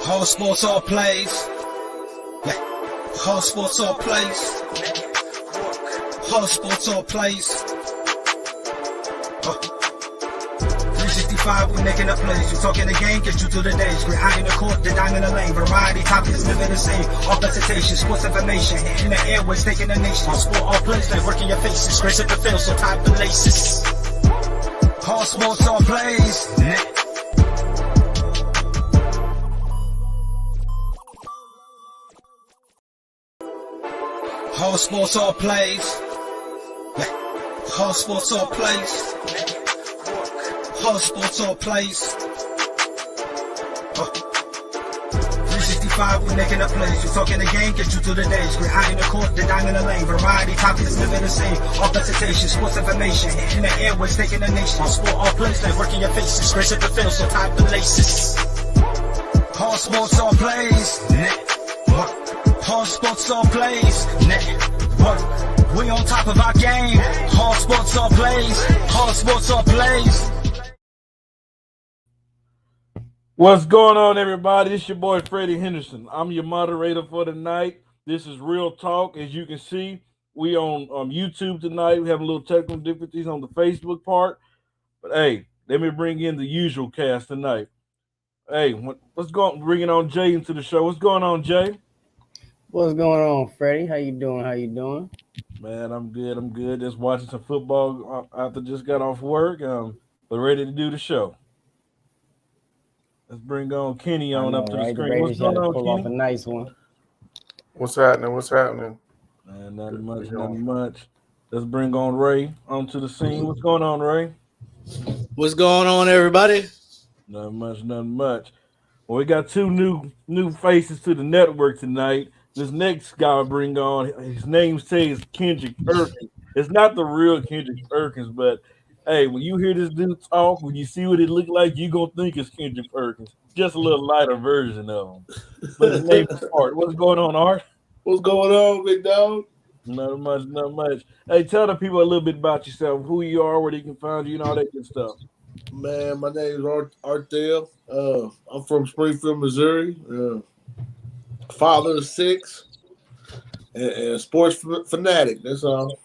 All sports, all plays. Yeah. All sports, all plays. All sports, all plays. 365, we making up plays. You talking the game, get you to the days. We're high in the court, the dime in the lane. Variety topics, living the same. All presentation, sports information. In the airways, taking the nation. All sport, all plays, like working your faces. Grace at the field, so tie the laces. All sports, all plays. All sports, all plays. Yeah. All sports, all plays. All sports, all plays. 365, we making up plays. You talking the game, get you to the days. We're high in the court, the dime in the lane. Variety topics, living the same. All presentation, sports information. In the airways, taking the nation. All sport, all plays, like working your faces. Grace at the field, so tie the laces. All sports, all plays. All sports, all plays. Network. We on top of our game. All sports, all plays. All sports, all plays. What's going on, everybody? It's your boy Freddie Henderson. I'm your moderator for tonight. This is Real Talk. As you can see, we on YouTube tonight. We have a little technical difficulties on the Facebook part. But hey, let me bring in the usual cast tonight. Hey, let's go bringing on Jay into the show. What's going on, Jay? What's going on, Freddie? How you doing? Man, I'm good. Just watching some football after just got off work. But ready to do the show. Let's bring on Kenny on up to the screen. What's going on, Kenny? Off a nice one. What's happening? Man, nothing much. Let's bring on Ray onto the scene. What's going on, Ray? What's going on, everybody? Nothing much. Well, we got two new faces to the network tonight. This next guy I bring on, his name says Kendrick Perkins. It's not the real Kendrick Perkins, but hey, when you hear this dude talk, when you see what it look like, you gonna think it's Kendrick Perkins. Just a little lighter version of him. But his name is Art. What's going on, Art? What's going on, big dog? Not much. Hey, tell the people a little bit about yourself, who you are, where they can find you, and all that good stuff. Man, my name is Artel. I'm from Springfield, Missouri. Father of 6, and a sports fanatic. That's all.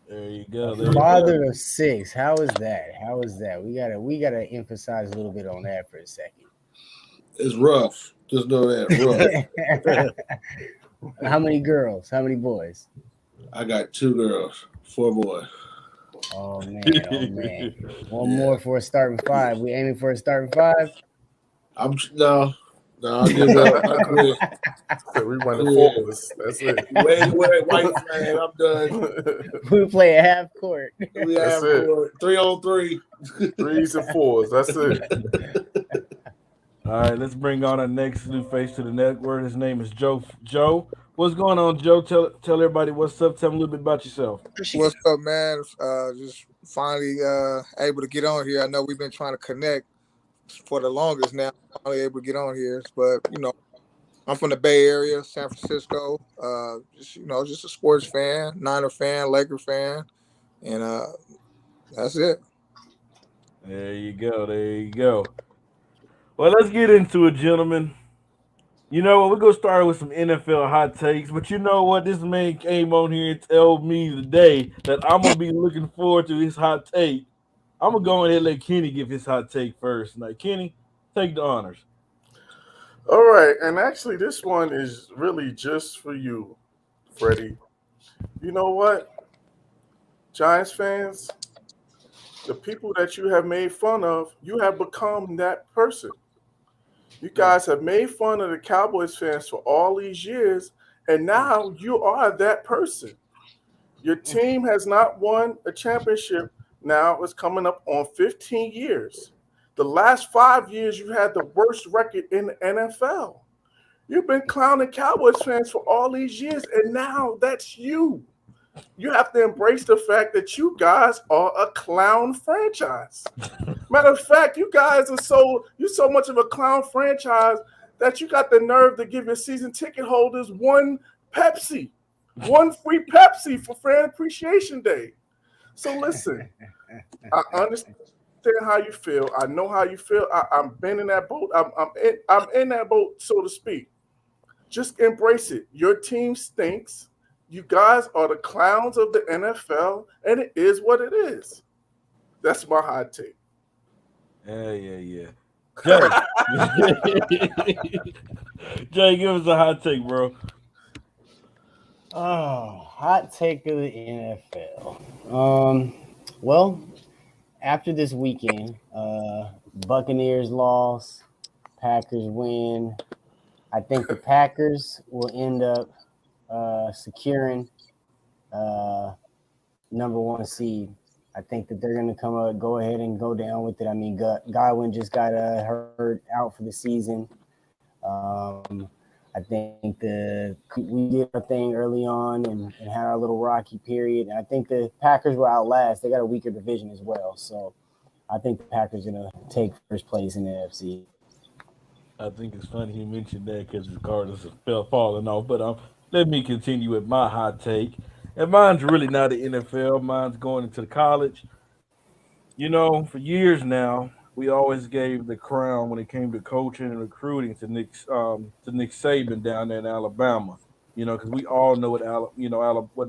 There you go. Father of 6. How is that? We gotta emphasize a little bit on that for a second. It's rough. Just know that rough. How many girls? How many boys? I got 2 girls, 4 boys. Oh man. One more for a starting 5. We aiming for a starting 5? No, I give up. I quit. So we run the forwards. That's it. Wait, white flag. I'm done. We play a half court. We have 3-on-3. 3s and 4s. That's it. All right, let's bring on our next new face to the network. His name is Joe. Joe, what's going on, Joe? Tell everybody what's up. Tell them a little bit about yourself. What's up, man? Just finally able to get on here. I know we've been trying to connect for the longest now. Finally able to get on here, but I'm from the Bay Area, San Francisco. Just a sports fan, Niner fan, Laker fan, and that's it. There you go. Well, let's get into it, gentlemen. You know what? We're going to start with some NFL hot takes. But you know what? This man came on here and told me today that I'm going to be looking forward to his hot take. I'm going to go ahead and let Kenny give his hot take first. Now, Kenny, take the honors. All right. And actually, this one is really just for you, Freddie. You know what? Giants fans, the people that you have made fun of, you have become that person. You guys have made fun of the Cowboys fans for all these years, and now you are that person. Your team has not won a championship. Now it's coming up on 15 years. The last 5 years, you had the worst record in the NFL. You've been clowning Cowboys fans for all these years, and now that's you. You have to embrace the fact that you guys are a clown franchise. Matter of fact, you guys are so much of a clown franchise that you got the nerve to give your season ticket holders one free Pepsi for Fan Appreciation Day. So listen, I understand. understand how you feel. I know how you feel. I'm been in that boat. I'm in that boat, so to speak. Just embrace it. Your team stinks. You guys are the clowns of the NFL, and it is what it is. That's my hot take. Yeah. Jay. Jay, give us a hot take, bro. Oh, hot take of the NFL. Well, after this weekend, Buccaneers loss, Packers win. I think the Packers will end up securing number one seed. I think that they're going to go ahead and go down with it. I mean, Godwin just got hurt out for the season. I think we did our thing early on and had our little rocky period. And I think the Packers will outlast. They got a weaker division as well. So I think the Packers are going to take first place in the NFC. I think it's funny you mentioned that because the Cardinals are falling off. But let me continue with my hot take. And mine's really not the NFL. Mine's going into the college. You know, for years now, we always gave the crown when it came to coaching and recruiting to Nick Saban down there in Alabama. You know, because we all know what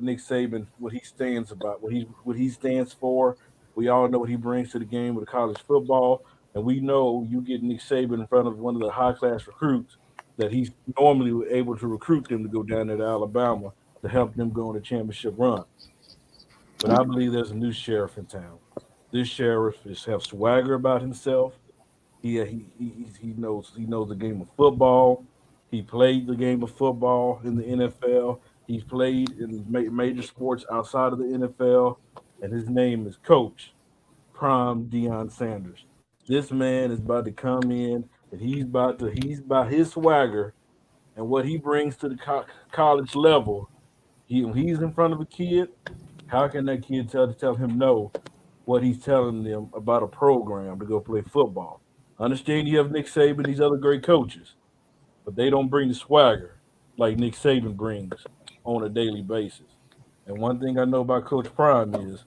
Nick Saban what he stands about, what he stands for. We all know what he brings to the game with college football, and we know you get Nick Saban in front of one of the high class recruits that he's normally able to recruit them to go down there to Alabama to help them go on a championship run. But I believe there's a new sheriff in town. This sheriff has swagger about himself. He knows the game of football. He played the game of football in the NFL. He's played in major sports outside of the NFL, and his name is Coach Prime Deion Sanders. This man is about to come in, and he's about his swagger and what he brings to the college level. When he's in front of a kid, how can that kid tell him no? What he's telling them about a program to go play football. I understand you have Nick Saban, these other great coaches, but they don't bring the swagger like Nick Saban brings on a daily basis. And one thing I know about Coach Prime is,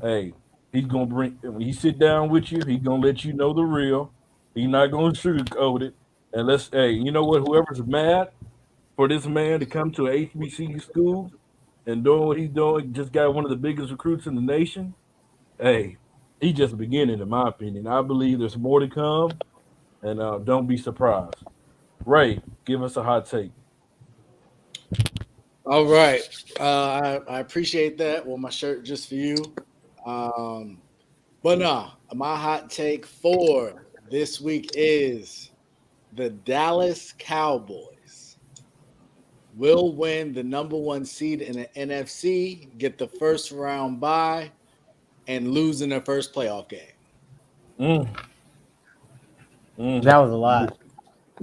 hey, he's gonna bring when he sit down with you, he's gonna let you know the real. He's not gonna sugarcoat it. And you know what? Whoever's mad for this man to come to a HBCU school and doing what he's doing, just got one of the biggest recruits in the nation. Hey, he's just the beginning, in my opinion. I believe there's more to come, and don't be surprised. Ray, give us a hot take. All right. I appreciate that. Well, my shirt just for you. But nah, my hot take for this week is the Dallas Cowboys will win the number one seed in the NFC, get the first round bye, and lose in their first playoff game. That was a lot.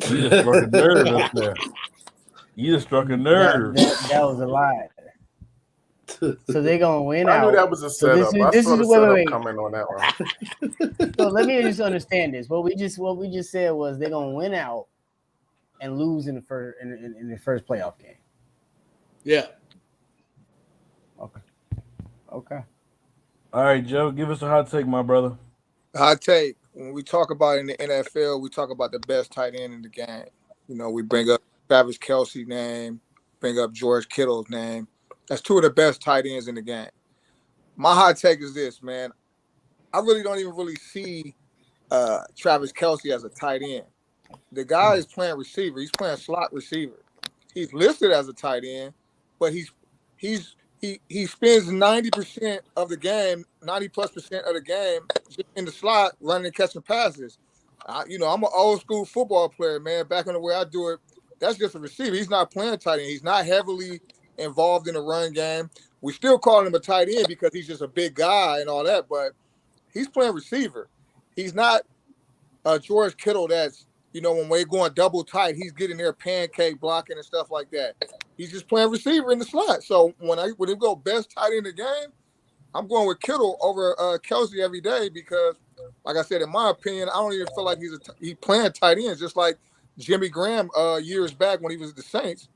You just struck a nerve up there. You just struck a nerve. That was a lot. So they're gonna win I out. knew that was a setup. I saw the setup coming on that one. So let me just understand this. What we just said was they're gonna win out and lose in the first playoff game. Yeah. Okay. All right, Joe, give us a hot take, my brother. Hot take. When we talk about in the NFL, we talk about the best tight end in the game. You know, we bring up Travis Kelce's name, bring up George Kittle's name. That's two of the best tight ends in the game. My hot take is this, man. I really don't even really see Travis Kelce as a tight end. The guy is playing receiver. He's playing slot receiver. He's listed as a tight end, but he spends 90% of the game, 90+% of the game just in the slot running and catching passes. I'm an old school football player, man. Back in the way I do it, that's just a receiver. He's not playing tight end. He's not heavily involved in the run game. We still call him a tight end because he's just a big guy and all that, but he's playing receiver. He's not George Kittle that's, when we're going double tight, he's getting there pancake blocking and stuff like that. He's just playing receiver in the slot. So when it go best tight in the game, I'm going with Kittle over Kelce every day because, like I said, in my opinion, I don't even feel like he's playing tight ends, just like Jimmy Graham years back when he was at the Saints.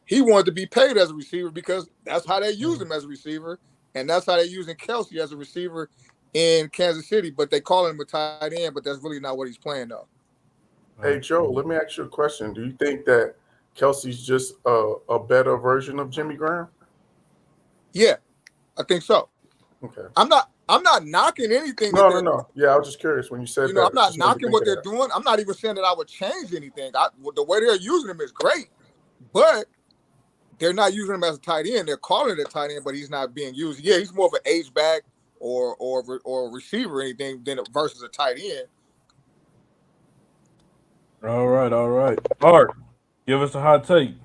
He wanted to be paid as a receiver because that's how they use him as a receiver, and that's how they're using Kelce as a receiver in Kansas City, but they call him a tight end, but that's really not what he's playing though. Hey, Joe, let me ask you a question. Do you think that Kelsey's just a better version of Jimmy Graham? Yeah, I think so. Okay. I'm not knocking anything. No. Yeah, I was just curious when you said that. I'm not Just made me knocking think what of they're that. doing. I'm not even saying that I would change anything. The way they're using him is great, but they're not using him as a tight end. They're calling it a tight end, but he's not being used. Yeah, he's more of an H-back or a receiver or anything versus a tight end. All right. Art, give us a hot take.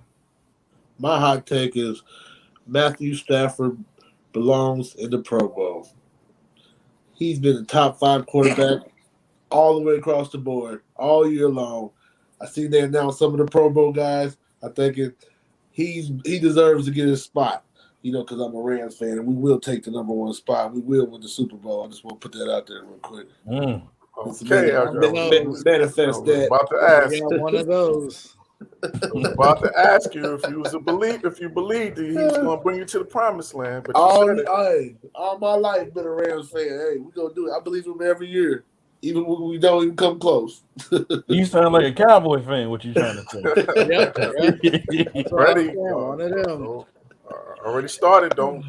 My hot take is Matthew Stafford belongs in the Pro Bowl. He's been a top 5 quarterback all the way across the board all year long. I see they announced some of the Pro Bowl guys. I think he deserves to get his spot. Because I'm a Rams fan, and we will take the number 1 spot. We will win the Super Bowl. I just want to put that out there real quick. Okay, I Manifest was that. about to ask. We got one of those. I was about to ask you if you believed that he was going to bring you to the promised land, but you said it. All my life been a Rams fan. Hey, we're going to do it. I believe him every year, even when we don't even come close. You sound like a Cowboy fan. What you trying to say? Freddie, One of them. already started. Don't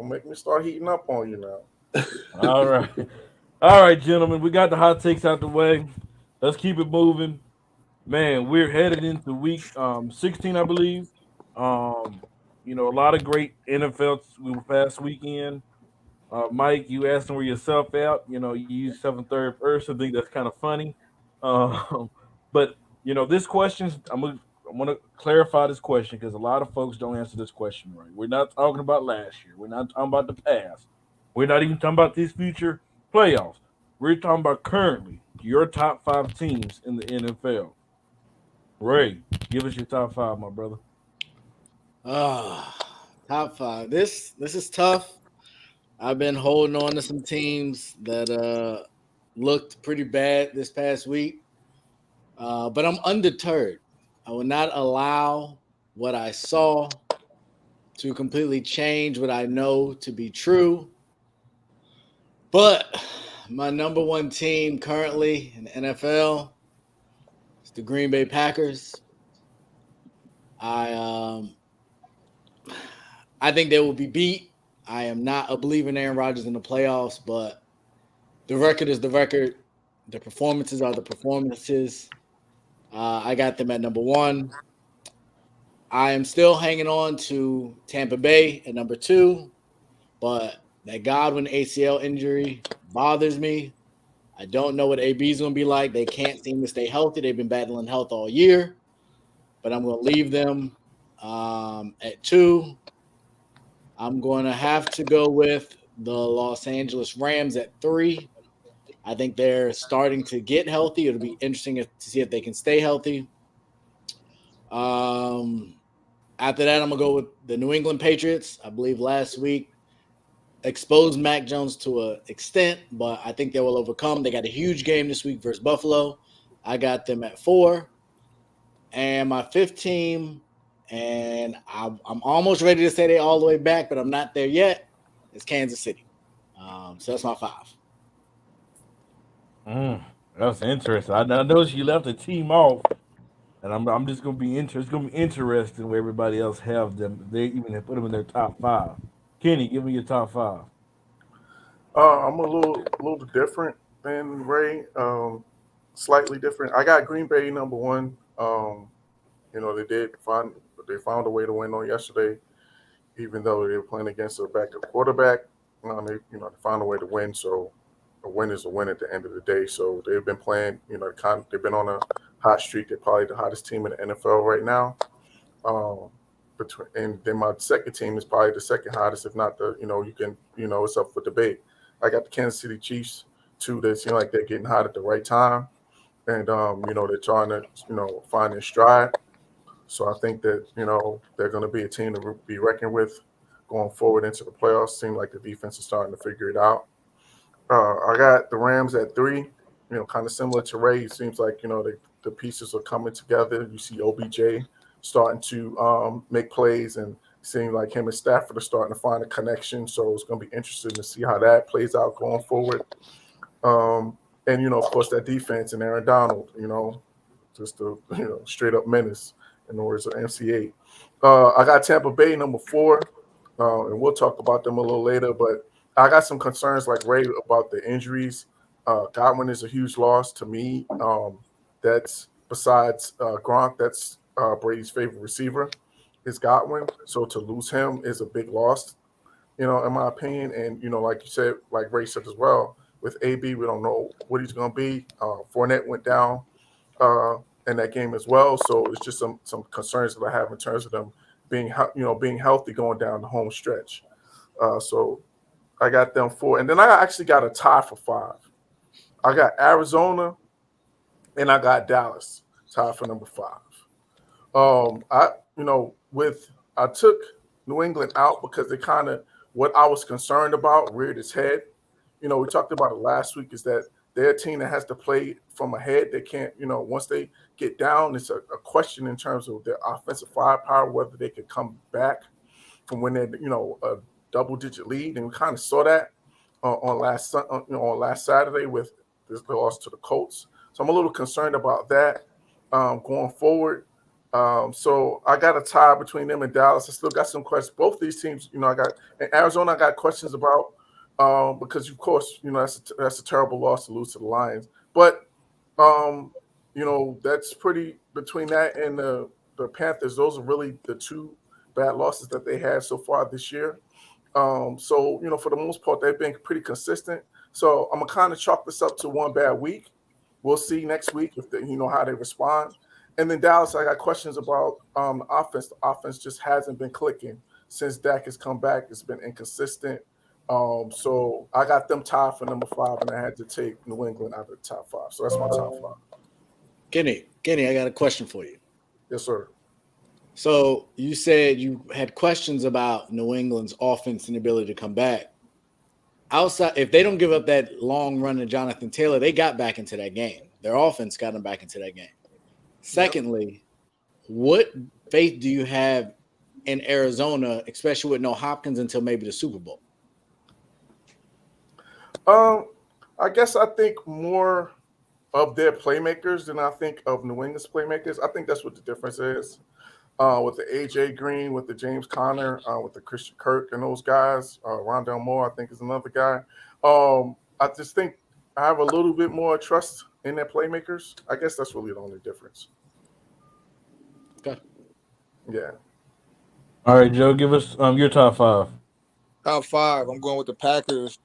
make me start heating up on you now. All right, gentlemen. We got the hot takes out the way. Let's keep it moving. Man, we're headed into week 16, I believe. A lot of great NFL past weekend. Mike, you asked where yourself out. You use 7th, 3rd, 1st. I think that's kind of funny. But this question, I'm gonna clarify this question because a lot of folks don't answer this question right. We're not talking about last year. We're not talking about the past. We're not even talking about these future playoffs. We're talking about currently your top 5 teams in the NFL. Ray, give us your top 5, my brother. Top 5. This is tough. I've been holding on to some teams that looked pretty bad this past week, but I'm undeterred. I will not allow what I saw to completely change what I know to be true. But my number 1 team currently in the NFL is the Green Bay Packers. I think they will be beat. I am not a believer in Aaron Rodgers in the playoffs, but the record is the record. The performances are the performances. I got them at number 1. I am still hanging on to Tampa Bay at number 2, but that Godwin ACL injury bothers me. I don't know what AB is going to be like. They can't seem to stay healthy. They've been battling health all year, but I'm going to leave them at 2. I'm going to have to go with the Los Angeles Rams at 3. I think they're starting to get healthy. It'll be interesting to see if they can stay healthy. After that, I'm going to go with the New England Patriots. I believe last week exposed Mac Jones to an extent, but I think they will overcome. They got a huge game this week versus Buffalo. I got them at 4. And my 5th team, and I'm almost ready to say they all the way back, but I'm not there yet, it's Kansas City. So that's my 5. That's interesting. I noticed you left the team off, and I'm just gonna be interested. It's gonna be interesting where everybody else have them. They even have put them in their top 5. Kenny, give me your top 5. I'm a little different than Ray. Slightly different. I got Green Bay number 1. They found a way to win on yesterday, even though they were playing against a backup quarterback. They found a way to win. So a win is a win at the end of the day. So they've been playing. They've been on a hot streak. They're probably the hottest team in the NFL right now. And then my 2nd team is probably the 2nd hottest, if not the. It's up for debate. I got the Kansas City Chiefs too. They seem like they're getting hot at the right time, and they're trying to find their stride. So I think that, they're going to be a team to be reckoned with going forward into the playoffs. Seems like the defense is starting to figure it out. I got the Rams at 3, kind of similar to Ray. It seems like, the pieces are coming together. You see OBJ starting to make plays, and seems like him and Stafford are starting to find a connection. So it's going to be interesting to see how that plays out going forward. And, you know, of course, that defense and Aaron Donald, you know, just a straight up menace in the words of MC8. I got Tampa Bay number 4, and we'll talk about them a little later. But I got some concerns like Ray about the injuries. Godwin is a huge loss to me. That's besides Gronk, that's Brady's favorite receiver is Godwin. So to lose him is a big loss, you know, in my opinion. And, you know, like you said, like Ray said as well, with AB, we don't know what he's going to be. Fournette went down in that game as well. So it's just some concerns that I have in terms of them being healthy going down the home stretch. So I got them 4. And then I actually got a tie for 5. I got Arizona and I got Dallas tied for number 5. I took New England out because they kind of what I was concerned about reared its head. You know, we talked about it last week, is that they're a team that has to play from ahead. They can't, you know, once they get down, it's a question in terms of their offensive firepower, whether they can come back from when they're, you know, a double-digit lead. And we kind of saw that on last Saturday with this loss to the Colts. So I'm a little concerned about that going forward. So I got a tie between them and Dallas. I still got some questions. Both these teams, you know, in Arizona, I got questions about because, of course, you know, that's a terrible loss to lose to the Lions. But, you know, that's pretty between that and the Panthers. Those are really the 2 bad losses that they had so far this year. So, you know, for the most part, they've been pretty consistent. So I'm going to kind of chalk this up to one bad week. We'll see next week if how they respond. And then Dallas, I got questions about the offense. The offense just hasn't been clicking since Dak has come back. It's been inconsistent. So I got them tied for number 5, and I had to take New England out of the top 5. So that's my top 5. Kenny, I got a question for you. Yes, sir. So you said you had questions about New England's offense and ability to come back. Outside, if they don't give up that long run to Jonathan Taylor, they got back into that game. Their offense got them back into that game. Secondly, what faith do you have in Arizona, especially with no Hopkins until maybe the Super Bowl? I guess I think more of their playmakers than I think of New England's playmakers. I think that's what the difference is. With the AJ Green, with the James Conner, with the Christian Kirk and those guys, Rondell Moore, I think is another guy. I just think I have a little bit more trust in their playmakers. I guess that's really the only difference. Okay. Yeah. All right, Joe, give us your top 5. Top 5, I'm going with the Packers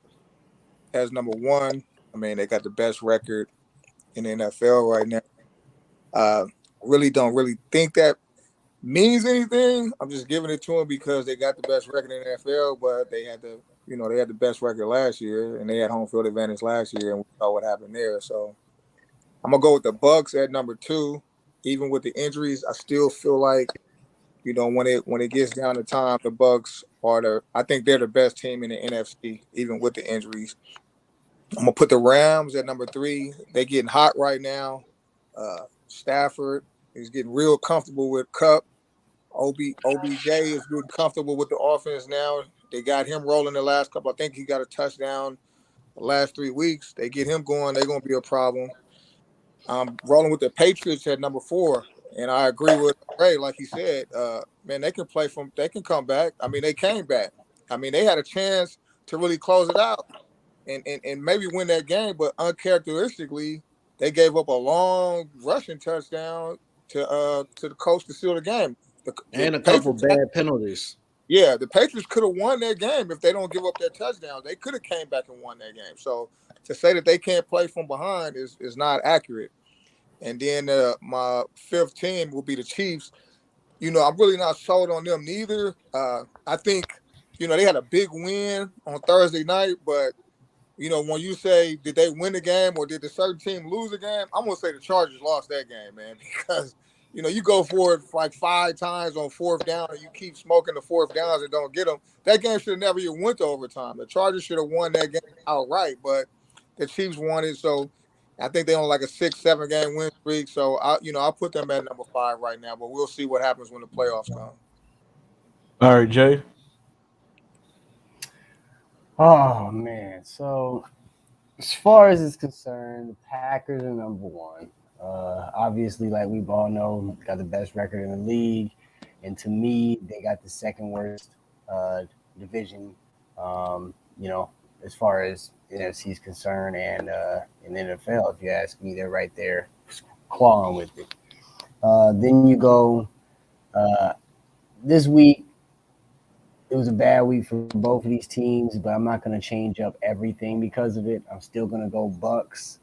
as number 1. I mean, they got the best record in the NFL right now. Really don't think that means anything. I'm just giving it to them because they got the best record in the NFL, but they had the best record last year, and they had home field advantage last year, and we saw what happened there. So I'm gonna go with the Bucks at number 2. Even with the injuries, I still feel like, you know, when it gets down to time, the Bucks I think they're the best team in the NFC, even with the injuries. I'm gonna put the Rams at number 3. They getting hot right now. Stafford is getting real comfortable with Kupp. OBJ is getting comfortable with the offense now. They got him rolling the last couple. I think he got a touchdown the last 3 weeks. They get him going, they're gonna be a problem. I'm rolling with the Patriots at number 4, and I agree with Ray, like he said. Man, they can come back. I mean, they came back. I mean, they had a chance to really close it out and maybe win that game, but uncharacteristically, they gave up a long rushing touchdown to the coach to seal the game. And a couple bad penalties. Yeah, the Patriots could have won that game if they don't give up that touchdown. They could have came back and won that game. So to say that they can't play from behind is not accurate. And then my 5th team will be the Chiefs. You know, I'm really not sold on them neither. I think, you know, they had a big win on Thursday night, but, you know, when you say, did they win the game or did the certain team lose the game? I'm going to say the Chargers lost that game, man, because, you know, you go for it like 5 times on 4th down and you keep smoking the 4th downs and don't get them. That game should have never even went to overtime. The Chargers should have won that game outright, but the Chiefs won it. So I think they on like a 6-7 game win streak. So I'll put them at number 5 right now, but we'll see what happens when the playoffs come. All right, Jay. Oh man, so as far as it's concerned, the Packers are number one. Obviously, like we all know, got the best record in the league, and to me, they got the second worst division. You know, as far as NFC is concerned, and in the NFL, if you ask me, they're right there, clawing with it. Then you go this week. It was a bad week for both of these teams, but I'm not going to change up everything because of it. I'm still going to go Bucks,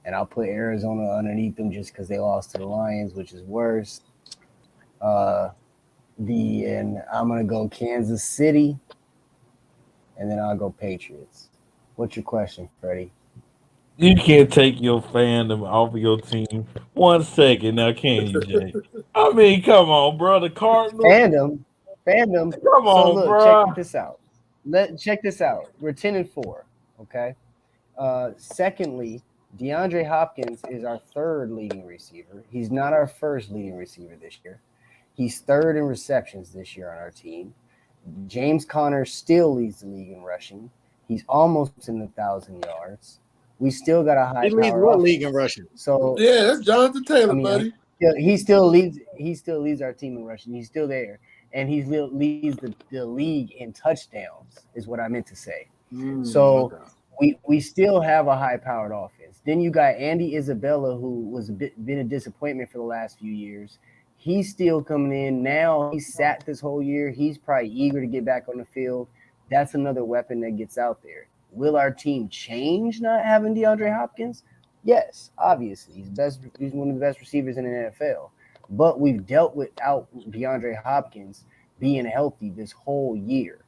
and I'll put Arizona underneath them just because they lost to the Lions, which is worse. And I'm going to go Kansas City, and then I'll go Patriots. What's your question, Freddie? You can't take your fandom off of your team 1 second now, can you, Jay? I mean, come on, bro. The Cardinals. Fandom. Come So on, look, bro. check this out. Check this out. We're 10-4. Okay. Secondly, Deandre Hopkins is our third leading receiver. He's not our first leading receiver this year. He's third in receptions this year on our team. James Conner still leads the league in rushing. He's almost in 1,000 yards. We still got a high He leads power what offense. league in rushing? So Yeah, that's Jonathan Taylor, buddy. he still leads our team in rushing. He's still there, and he leads the league in touchdowns. Is what I meant to say. So we still have a high powered offense. Then you got Andy Isabella, who was been a disappointment for the last few years. He's still coming in now. He's sat this whole year. He's probably eager to get back on the field. That's another weapon that gets out there. Will our team change not having DeAndre Hopkins? Yes, obviously. He's one of the best receivers in the NFL. But we've dealt without DeAndre Hopkins being healthy this whole year.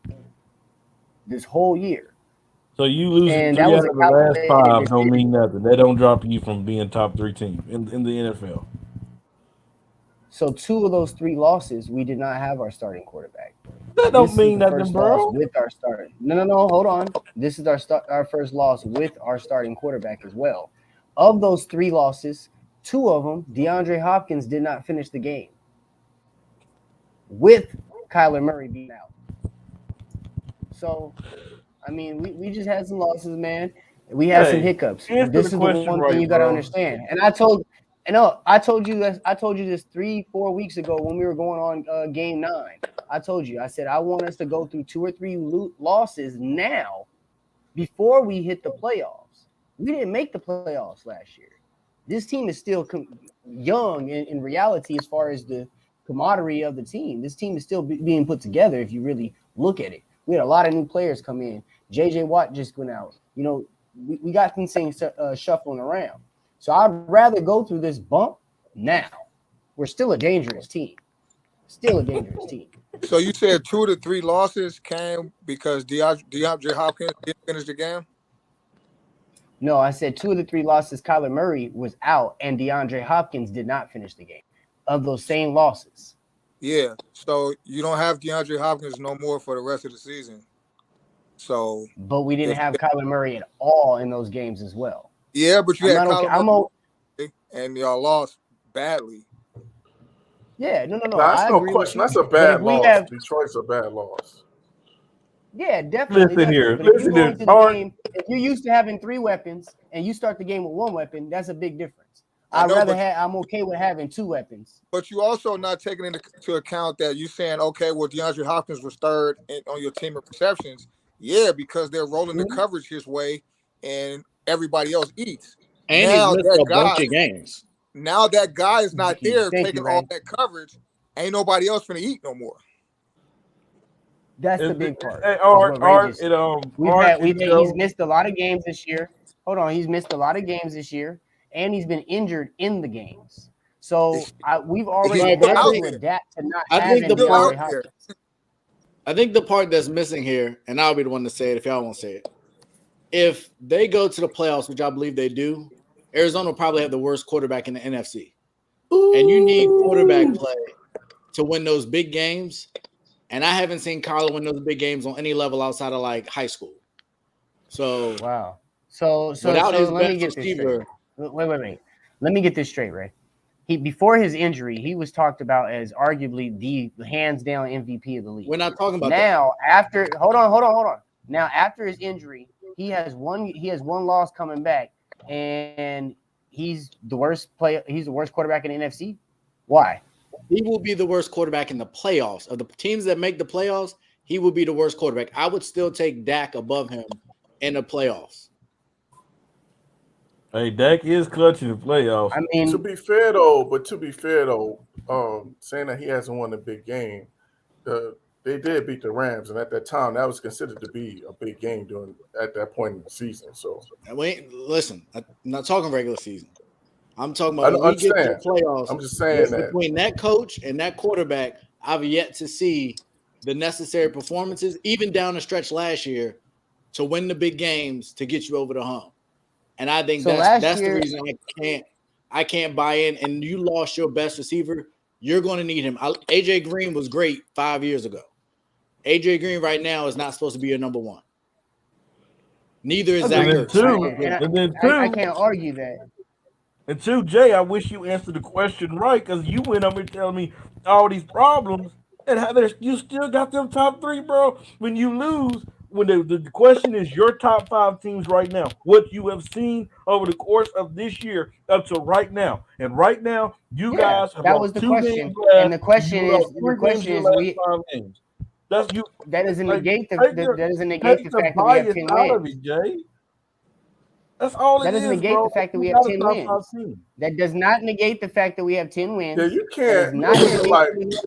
So you losing And three that was out a of the last calculated five don't decision. mean nothing. That don't drop you from being top 3 team in the NFL. So 2 of those 3 losses, we did not have our starting quarterback. That don't This is mean the nothing, first bro. loss with our starter. No, hold on. This is our first loss with our starting quarterback as well. Of those 3 losses, 2 of them, DeAndre Hopkins did not finish the game with Kyler Murray being out. So, I mean, we just had some losses, man. We had some hiccups. Answer This the is question the one right, thing you got to bro. understand. And I told you this 3-4 weeks ago when we were going on game 9. I told you, I said, I want us to go through 2 or 3 losses now before we hit the playoffs. We didn't make the playoffs last year. This team is still young in reality as far as the camaraderie of the team. This team is still being put together if you really look at it. We had a lot of new players come in. J.J. Watt just went out. You know, we got things shuffling around. So I'd rather go through this bump now. We're still a dangerous team. So you said 2 to 3 losses came because DeAndre Hopkins didn't finish the game? No, I said 2 of the 3 losses, Kyler Murray was out, and DeAndre Hopkins did not finish the game. Of those same losses. Yeah. So you don't have DeAndre Hopkins no more for the rest of the season. So, but we didn't have Kyler Murray at all in those games as well. Yeah, but you had Kyler Murray, and y'all lost badly. Yeah, no. That's no question. That's a bad loss. Detroit's a bad loss. Yeah, definitely. Listen here. But if you go into the game, if you're used to having 3 weapons and you start the game with 1 weapon, that's a big difference. I'm okay with having 2 weapons. But you also not taking into account that you saying, okay, well, DeAndre Hopkins was third on your team of receptions. Yeah, because they're rolling the coverage his way and everybody else eats. And now he's missed a bunch of games. Now that guy is not there taking all that coverage. Ain't nobody else gonna eat no more. That's the big part. He's missed a lot of games this year. Hold on, he's missed a lot of games this year, and he's been injured in the games. So we've already been able to adapt to not having DeAndre Hopkins. I think the part that's missing here, and I'll be the one to say it if y'all won't say it. If they go to the playoffs, which I believe they do, Arizona will probably have the worst quarterback in the NFC. Ooh. And you need quarterback play to win those big games. And I haven't seen Kyler win those big games on any level outside of like high school. So wow. So without his best receiver. Wait. Let me get this straight, Ray. before his injury, he was talked about as arguably the hands down MVP of the league. We're not talking about now after hold on. Now after his injury, he has one loss coming back, and he's the worst quarterback in the NFC. Why? He will be the worst quarterback in the playoffs. Of the teams that make the playoffs, he will be the worst quarterback. I would still take Dak above him in the playoffs. Hey, Dak is clutch in the playoffs. I mean, to be fair though, saying that he hasn't won a big game, they did beat the Rams, and at that time, that was considered to be a big game at that point in the season. So, Listen, I'm not talking regular season. I'm talking about I when we get to understand. the playoffs. I'm just saying that between that coach and that quarterback, I've yet to see the necessary performances, even down the stretch last year, to win the big games to get you over the hump. And I think that's the reason I can't buy in. And you lost your best receiver. You're going to need him. AJ Green was great 5 years ago. AJ Green right now is not supposed to be your number one. Neither is Zach Ertz. I can't argue that. And two, Jay, I wish you answered the question right, because you went up and telling me all these problems, and how you still got them top three, bro. When you lose, when the question is your top 5 teams right now, what you have seen over the course of this year up to right now, and right now you guys have that was the 2 question, games left, and the question is 5 games. That's you. That doesn't negate the fact that we have 10 out of wins. it, Jay. That's all that doesn't negate the fact that we have 10 wins. That does not negate the fact that we have 10 wins. Yeah, you can't.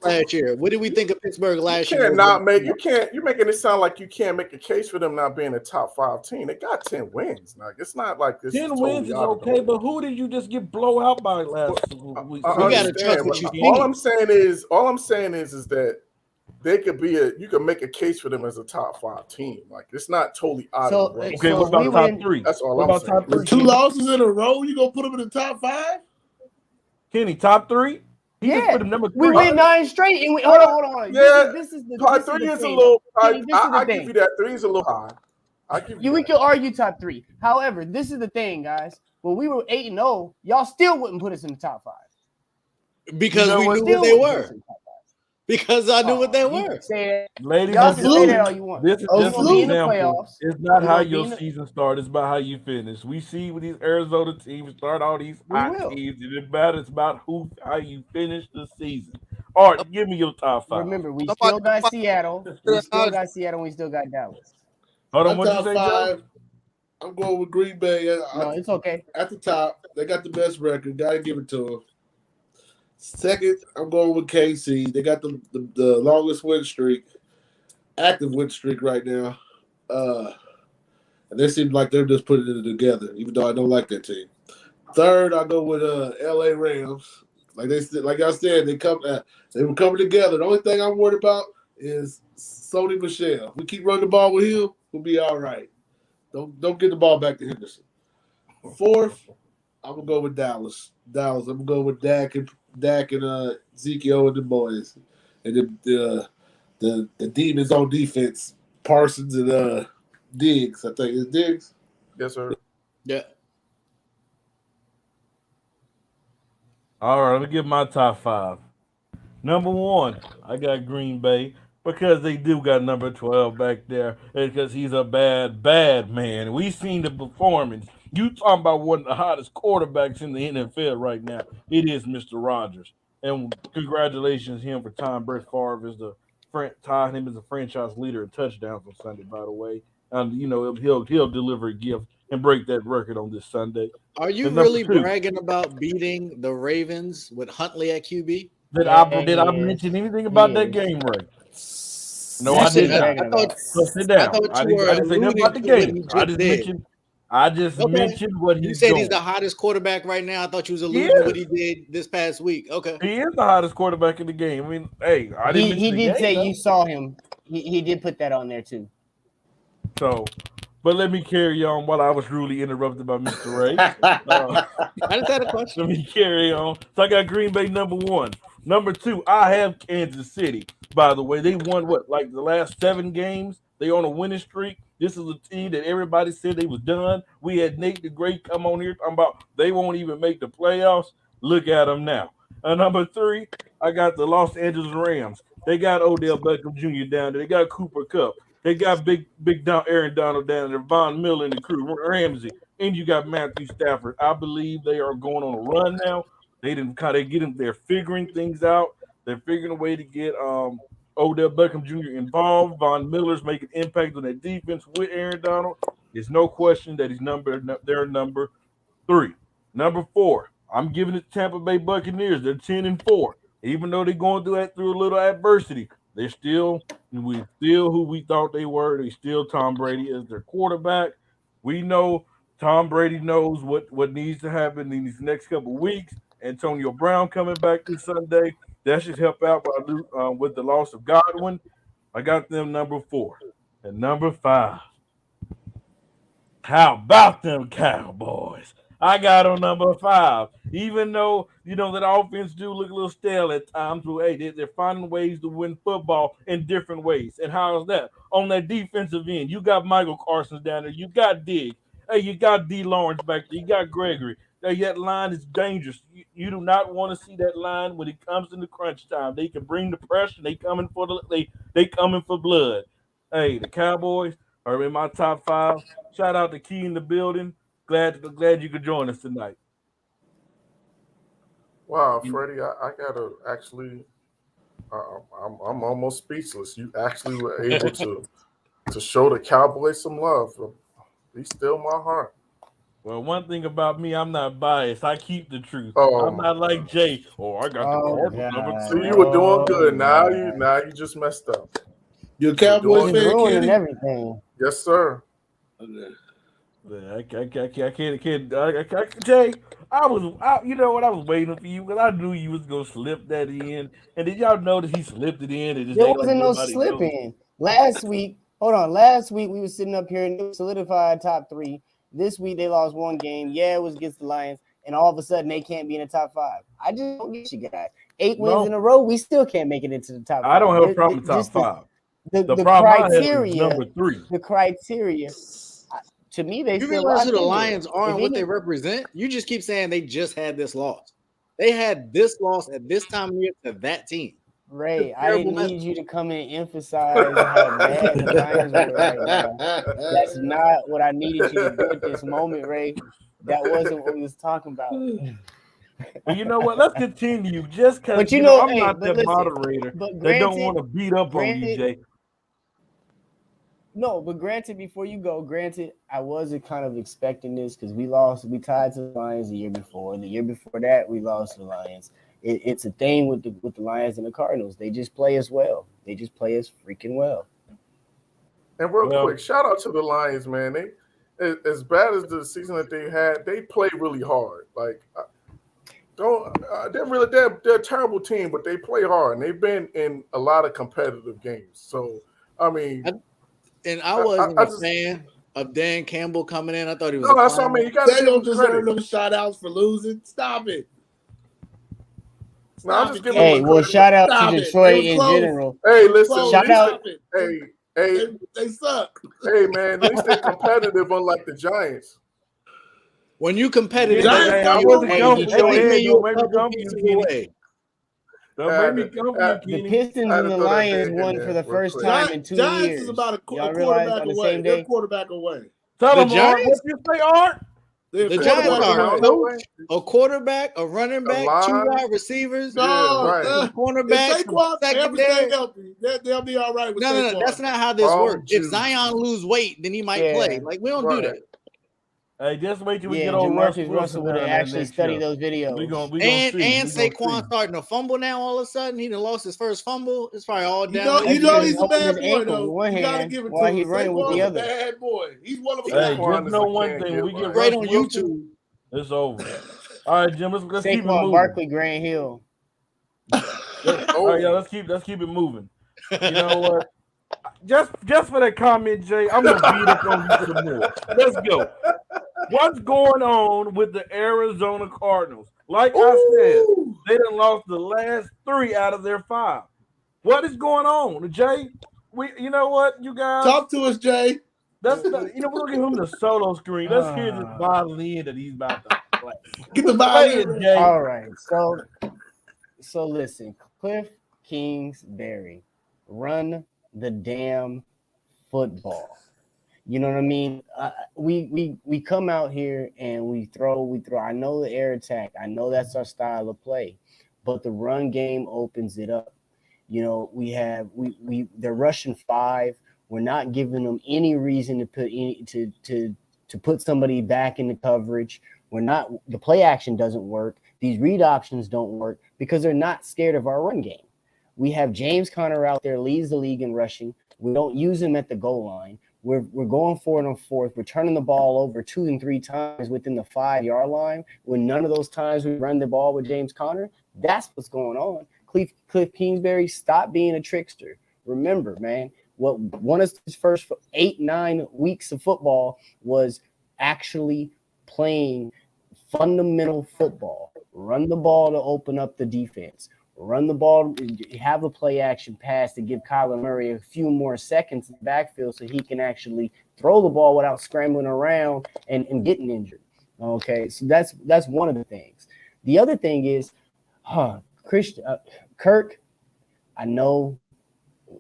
Last year, what did we think of Pittsburgh last year? You're making it sound like you can't make a case for them not being a top 5 team. They got 10 wins. Like, it's not like this. 10 wins is okay, but who did you just get blown out by last week? You got to trust what you see. All I'm saying is that they could be you can make a case for them as a top 5 team. Like, it's not totally out of the way. Okay, what about top 3? That's all I'm saying. With 2 losses in a row, you gonna put them in the top 5? Kenny, top 3? He just put him number 3. We went 9 straight, and hold on. Yeah, this is the top 3 is a little. I give you that 3 is a little high. We could argue top 3. However, this is the thing, guys. When we were 8-0, y'all still wouldn't put us in the top 5 because we knew what they were. Because I knew what they were. Ladies and gentlemen, this is just an example. It's not how your season starts, it's about how you finish. We see with these Arizona teams start all these hot teams. It matters about how you finish the season. All right, give me your top 5. Remember, we still got Seattle. We still got Dallas. Hold on, what you say, Joe? I'm going with Green Bay. No, it's okay. At the top, they got the best record. Got to give it to them. Second, I'm going with KC. They got the longest win streak, active win streak right now. And they seem like they're just putting it together, even though I don't like that team. Third, I go with LA Rams. Like I said, they were coming together. The only thing I'm worried about is Sony Michel. If we keep running the ball with him, we'll be all right. Don't get the ball back to Henderson. Fourth, I'm gonna go with Dallas. I'm gonna go with Dak and Ezekiel and the boys, and the demons on defense. Parsons and Diggs. I think it's Diggs. Yes, sir. Yeah. All right, let me give my top 5. Number 1, I got Green Bay, because they do got number 12 back there, and because he's a bad man. We seen the performance. You talking about one of the hottest quarterbacks in the NFL right now. It is Mr. Rodgers. And congratulations him for tying Brett Favre as tying him as a franchise leader in touchdowns on Sunday, by the way. And he'll deliver a gift and break that record on this Sunday. Are you really bragging about beating the Ravens with Huntley at QB? Did I mention anything about that game, Ray? No, I did not. Sit down. I didn't say nothing about the game. I just mentioned what he's doing. You said he's the hottest quarterback right now. I thought you was alluding to what he did this past week. Okay. He is the hottest quarterback in the game. I mean, hey, I didn't He did say you saw him. He did put that on there too. So, but let me carry on while I was rudely interrupted by Mr. Ray. I just had a question. Let me carry on. So I got Green Bay number 1. Number 2, I have Kansas City. By the way, they won like the last 7 games. They on a winning streak. This is a team that everybody said they was done. We had Nate the Great come on here talking about they won't even make the playoffs. Look at them now. Number 3, I got the Los Angeles Rams. They got Odell Beckham Jr. down there. They got Cooper Kupp. They got big Aaron Donald down there, Von Miller and the crew, Ramsey, and you got Matthew Stafford. I believe they are going on a run now. They didn't kind of get them. They're figuring things out. They're figuring a way to get Odell Beckham Jr. involved. Von Miller's making impact on that defense with Aaron Donald. There's no question that he's their number 3. Number 4, I'm giving it to Tampa Bay Buccaneers. They're 10-4. Even though they're going through a little adversity, they're still who we thought they were. They still Tom Brady as their quarterback. We know Tom Brady knows what needs to happen in these next couple of weeks. Antonio Brown coming back this Sunday. That should help out with the loss of Godwin. I got them number 4. And number 5. How about them Cowboys? I got on number 5. Even though, that offense do look a little stale at times, but hey, they're finding ways to win football in different ways. And how is that? On that defensive end, you got Michael Carson down there. You got Diggs. Hey, you got D. Lawrence back there. You got Gregory. Hey, that line is dangerous. You do not want to see that line when it comes into crunch time. They can bring the pressure. They coming for blood. Hey, the Cowboys are in my top 5. Shout out to Key in the building. Glad you could join us tonight. Wow, Freddie, I gotta actually, I'm almost speechless. You actually were able to show the Cowboys some love. Be still my heart. Well, one thing about me, I'm not biased. I keep the truth. Oh, I'm not like Jay. I got the Cardinals number 2. So you were doing good. Now you just messed up. You're a Cowboys fan, ruining Kenny? everything. Yes, sir. Okay. I can't. Jay, I was waiting for you because I knew you was gonna slip that in. And did y'all notice he slipped it in? And There wasn't no slipping. Last week we were sitting up here and it was solidified top 3. This week they lost one game. Yeah, it was against the Lions, and all of a sudden they can't be in the top 5. I just don't get you guys. 8 wins in a row, we still can't make it into the top 5. I don't have a problem with top 5. The criteria, number 3. The criteria. To me, they you still realize who the Lions are and what they represent. You just keep saying they just had this loss. They had this loss at this time of year to that team. Ray, I didn't need you to come in and emphasize how bad the Lions were right now. That's not what I needed you to do at this moment, Ray. That wasn't what we was talking about. Well, you know what? Let's continue. Just because I'm not the moderator. They don't want to beat up on you, Jay. No, but before you go, I wasn't kind of expecting this because we tied to the Lions the year before. The year before that, we lost to the Lions. It's a thing with the Lions and the Cardinals. They just play as well. They just play as freaking well. And real quick, shout out to the Lions, man. They, as bad as the season that they had, they play really hard. Like, they're a terrible team, but they play hard, and they've been in a lot of competitive games. So, I mean. I wasn't a fan of Dan Campbell coming in. I thought he was. No, that's what I mean. You got they don't deserve no shout outs for losing. Stop it. No, I'm just giving shout out to Detroit in general. Hey, listen. Shout out. Hey, they suck. Hey, man, at least they're competitive, unlike the Giants. When you competitive, the Pistons and the Lions won for the first time in 2 years. Giants is about a quarterback away. They're a quarterback away. Tell them, Art, what you say, Art? The Giants are a quarterback, a running back, 2 wide receivers, cornerback, everything healthy. They'll be all right with No, that's not how this works. If Zion lose weight, then he might play. Like, we don't do that. Hey, just wait till we get on Russell would actually study those videos. And Saquon starting to fumble now all of a sudden. He done lost his first fumble. It's probably all down. You know he's a bad boy, though. One you gotta give it while to he's running with the other. Bad boy. He's one of a kind. Just know one thing. We get right on YouTube. It's over. All right, Jim. Let's keep it moving. Barkley, Grant Hill. All right, let's keep it moving. You know what? Just for that comment, Jay, I'm gonna beat up on you some more. Let's go. What's going on with the Arizona Cardinals? Like I said, they done lost the last 3 out of their 5. What is going on, Jay? You know what, you guys? Talk to us, Jay. We're gonna give him the solo screen. Let's hear this violin that he's about to. Get the Play it, violin. Jay. All right. So listen, Cliff Kingsbury, run the damn football. You know what I mean? We come out here and we throw. I know the air attack. I know that's our style of play, but the run game opens it up. You know, they're rushing 5. We're not giving them any reason to put to put somebody back in the coverage. The play action doesn't work. These read options don't work because they're not scared of our run game. We have James Conner out there, leads the league in rushing. We don't use him at the goal line. We're going for it on 4th. We're turning the ball over 2 and 3 times within the 5-yard line. When none of those times we run the ball with James Conner, that's what's going on. Cliff Kingsbury, stop being a trickster. Remember, man, what one of his first 8-9 weeks of football was actually playing fundamental football. Run the ball to open up the defense. Run the ball, have a play action pass to give Kyler Murray a few more seconds in the backfield so he can actually throw the ball without scrambling around and getting injured. Okay, so that's one of the things. The other thing is, Kirk, I know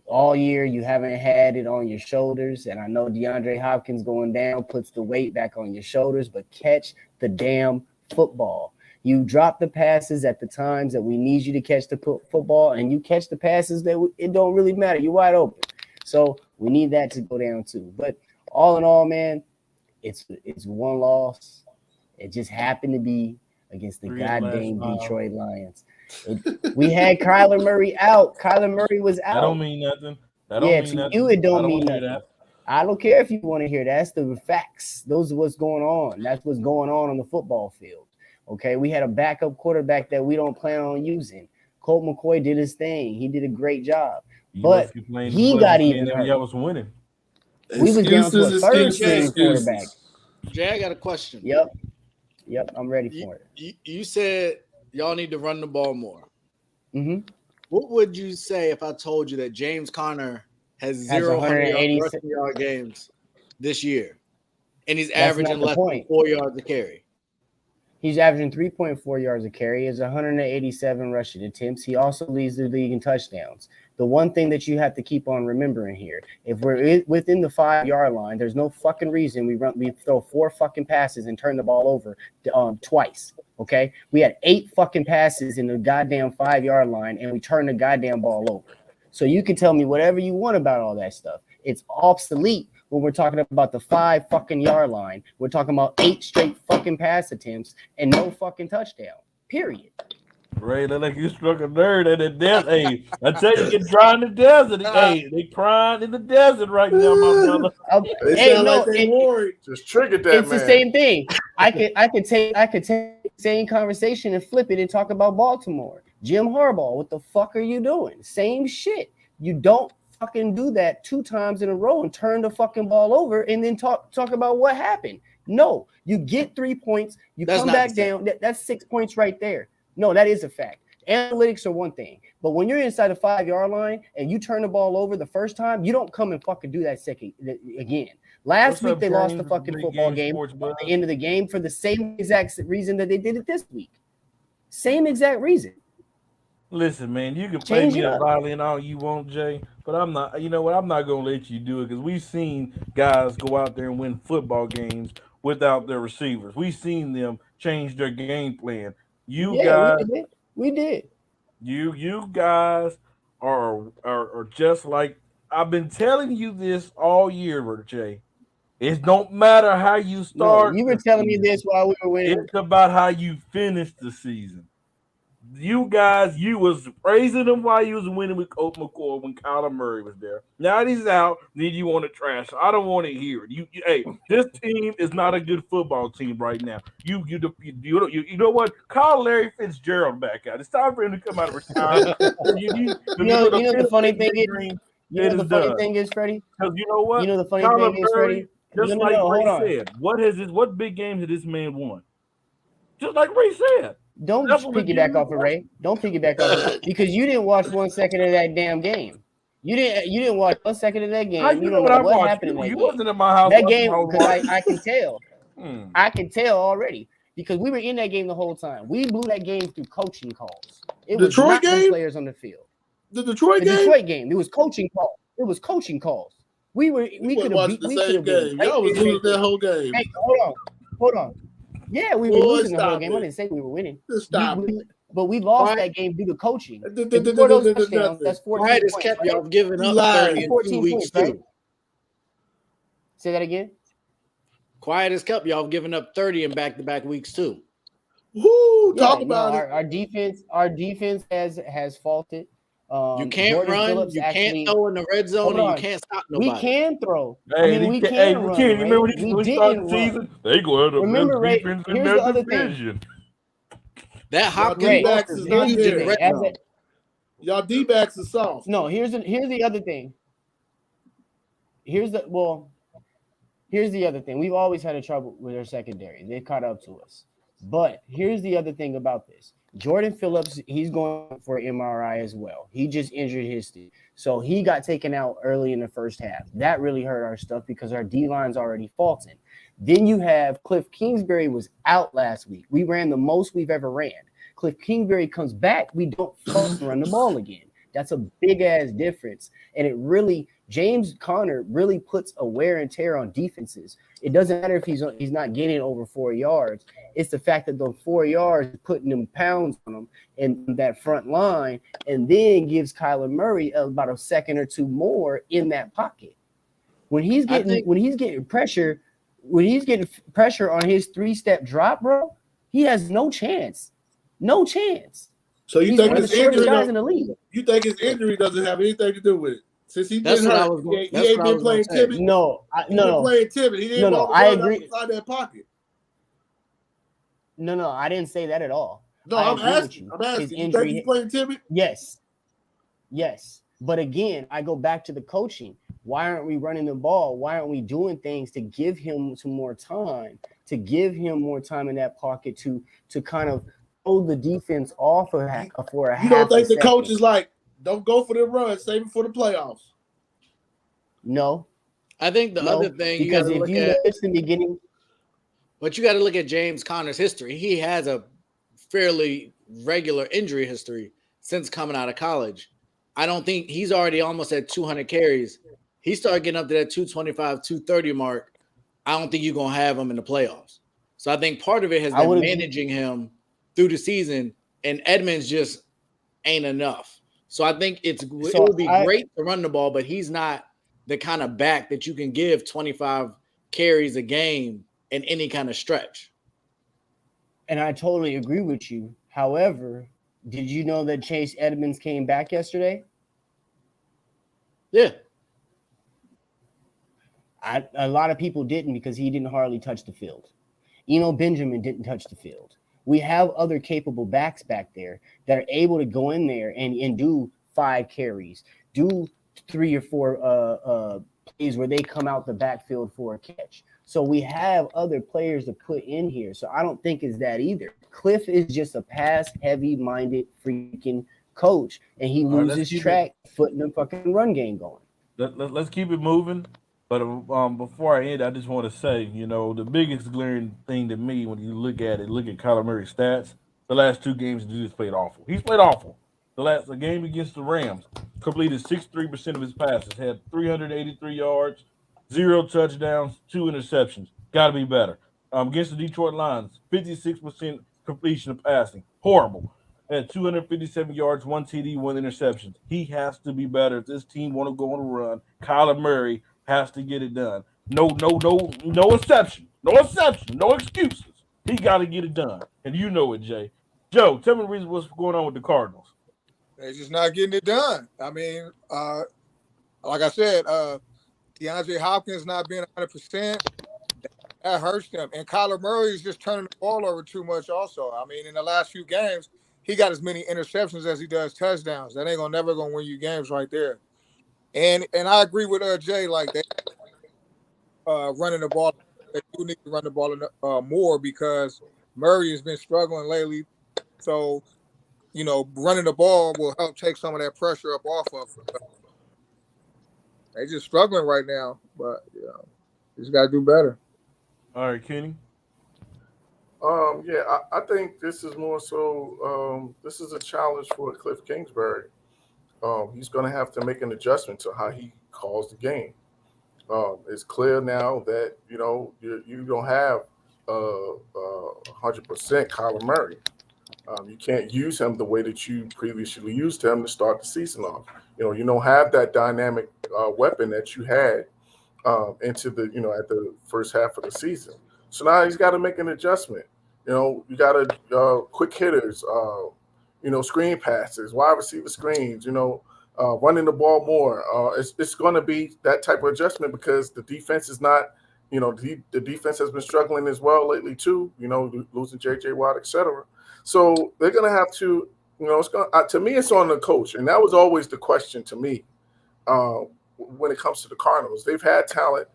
all year you haven't had it on your shoulders, and I know DeAndre Hopkins going down puts the weight back on your shoulders, but catch the damn football. You drop the passes at the times that we need you to catch the football, and you catch the passes that it don't really matter. You're wide open. So we need that to go down too. But all in all, man, it's one loss. It just happened to be against the goddamn Detroit Lions. We had Kyler Murray out. Kyler Murray was out. That don't mean nothing. You it don't mean nothing. I don't care if you want to hear that. That's the facts. Those are what's going on. That's what's going on the football field. Okay, we had a backup quarterback that we don't plan on using. Colt McCoy did his thing. He did a great job. But he got even hurt. I was winning. We was down to a third-string quarterback. Jay, I got a question. Yep, I'm ready for it. You said y'all need to run the ball more. Mm-hmm. What would you say if I told you that James Conner has 0 180-yard games this year, and he's averaging less than 4 yards a carry? He's averaging 3.4 yards a carry. He has 187 rushing attempts. He also leads the league in touchdowns. The one thing that you have to keep on remembering here, if we're within the 5-yard line, there's no fucking reason we throw 4 fucking passes and turn the ball over twice. Okay, we had 8 fucking passes in the goddamn 5-yard line, and we turned the goddamn ball over. So you can tell me whatever you want about all that stuff. It's obsolete when we're talking about the 5 fucking yard line. We're talking about 8 straight fucking pass attempts and no fucking touchdown. Period. Ray, look like you struck a nerd at the desert. Hey, I tell you, get dry in the desert. Hey, they crying in the desert right now, my brother. Just triggered that. It's man. The same thing. I could take the same conversation and flip it and talk about Baltimore. Jim Harbaugh, what the fuck are you doing? Same shit. You don't fucking do that 2 times in a row and turn the fucking ball over and then talk about what happened. No, you get 3 points. Come back down. That's 6 points right there. No, that is a fact. Analytics are one thing, but when you're inside the 5-yard line and you turn the ball over the first time, you don't come and fucking do that second again. Last week they lost the fucking football game at the end of the game for the same exact reason that they did it this week. Same exact reason. Listen, man, you can play me a violin all you want, Jay, but I'm not. You know what? I'm not gonna let you do it because we've seen guys go out there and win football games without their receivers. We've seen them change their game plan. We did. You guys are just like I've been telling you this all year, Jay. It don't matter how you start. No, you were telling me this while we were winning. It's about how you finish the season. You guys, you was praising him while you was winning with Colt McCoy when Kyler Murray was there. Now that he's out, then you want to trash. I don't want to hear it. Hey, this team is not a good football team right now. You know what? Call Larry Fitzgerald back out. It's time for him to come out of retirement. You know the funny thing is. You know the funny thing is, Freddie. Because you know what? You know the funny thing is, Freddie. Just like Ray said, what big games has this man won? Just like Ray said. Don't piggyback off of Ray. Don't piggyback off of it because you didn't watch 1 second of that damn game. You didn't watch 1 second of that game. You don't know what happened in that game. You wasn't in my house. That game, because I can tell. I can tell already. because we were in that game the whole time. We blew that game through coaching calls. It was Detroit not the game? players on the field. The Detroit The game? Detroit game. It was coaching calls. It was coaching calls. We could have watching beat. the We same could have been. game. Right Y'all was there. losing that whole game. Hey, hold on. Yeah, we were Boy, losing the whole stop game. it. I didn't say we were winning. Just stop it. But we lost that game due to coaching. If you score those touchdowns, that's 14 Quiet as points. kept, Right? y'all giving up Lies. 30 in 14 2 weeks points, right? too. Say that again. Quiet as kept, y'all giving up 30 in back-to-back weeks too. Woo! Talk about it. Our defense has faulted. You can't Jordan run. Phillips You actually, can't throw in the red zone, hold and you on. can't stop nobody. We can throw. Hey, I mean, we hey, can you run. can't remember Ray. when We we started didn't the run. season? They go out of Remember, best Ray, defense in here's their the other thing. division. That Hopkins Ray, loss D-backs is is not huge in the there. red As zone. a, Y'all D-backs are soft. no, here's the other thing. Here's the other thing. We've always had a trouble with our secondary. They caught up to us. But here's the other thing about this. Jordan Phillips, he's going for MRI as well. He just injured his knee. So he got taken out early in the first half. That really hurt our stuff because our D-line's already faulting. Then you have Cliff Kingsbury was out last week. We ran the most we've ever ran. Cliff Kingsbury comes back, we don't fucking run the ball again. That's a big-ass difference. And it really, James Conner really puts a wear and tear on defenses. It doesn't matter if he's not getting over 4 yards. It's the fact that those 4 yards putting them pounds on them in that front line, and then gives Kyler Murray about a second or two more in that pocket. When he's getting pressure on his 3-step drop, bro, he has no chance. No chance. So you He's think one of his the shortest injury? guys in the league. You think his injury doesn't have anything to do with it? Since he's That's been what I hurt, was going- he that's ain't what I been was gonna playing say. timid. No, He's been playing timid. He didn't No, want I to run agree. outside that pocket. No, I didn't say that at all. No, I I'm agree with asking. you. I'm asking. His You think injury- he's playing timid? Yes. But again, I go back to the coaching. Why aren't we running the ball? Why aren't we doing things to give him some more time, in that pocket to kind of throw the defense off for a You don't think the second? coach is like, don't go for the run, save it for the playoffs? No. I think the other thing because you if got to you look at, notice in the beginning, but you got to look at James Conner's history. He has a fairly regular injury history since coming out of college. I don't think he's already almost at 200 carries. He started getting up to that 225, 230 mark. I don't think you're going to have him in the playoffs. So I think part of it has been managing him through the season, and Edmonds just ain't enough. So I think it would be great to run the ball, but he's not the kind of back that you can give 25 carries a game in any kind of stretch. And I totally agree with you. However, did you know that Chase Edmonds came back yesterday? Yeah. A lot of people didn't because he didn't hardly touch the field. Benjamin didn't touch the field. We have other capable backs back there that are able to go in there and do 5 carries, do 3 or 4 plays where they come out the backfield for a catch. So we have other players to put in here. So I don't think it's that either. Cliff is just a pass-heavy-minded freaking coach, and he loses track putting the fucking run game going. Let's keep it moving. But before I end, I just want to say, the biggest glaring thing to me when you look at Kyler Murray's stats, the last 2 games, the dude's played awful. He's played awful. The game against the Rams, completed 63% of his passes, had 383 yards, 0 touchdowns, 2 interceptions. Got to be better. Against the Detroit Lions, 56% completion of passing. Horrible. Had 257 yards, 1 TD, 1 interception. He has to be better. If this team want to go on a run, Kyler Murray has to get it done. No exception. No exception. No excuses. He got to get it done. And you know it, Jay. Joe, tell me the reason what's going on with the Cardinals. They're just not getting it done. I mean, like I said, DeAndre Hopkins not being 100%, that hurts them. And Kyler Murray is just turning the ball over too much also. I mean, in the last few games, he got as many interceptions as he does touchdowns. That ain't never gonna win you games right there. And I agree with Jay, like they running the ball. They do need to run the ball more because Murray has been struggling lately. So, running the ball will help take some of that pressure up off of them. They're just struggling right now, but just got to do better. All right, Kenny. I think this is more so. This is a challenge for Cliff Kingsbury. He's going to have to make an adjustment to how he calls the game. It's clear now that you don't have 100% Kyler Murray. You can't use him the way that you previously used him to start the season off. You don't have that dynamic weapon that you had into the at the first half of the season. So now he's got to make an adjustment. You got to quick hitters, screen passes, wide receiver screens. Running the ball more. It's going to be that type of adjustment because the defense is not. The defense has been struggling as well lately too. Losing J.J. Watt, etc. So they're going to have to. It's going to me. It's on the coach, and that was always the question to me. When it comes to the Cardinals, they've had talent,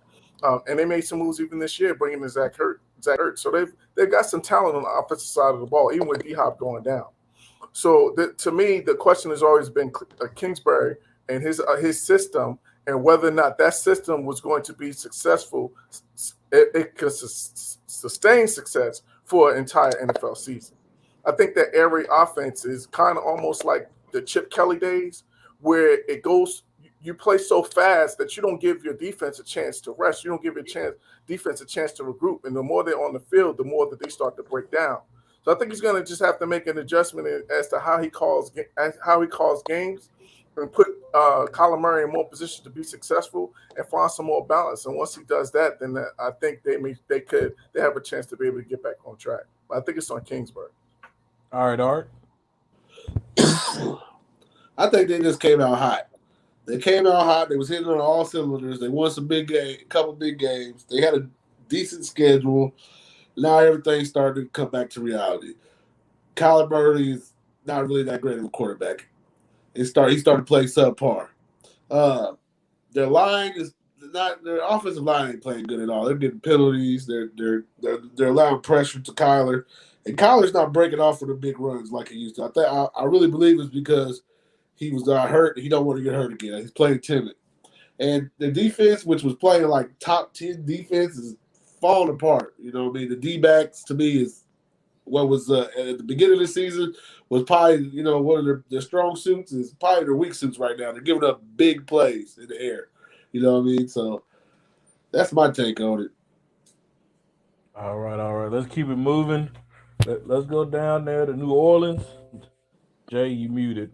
and they made some moves even this year, bringing in Zach Ertz. So they've got some talent on the offensive side of the ball, even with D-Hop going down. So to me, the question has always been Kingsbury and his system, and whether or not that system was going to be successful. It could sustain success for an entire NFL season. I think that air raid offense is kind of almost like the Chip Kelly days, where it goes. You play so fast that you don't give your defense a chance to rest. You don't give your defense a chance to regroup. And the more they're on the field, the more that they start to break down. So I think he's going to just have to make an adjustment as to how he calls games and put Kyler Murray in more position to be successful and find some more balance. And once he does that, then I think they have a chance to be able to get back on track. But I think it's on Kingsbury. All right, Art. I think they just came out hot. They came out hot. They was hitting on all cylinders. They won some couple big games. They had a decent schedule. Now everything started to come back to reality. Kyler Murray is not really that great of a quarterback. He started to play subpar. Their line is not. Their offensive line ain't playing good at all. They're getting penalties. They're allowing pressure to Kyler, and Kyler's not breaking off for the big runs like he used to. I really believe it's because he was hurt. He don't want to get hurt again. He's playing timid, and the defense, which was playing like top 10 defense, is falling apart. You know what I mean? The D-backs to me is what was at the beginning of the season was probably one of their strong suits is probably their weak suits right now. They're giving up big plays in the air. You know what I mean? So that's my take on it. All right. Let's keep it moving. Let's go down there to New Orleans. Jay, you muted.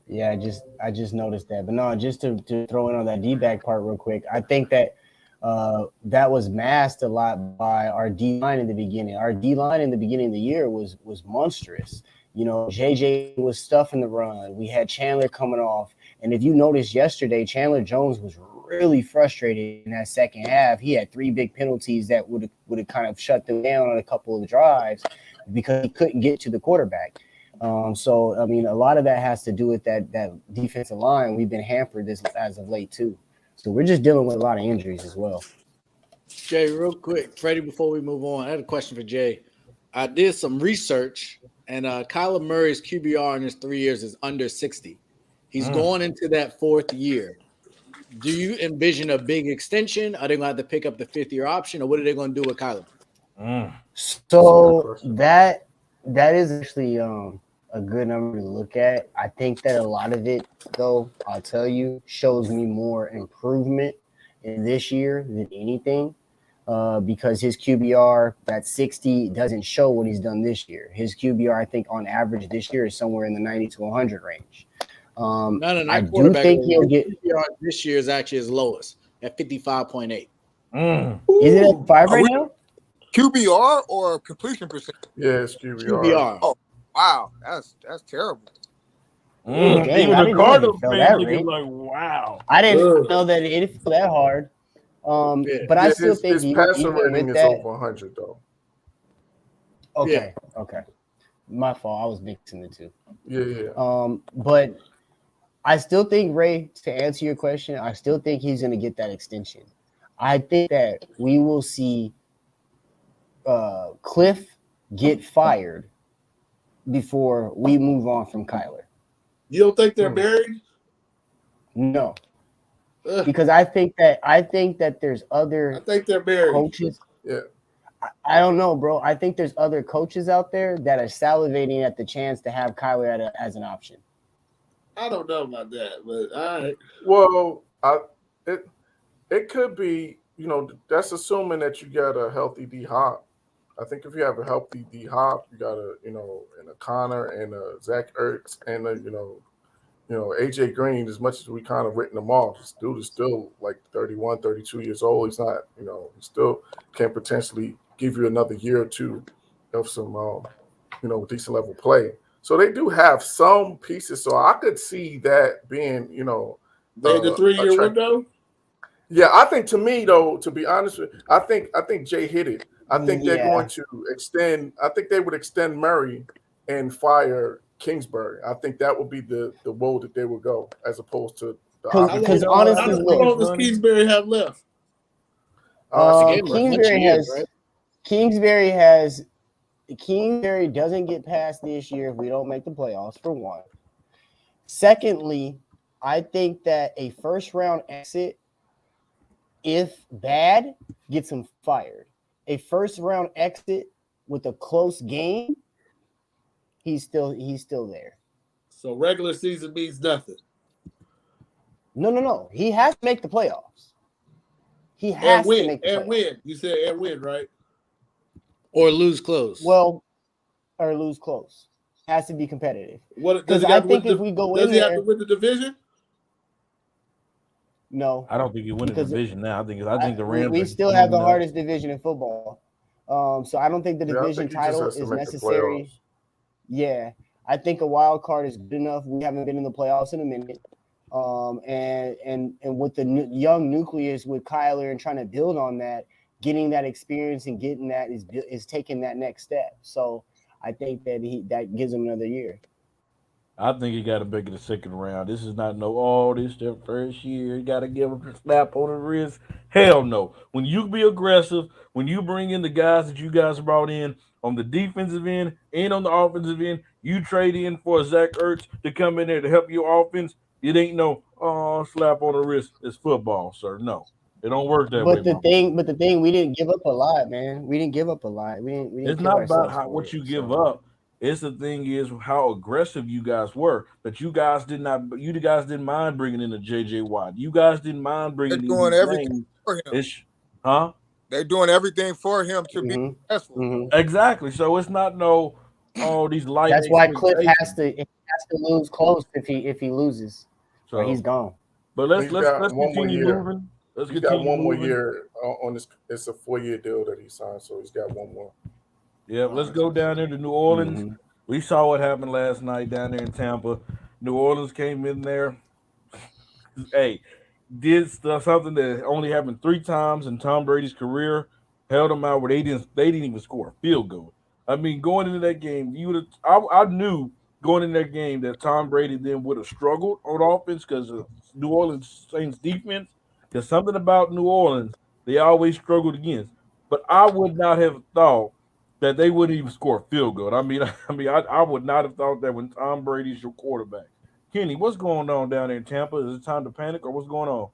Yeah, I just noticed that. But no, just to throw in on that D-back part real quick, I think that that was masked a lot by our D-line in the beginning. Our D-line in the beginning of the year was monstrous. JJ was stuffing the run. We had Chandler coming off. And if you noticed yesterday, Chandler Jones was really frustrated in that second half. He had 3 big penalties that would have kind of shut them down on a couple of drives because he couldn't get to the quarterback. So, I mean, a lot of that has to do with that defensive line. We've been hampered as of late, too. So we're just dealing with a lot of injuries as well. Jay, real quick, Freddie, before we move on, I had a question for Jay. I did some research, and Kyler Murray's QBR in his 3 years is under 60. He's going into that 4th year. Do you envision a big extension? Are they going to have to pick up the 5th-year option, or what are they going to do with Kyler? So that is actually a good number to look at. I think that a lot of it, though, I'll tell you, shows me more improvement in this year than anything because his QBR, that 60, doesn't show what he's done this year. His QBR, I think, on average this year is somewhere in the 90 to 100 range. I do think he'll get QBR this year is actually his lowest at 55.8. Is it at 5 right now? QBR or completion percentage? Yeah, it's QBR. QBR. Oh, wow, that's terrible. Dang, Even I the didn't know Cardinals it felt fans that looking rate. like, wow. I didn't know that it felt that hard. But I still think his passer even rating with is that, over 100 though. Okay. My fault. I was mixing the two. Yeah. But I still think, Ray, to answer your question, I still think he's going to get that extension. I think that we will see Cliff get fired before we move on from Kyler. You don't think they're buried? No. Because I think that there's other I think they're buried. coaches. Yeah. I don't know, bro. I think there's other coaches out there that are salivating at the chance to have Kyler as an option. I don't know about that, but all right. Well, it could be. That's assuming that you got a healthy D Hop. I think if you have a healthy D Hop, you got and a Connor and a Zach Ertz and AJ Green. As much as we kind of written them off, this dude is still like 31, 32 years old. He's not, he still can potentially give you another year or two of some, decent level play. So they do have some pieces. So I could see that being, They the 3-year window. Yeah, I think to me though, to be honest with you, I think Jay hit it. I think they're going to extend. I think they would extend Murray and fire Kingsbury. I think that would be the road that they would go, as opposed to the because honestly, how long does Kingsbury have left? Kingsbury doesn't get past this year if we don't make the playoffs, for one. Secondly, I think that a first round exit, if bad, gets him fired. A first round exit with a close game, he's still there. So regular season means nothing. No. He has to make the playoffs. He has to make the playoffs. Win. You said and win, right? Or lose close. Well, or lose close. Has to be competitive. Because I think if we go in there, does he have to win the division? No, I don't think you win the division now. I think the Rams. We still have the hardest division in football. So I don't think the division title is necessary. Yeah, I think a wild card is good enough. We haven't been in the playoffs in a minute. And with the young nucleus with Kyler and trying to build on that, getting that experience and getting that is taking that next step. So I think that gives him another year. I think he got to make it the second round. This is not this their first year. You got to give him a slap on the wrist. Hell no. When you be aggressive, when you bring in the guys that you guys brought in on the defensive end and on the offensive end, you trade in for Zach Ertz to come in there to help your offense. It ain't no slap on the wrist. It's football, sir. No, it don't work that way. But the thing, we didn't give up a lot, man. We didn't give up a lot. We didn't it's not about what you give up. It's the thing is how aggressive you guys were. But you guys didn't mind bringing in a JJ Watt. You guys didn't mind bringing in doing everything for him. They're doing everything for him to be successful. Mm-hmm. Exactly. So it's not these light. That's why Cliff has to lose close if he loses. So he's gone. But let's continue moving. He's got one more year on this. It's a 4-year deal that he signed, so he's got one more. Yeah, let's go down there to New Orleans. Mm-hmm. We saw what happened last night down there in Tampa. New Orleans came in there. Did something that only happened 3 times in Tom Brady's career. Held them out where they didn't even score a field goal. I mean, going into that game, I knew going in that game that Tom Brady then would have struggled on offense because of New Orleans Saints defense. There's something about New Orleans they always struggled against. But I would not have thought that they wouldn't even score a field goal. I would not have thought that when Tom Brady's your quarterback. Kenny, what's going on down there in Tampa? Is it time to panic or what's going on?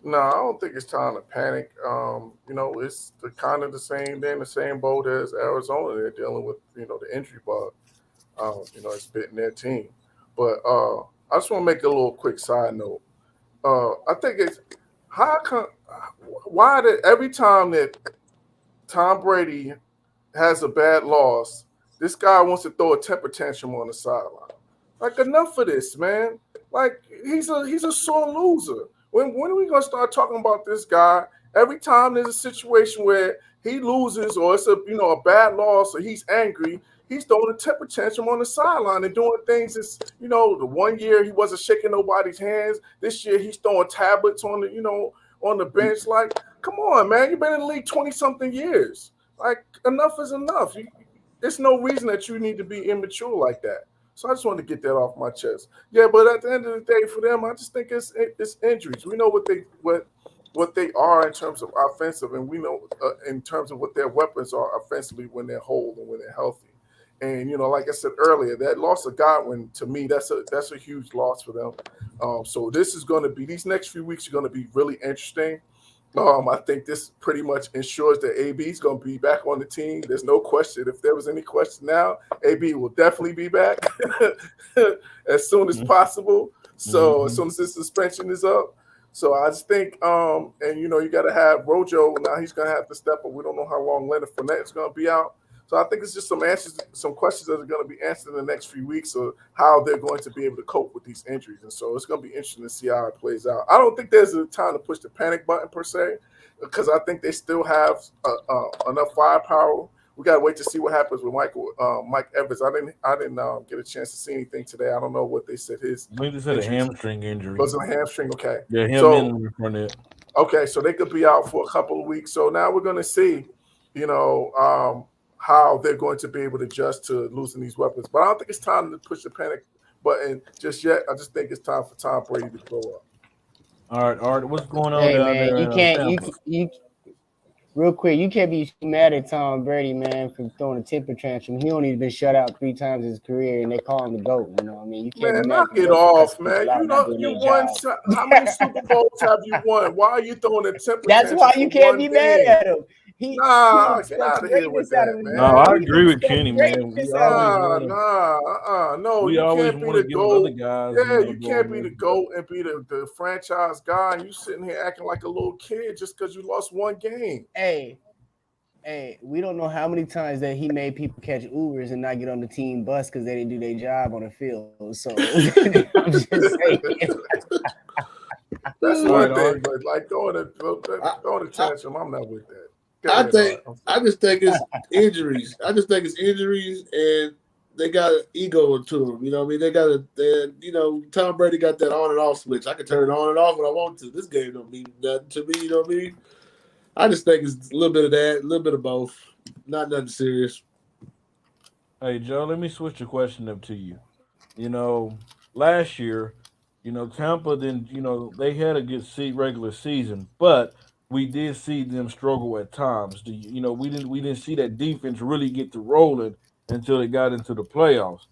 No, I don't think it's time to panic. It's kind of the same boat as Arizona. They're dealing with, the injury bug. It's bitten their team. But I just want to make a little quick side note. I think it's why did every time that Tom Brady has a bad loss, this guy wants to throw a temper tantrum on the sideline. Like, enough of this, man. Like, he's a sore loser. When are we gonna start talking about this guy? Every time there's a situation where he loses or it's a bad loss or he's angry, he's throwing a temper tantrum on the sideline and doing things. The 1 year he wasn't shaking nobody's hands. This year he's throwing tablets on the bench. Like, come on, man. You've been in the league 20-something years. Like, enough is enough. There's no reason that you need to be immature like that. So I just wanted to get that off my chest. Yeah, but at the end of the day, for them, I just think it's injuries. We know what they are in terms of offensive, and we know in terms of what their weapons are offensively when they're whole and when they're healthy. And like I said earlier, that loss of Godwin, to me, that's a huge loss for them. So this is going to be, these next few weeks are going to be really interesting. I think this pretty much ensures that AB is going to be back on the team. There's no question. If there was any question now, AB will definitely be back as soon as possible. So as soon as this suspension is up. So I just think, and you got to have Rojo. Now he's going to have to step up. We don't know how long Leonard Fournette is going to be out. So I think it's just some questions that are going to be answered in the next few weeks of how they're going to be able to cope with these injuries. And so it's going to be interesting to see how it plays out. I don't think there's a time to push the panic button per se, because I think they still have enough firepower. We got to wait to see what happens with Mike Evans. I didn't get a chance to see anything today. I don't know what they said his. I think they said a hamstring injury. Was it a hamstring? Okay. Yeah, him and Fournette. Okay, so they could be out for a couple of weeks. So now we're going to see, how they're going to be able to adjust to losing these weapons. But I don't think it's time to push the panic button just yet. I just think it's time for Tom Brady to grow up. All right. What's going on Hey down man, there? you real quick, you can't be mad at Tom Brady, man, for throwing a temper tantrum. He only been shut out 3 times in his career, and they call him the GOAT. You know what I mean? You can't Man, be mad knock at the it GOAT off, because man. You won. How many Super Bowls have you won? Why are you throwing a temper That's tantrum why for you can't one be game? mad at him. Nah, get out of here with that, man. No, I agree with Kenny, man. We always No, we you always can't be want to the give other GOAT. guys. Yeah, you can't be the GOAT and be the franchise guy, and you sitting here acting like a little kid just because you lost one game. Hey, we don't know how many times that he made people catch Ubers and not get on the team bus because they didn't do their job on the field. So I'm just saying. That's one thing, but like throwing a tantrum, I'm not with that. I just think it's injuries. And they got an ego to them. You know what I mean? Tom Brady got that on and off switch. I can turn it on and off when I want to. This game don't mean nothing to me. You know what I mean? I just think it's a little bit of that, a little bit of both. Not nothing serious. Hey, Joe, let me switch the question up to you. Last year, Tampa didn't, they had a good regular season, but we did see them struggle at times. We didn't see that defense really get to rolling until they got into the playoffs.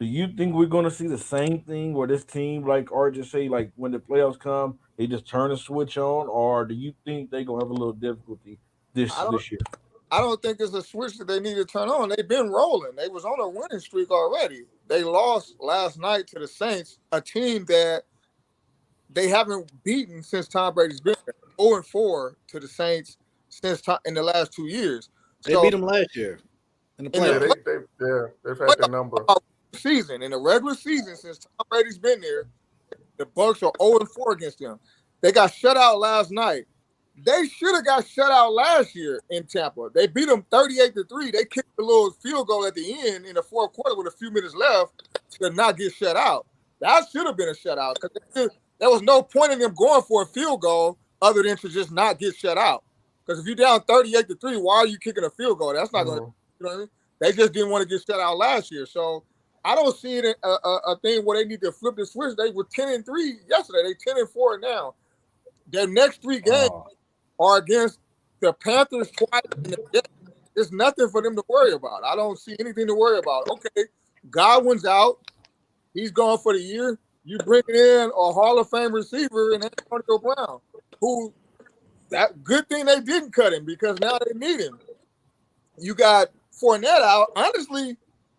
Do you think we're going to see the same thing where this team, like RJ say, like when the playoffs come, they just turn the switch on, or do you think they're going to have a little difficulty this year? I don't think it's a switch that they need to turn on. They've been rolling. They was on a winning streak already. They lost last night to the Saints, a team that they haven't beaten since Tom Brady's been there. 0-4 to the Saints in the last 2 years. They beat them last year in the playoffs. They've had their number. Season in the regular season since Tom Brady's been there, the Bucs are 0-4 against them. They got shut out last night. They should have got shut out last year in Tampa. They beat them 38-3. They kicked a little field goal at the end in the fourth quarter with a few minutes left to not get shut out. That should have been a shutout because there was no point in them going for a field goal other than to just not get shut out. Because if you're down 38-3, why are you kicking a field goal? That's not going to, you know what I mean? They just didn't want to get shut out last year. So I don't see it a thing where they need to flip the switch. They were 10-3 yesterday. They 10-4 now. Their next 3 games are against the Panthers twice in the Jets. There's nothing for them to worry about. I don't see anything to worry about. Okay, Godwin's out. He's gone for the year. You bring in a Hall of Fame receiver in Antonio Brown, who that good thing they didn't cut him because now they need him. You got Fournette out. Honestly,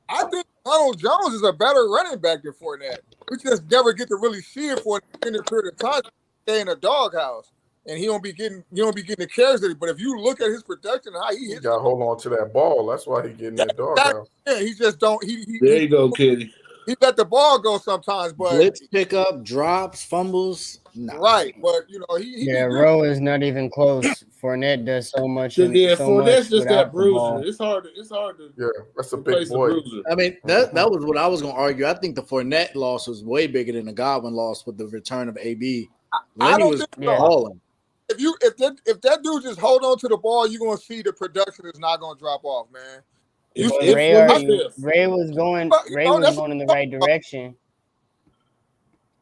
I think Donald Jones is a better running back than Fournette. We just never get to really see it for an extended period of time. Stay in a doghouse. And he don't be getting the carries that but if you look at his production and how he hits, got to hold on to that ball. That's why he getting that dog. Yeah, he just don't. There you go, Kenny. He let the ball go sometimes, but blitz pickup, drops, fumbles. No. Right, but Rowe is not even close. Fournette does so much. Fournette's just that bruiser. It's hard to. Yeah, that's a big boy. I mean, that was what I was going to argue. I think the Fournette loss was way bigger than the Godwin loss with the return of AB. Lenny was balling. If that dude just hold on to the ball, you're gonna see the production is not gonna drop off, man. Ray was going in the right direction.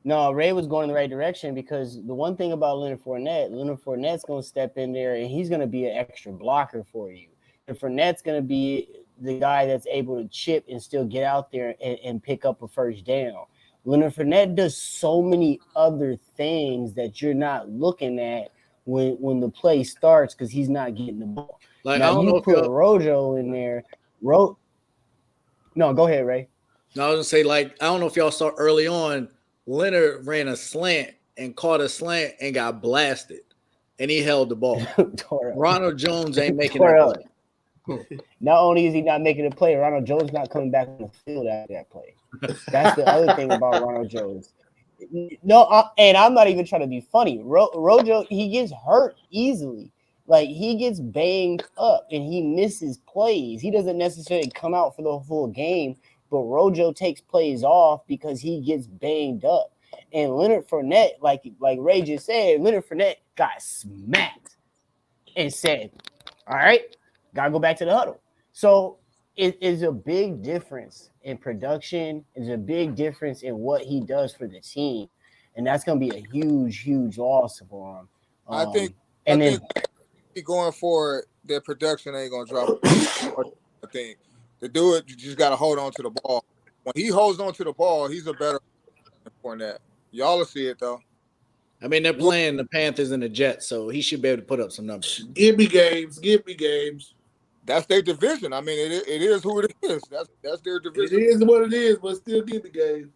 No, Ray was going in the right direction because the one thing about Leonard Fournette's going to step in there and he's going to be an extra blocker for you. And Fournette's going to be the guy that's able to chip and still get out there and pick up a first down. Leonard Fournette does so many other things that you're not looking at when the play starts because he's not getting the ball. Like, I Now don't know you if put y'all- Rojo in there. No, go ahead, Ray. No, I was gonna say, like, I don't know if y'all saw early on, Leonard ran a slant and caught a slant and got blasted, and he held the ball. Tore up. Ronald Jones ain't making Tore that up. play. Not only is he not making a play, Ronald Jones not coming back on the field after that play. That's the other thing about Ronald Jones. No, and I'm not even trying to be funny. Rojo, he gets hurt easily. Like, he gets banged up and he misses plays. He doesn't necessarily come out for the full game, but Rojo takes plays off because he gets banged up. And Leonard Fournette, like Ray just said, Leonard Fournette got smacked and said, all right, got to go back to the huddle. So it is a big difference in production. It's a big difference in what he does for the team. And that's going to be a huge, huge loss for him. I think going forward, their production ain't going to drop. I think to do it, you just got to hold on to the ball. When he holds on to the ball, he's a better than that. Y'all will see it, though. I mean, they're playing the Panthers and the Jets, so he should be able to put up some numbers. Give me games. That's their division. I mean, it is who it is. That's their division. It is what it is, but still give me games.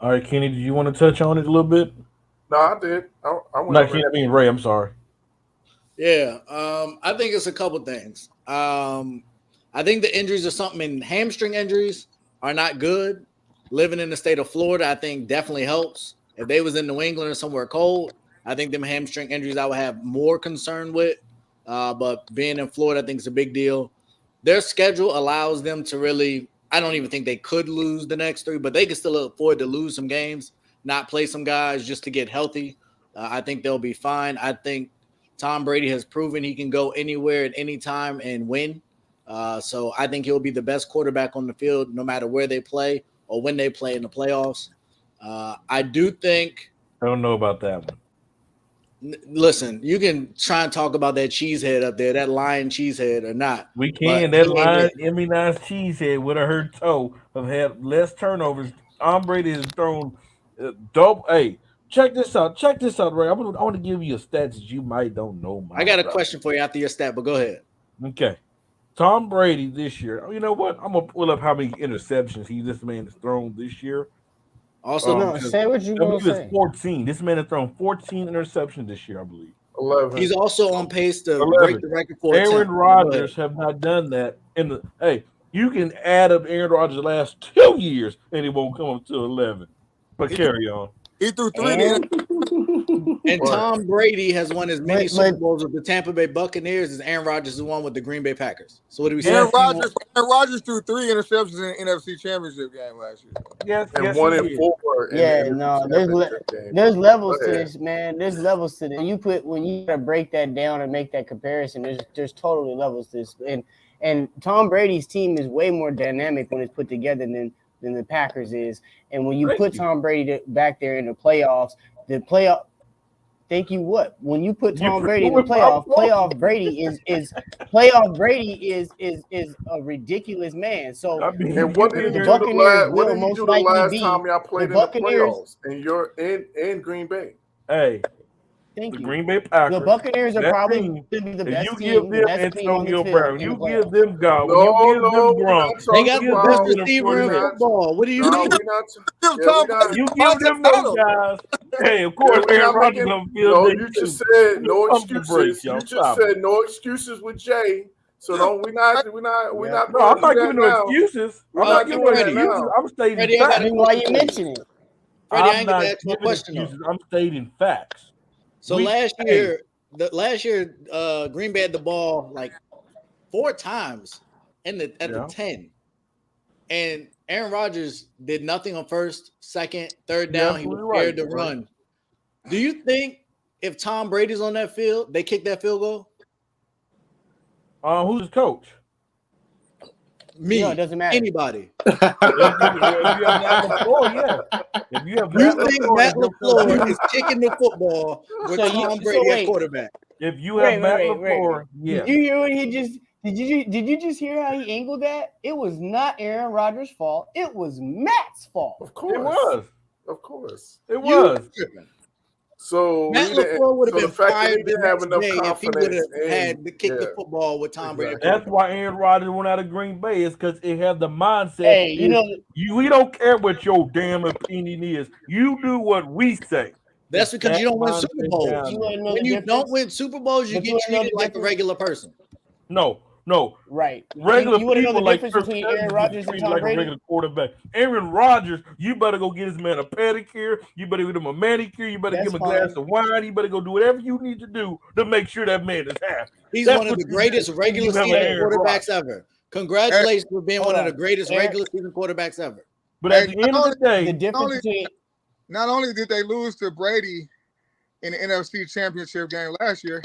All right, Kenny, do you want to touch on it a little bit? No, I did. I went No, over Kenny, it. I mean Ray. I'm sorry. Yeah, I think it's a couple things. I think the injuries are something, and hamstring injuries are not good. Living in the state of Florida, I think definitely helps. If they was in New England or somewhere cold, I think them hamstring injuries I would have more concern with. But being in Florida, I think is a big deal. Their schedule allows them to really, I don't even think they could lose the next three, but they can still afford to lose some games, not play some guys just to get healthy. I think they'll be fine. I think Tom Brady has proven he can go anywhere at any time and win. So I think he'll be the best quarterback on the field no matter where they play or when they play in the playoffs. I do think – I don't know about that one. Listen, you can try and talk about that cheesehead up there, that lion cheesehead or not. We can. That line, immunized cheesehead with a hurt toe have had less turnovers. Tom Brady has thrown dope. Hey, check this out. Ray. I want to give you a stat that you might don't know. I got a question for you after your stat, but go ahead. Okay. Tom Brady this year. You know what? I'm gonna pull up how many interceptions this man has thrown this year. Also, no, say what you gonna say. 14. This man has thrown 14 interceptions this year, I believe. 11. He's also on pace to 11. break the record for Aaron Rodgers have not done that. You can add up Aaron Rodgers' last 2 years and it won't come up to 11. But carry on. He threw 3. And Tom Brady has won as many Super Bowls with the Tampa Bay Buccaneers as Aaron Rodgers has won with the Green Bay Packers. So what do we say? Aaron Rodgers threw 3 interceptions in the NFC Championship game last year. Yes, and 1 and 4. There's levels to this, man. There's levels to this. When you gotta break that down and make that comparison, there's totally levels to this. And Tom Brady's team is way more dynamic when it's put together than the Packers is. And when you put Tom Brady back there in the playoffs, thank you. What when you put Tom Brady in the playoff Brady is a ridiculous man. So and what did you do the last time y'all played in the playoffs? And you're in Green Bay. Hey, thank you. Green Bay Packers. The Buccaneers are probably going to be the best you team. give them Antonio Brown. You give them God. They got the best receiver in football. What do you mean? You give them those guys. Hey, of course, Aaron Rodgers going to feel no, you just said no excuses. You just said no excuses with Jay. So we're not. No, I'm not giving no excuses. I'm not giving no excuses. I'm stating facts. Why you mention it? Freddie, I ain't gonna ask you a question. I'm stating facts. So last year, Green Bay had the ball like 4 times at the 10, and Aaron Rodgers did nothing on first, second, third down. He was scared to run. Do you think if Tom Brady's on that field, they kick that field goal? Who's his coach? Me. No, it doesn't matter. Anybody. If you have Matt LaFleur, yeah. If you have Matt LaFleur is kicking the football with Tom Brady at quarterback. If you have Matt LaFleur, yeah. Did you hear what he just? Did you just hear how he angled that? It was not Aaron Rodgers' fault. It was Matt's fault. Of course, it was. Of course, it was. So Matt LaFleur would have the been fact that fired he the didn't have next enough day if he would confidence have had to kick the football with Tom Brady. Exactly. That's why Aaron Rodgers went out of Green Bay, is because it had the mindset. Hey, you know, we don't care what your damn opinion is. You do what we say. That's because you don't win Super mindset Bowls. down you there. want to know When the you difference? don't win Super Bowls, you But you get wanna know treated the like a difference? regular person. No. Right. Regular you want to know people the like difference Kirk between Cousins Aaron get Rodgers and treated Tom like a Brady? regular quarterback. Aaron Rodgers, you better go get this man a pedicure. You better give him a manicure. You better That's give him a glass fine. of wine. You better go do whatever you need to do to make sure that man is happy. He's That's one of what the you greatest do. regular You have season an Aaron quarterbacks Rodgers. ever. Congratulations for being Hold one of on. the greatest Aaron- regular season quarterbacks ever. But at the end of the the day, difference between Not only did they lose to Brady in the NFC Championship game last year,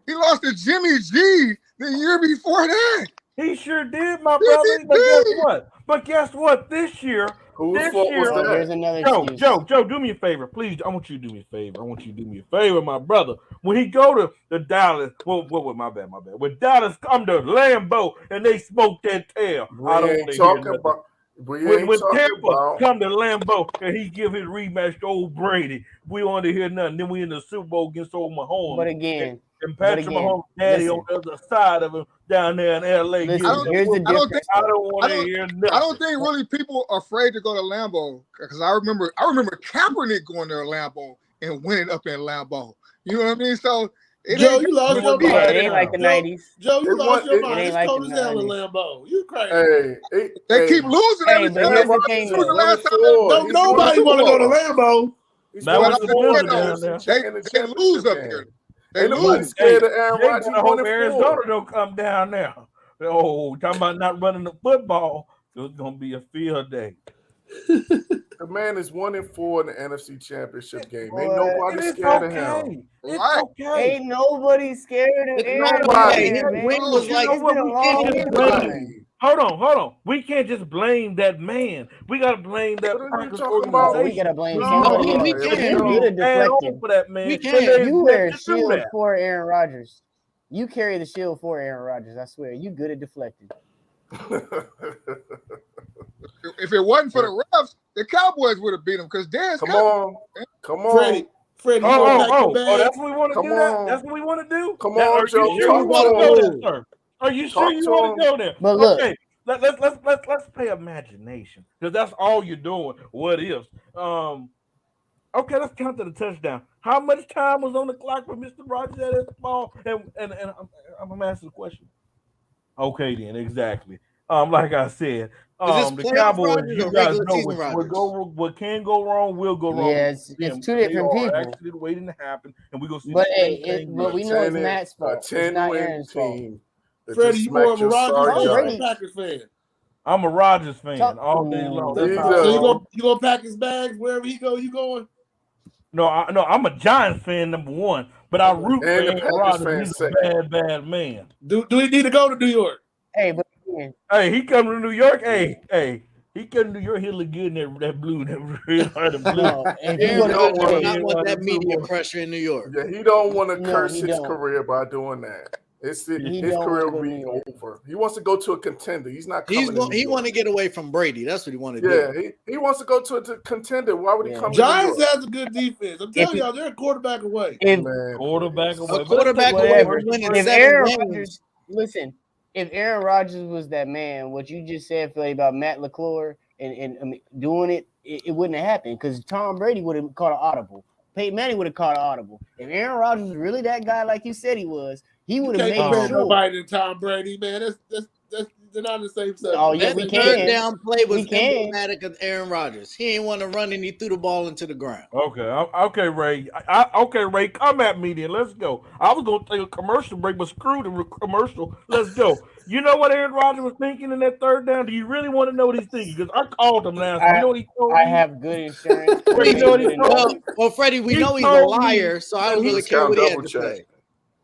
he lost to Jimmy G the year before that. he sure did, my brother. But guess what? This year, Whose fault was well, here's that? another Joe, excuse. Joe, do me a favor, please. I want you to do me a favor. My brother. When he go to the Dallas, my bad. When Dallas come to Lambeau and they smoke that tail, I don't want to hear nothing. When Tampa come to Lambeau and he give his rematch to old Brady, we want to hear nothing. Then we in the Super Bowl against old Mahomes. But again, and Patrick Mahomes' daddy listen. on the other side of him down there in LA. Listen, here's the difference. I don't want to hear nothing. I don't think really people are afraid to go to Lambeau, because I remember Kaepernick going to Lambeau and winning up in Lambeau. You know what I mean? So Joe, you lost your mind. Yeah, it ain't like the 90s. Joe, you lost your mind. It ain't It's like cold the as hell in 90s. Lambeau. You crazy. They keep losing every but time. here's the thing, This was the though. last time Don't nobody want to go to Lambeau. That was the builder down there. They lose up there. They nobody lose. scared of Aaron Rodgers. I hope Arizona don't come down there. Oh, talking about not running the football. It's gonna be a field day. The man is 1-4 in the NFC Championship game. Ain't nobody scared of him. It's okay. Ain't nobody scared of Aaron Nobody. Rodgers, man. Wing was like, It's been a long time. Hold on. We can't just blame that man. We gotta blame that Packers organization. We gotta blame No, somebody we else. can. You're good at deflecting. For that man. We can. You wear a shield for Aaron Rodgers. You carry the shield for Aaron Rodgers. I swear, you good at deflecting. If it wasn't for the refs, the Cowboys would have beat them, because Dan's Come on. Freddie, that's what we want to do. That's what we want to do. Come on, Joe. Are you sure you want to go there? But look, okay, let's play imagination, because that's all you're doing. What ifs? Okay, let's count to the touchdown. How much time was on the clock for Mr. Rodgers at his ball? And I'm asking the question. Okay, then exactly. Like I said, the Cowboys, you guys know what can go wrong will go wrong. Yeah, it's two different people. Accident waiting to happen, and we go see. But we know it's Matt's fault. It's not Aaron's fault. Freddie, you more of a Rodgers fan or Packers fan? I'm a Rodgers fan all day long. So you gonna pack his bags wherever he go? You going? No, I'm a Giants fan, number one, but I root for Aaron Rodgers. He's a bad man. Do he need to go to New York? Hey, he come to New York. Hey, he come to New York. He'll look good in that blue, that red, white, and blue. Aaron Rodgers does not want that media pressure in New York. Yeah, he don't want to curse his career by doing that. His career will be over. He wants to go to a contender. He's not coming. He want to get away from Brady. That's what he want to do. Yeah, he wants to go to a contender. Why would he come? Giants has a good defense. I'm telling y'all, they're a quarterback away. Quarterback away. If Aaron Rodgers, listen, if Aaron Rodgers was that man, what you just said, Philly, about Matt LaFleur and doing it wouldn't have happened, because Tom Brady would have caught an audible. Peyton Manning would have caught an audible. If Aaron Rodgers was really that guy like you said he was, he would have made sure. Nobody than Tom Brady, man. That's they're not the same stuff. Oh yeah, we can. Third down play was emblematic of Aaron Rodgers. He ain't want to run and he threw the ball into the ground. Okay, Ray. Okay, Ray, come at me then. Let's go. I was gonna take a commercial break, but screw the commercial. Let's go. You know what Aaron Rodgers was thinking in that third down? Do you really want to know what he's thinking? Because I called him last time. You know what he told me? I have good insurance. You know what he told me? Well, Freddie, we know he's a liar, so I don't really care what he had to say.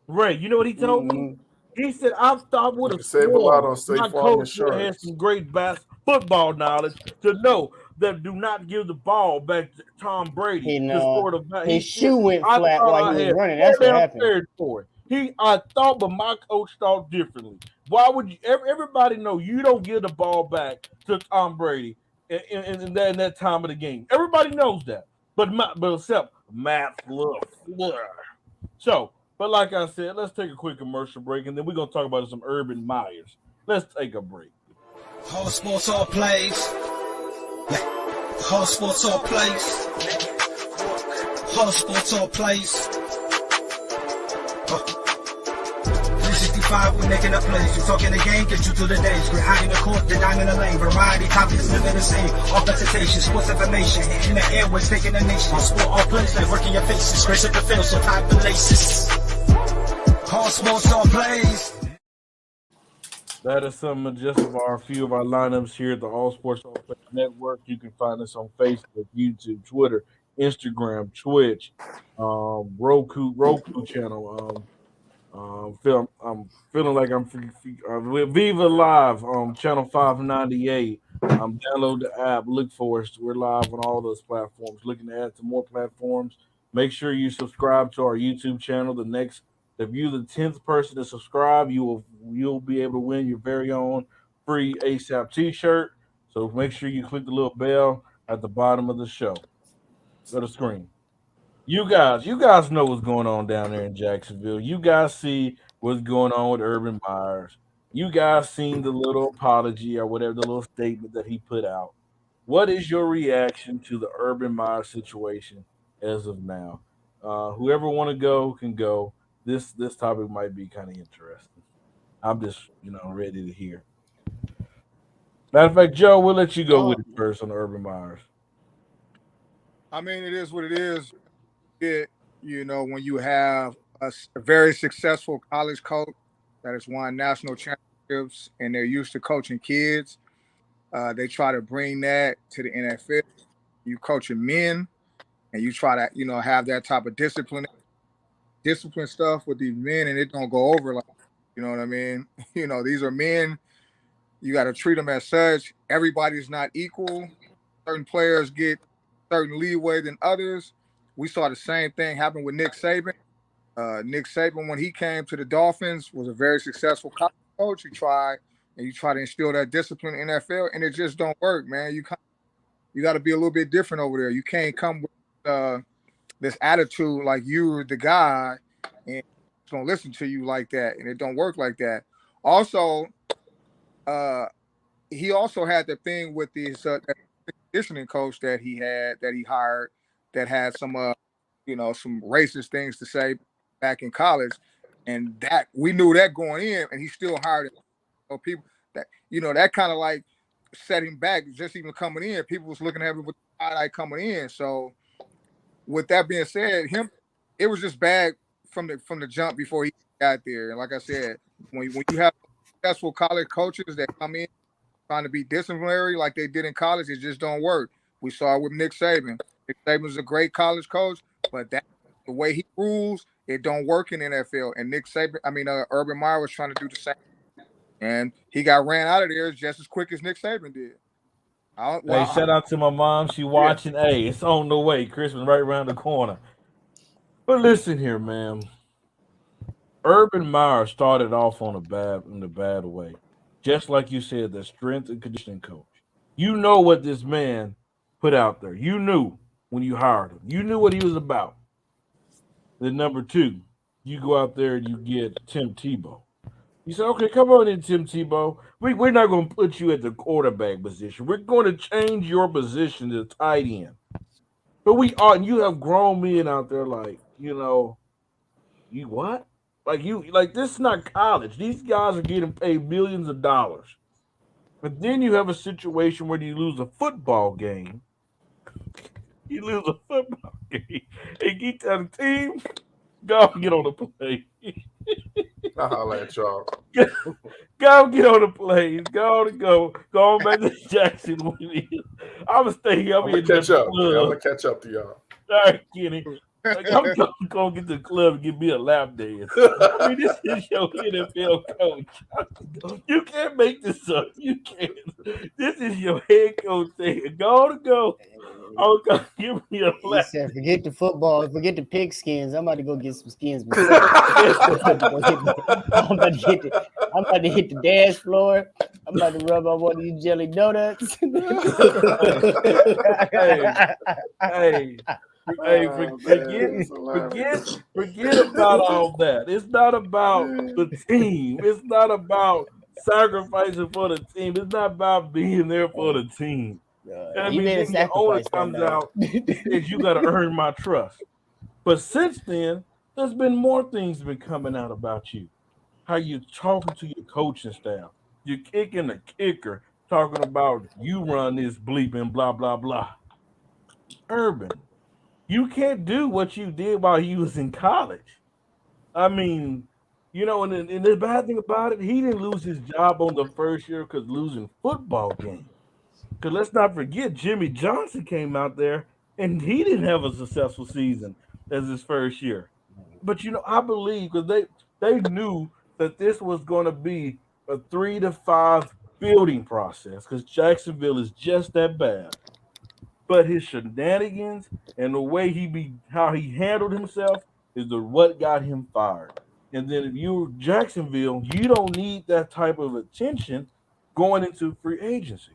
Ray, you know what he told me? He said, I would have save a lot on State my Farm coach had insurance. some great football knowledge to know that do not give the ball back to Tom Brady. His shoe went flat while he was running. That's what happened. I thought, but my coach thought differently. Why would you? Everybody know you don't give the ball back to Tom Brady in that time of the game. Everybody knows that, but except Matt LaFleur. So, but like I said, let's take a quick commercial break, and then we're gonna talk about some Urban Meyers. Let's take a break. All sports, all plays. All sports, all plays. All sports, all plays. 365, we making a plays. You talking the game, get you through the days. We're high in the court, the dime in the lane. Variety, topics, living the same. All presentation, sports information. In the airways, taking the nation. All sport, all plays, like working your faces. Grace at the field, so tie the laces. All sports, all plays. That is some just of a few of our lineups here at the All Sports All Play Network. You can find us on Facebook, YouTube, Twitter, Instagram, Twitch, Roku channel. I'm feeling like I'm with Viva Live on channel 598. Download the app, look for us. We're live on all those platforms. Looking to add to more platforms. Make sure you subscribe to our YouTube channel. If you're the 10th person to subscribe, you'll be able to win your very own free ASAP t-shirt. So make sure you click the little bell at the bottom of the show. Go to screen. You guys know what's going on down there in Jacksonville. You guys see what's going on with Urban Meyers. You guys seen the little apology or whatever, the little statement that he put out. What is your reaction to the Urban Meyers situation as of now? Whoever want to go can go. This topic might be kind of interesting. I'm just, ready to hear. Matter of fact, Joe, we'll let you go with it first on the Urban Meyers. I mean, it is what it is. When you have a very successful college coach that has won national championships and they're used to coaching kids, they try to bring that to the NFL. You coaching men, and you try to, have that type of discipline stuff with these men, and it don't go over like, you know what I mean? These are men. You got to treat them as such. Everybody's not equal. Certain players get certain leeway than others. We saw the same thing happen with Nick Saban. Nick Saban, when he came to the Dolphins, was a very successful coach. You try to instill that discipline in NFL, and it just don't work, man. You got to be a little bit different over there. You can't come with this attitude like you're the guy and it's gonna listen to you like that, and it don't work like that. Also, he also had the thing with this conditioning coach that he hired that had some some racist things to say back in college, and that we knew that going in, and he still hired people that that kind of like set him back just even coming in. People was looking at him with the eye coming in. So with that being said, it was just bad from the jump before he got there. And like I said, when you have successful college coaches that come in trying to be disciplinary like they did in college, it just don't work. We saw it with Nick Saban. Nick Saban's a great college coach, but the way he rules, it don't work in the NFL. And Urban Meyer was trying to do the same, and he got ran out of there just as quick as Nick Saban did. Shout out to my mom. She watching. Yeah. Hey, it's on the way. Christmas right around the corner. But listen here, man. Urban Meyer started off in a bad way. Just like you said, the strength and conditioning coach. You know what this man put out there. You knew when you hired him. You knew what he was about. Then number two, you go out there and you get Tim Tebow. You said, okay, come on in, Tim Tebow. We're not going to put you at the quarterback position. We're going to change your position to tight end. But and you have grown men out there like, you what? Like this is not college. These guys are getting paid millions of dollars. But then you have a situation where you lose a football game. You lose a football game. And you tell the team, go get on the plane. I'll holler at y'all. Go get on the plane. Go on back to Jackson. I'm going to stay here. I'm going to catch up to y'all. All right, Kenny. I'm going to get to the club and give me a lap dance. I mean, this is your NFL coach. You can't make this up. You can't. This is your head coach saying, go. Oh, God, give me a lap. He said, forget the football, forget the pig skins. I'm about to go get some skins myself. I'm about to hit the dance floor. I'm about to rub on one of these jelly donuts. Hey, Hey, Oh, man, it's hilarious. forget about all that. It's not about the team. It's not about sacrificing for the team. It's not about being there for the team. And I He mean, made a then the owner sacrifice that comes night. out and says, "You got to earn my trust." But since then, there's been more things been coming out about you. How you talking to your coaching staff. You're kicking the kicker, talking about you run this bleep and blah blah blah. Urban, you can't do what you did while he was in college. I mean, and the bad thing about it, he didn't lose his job on the first year because losing football games. Because let's not forget, Jimmy Johnson came out there and he didn't have a successful season as his first year. But I believe because they knew that this was going to be a 3 to 5 building process because Jacksonville is just that bad. But his shenanigans and the way how he handled himself is what got him fired. And then if you're Jacksonville, you don't need that type of attention going into free agency.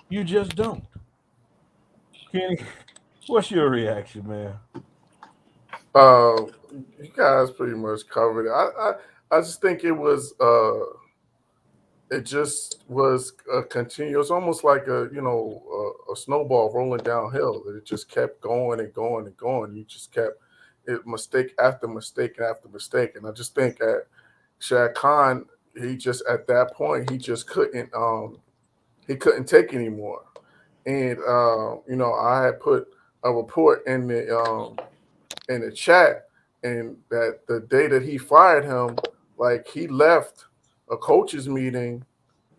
You just don't. Kenny, what's your reaction, man? You guys pretty much covered it. I just think it just was a continuous, almost like a snowball rolling downhill. It just kept going and going and going. You just kept mistake after mistake and after mistake. And I just think that Shad Khan, he just at that point he couldn't take anymore. And I had put a report in the chat, and that the day that he fired him, like he left a coaches meeting.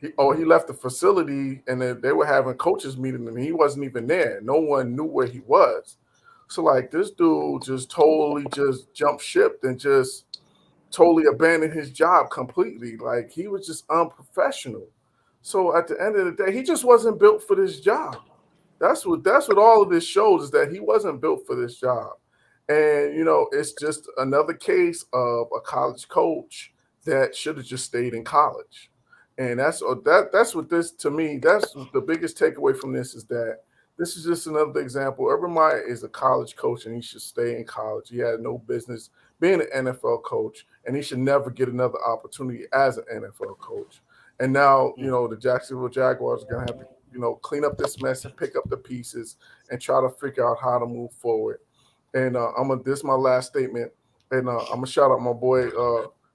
He left the facility, and then they were having coaches meeting, and he wasn't even there. No one knew where he was. So like this dude just totally just jumped ship and just totally abandoned his job completely. Like he was just unprofessional. So at the end of the day, he just wasn't built for this job. That's what all of this shows is that he wasn't built for this job. And it's just another case of a college coach that should have just stayed in college. And that's what this to me, that's the biggest takeaway from this is that this is just another example. Urban Meyer is a college coach and he should stay in college. He had no business being an NFL coach, and he should never get another opportunity as an NFL coach. And now, the Jacksonville Jaguars are gonna have to, clean up this mess and pick up the pieces and try to figure out how to move forward. And this is my last statement. And I'm gonna shout out my boy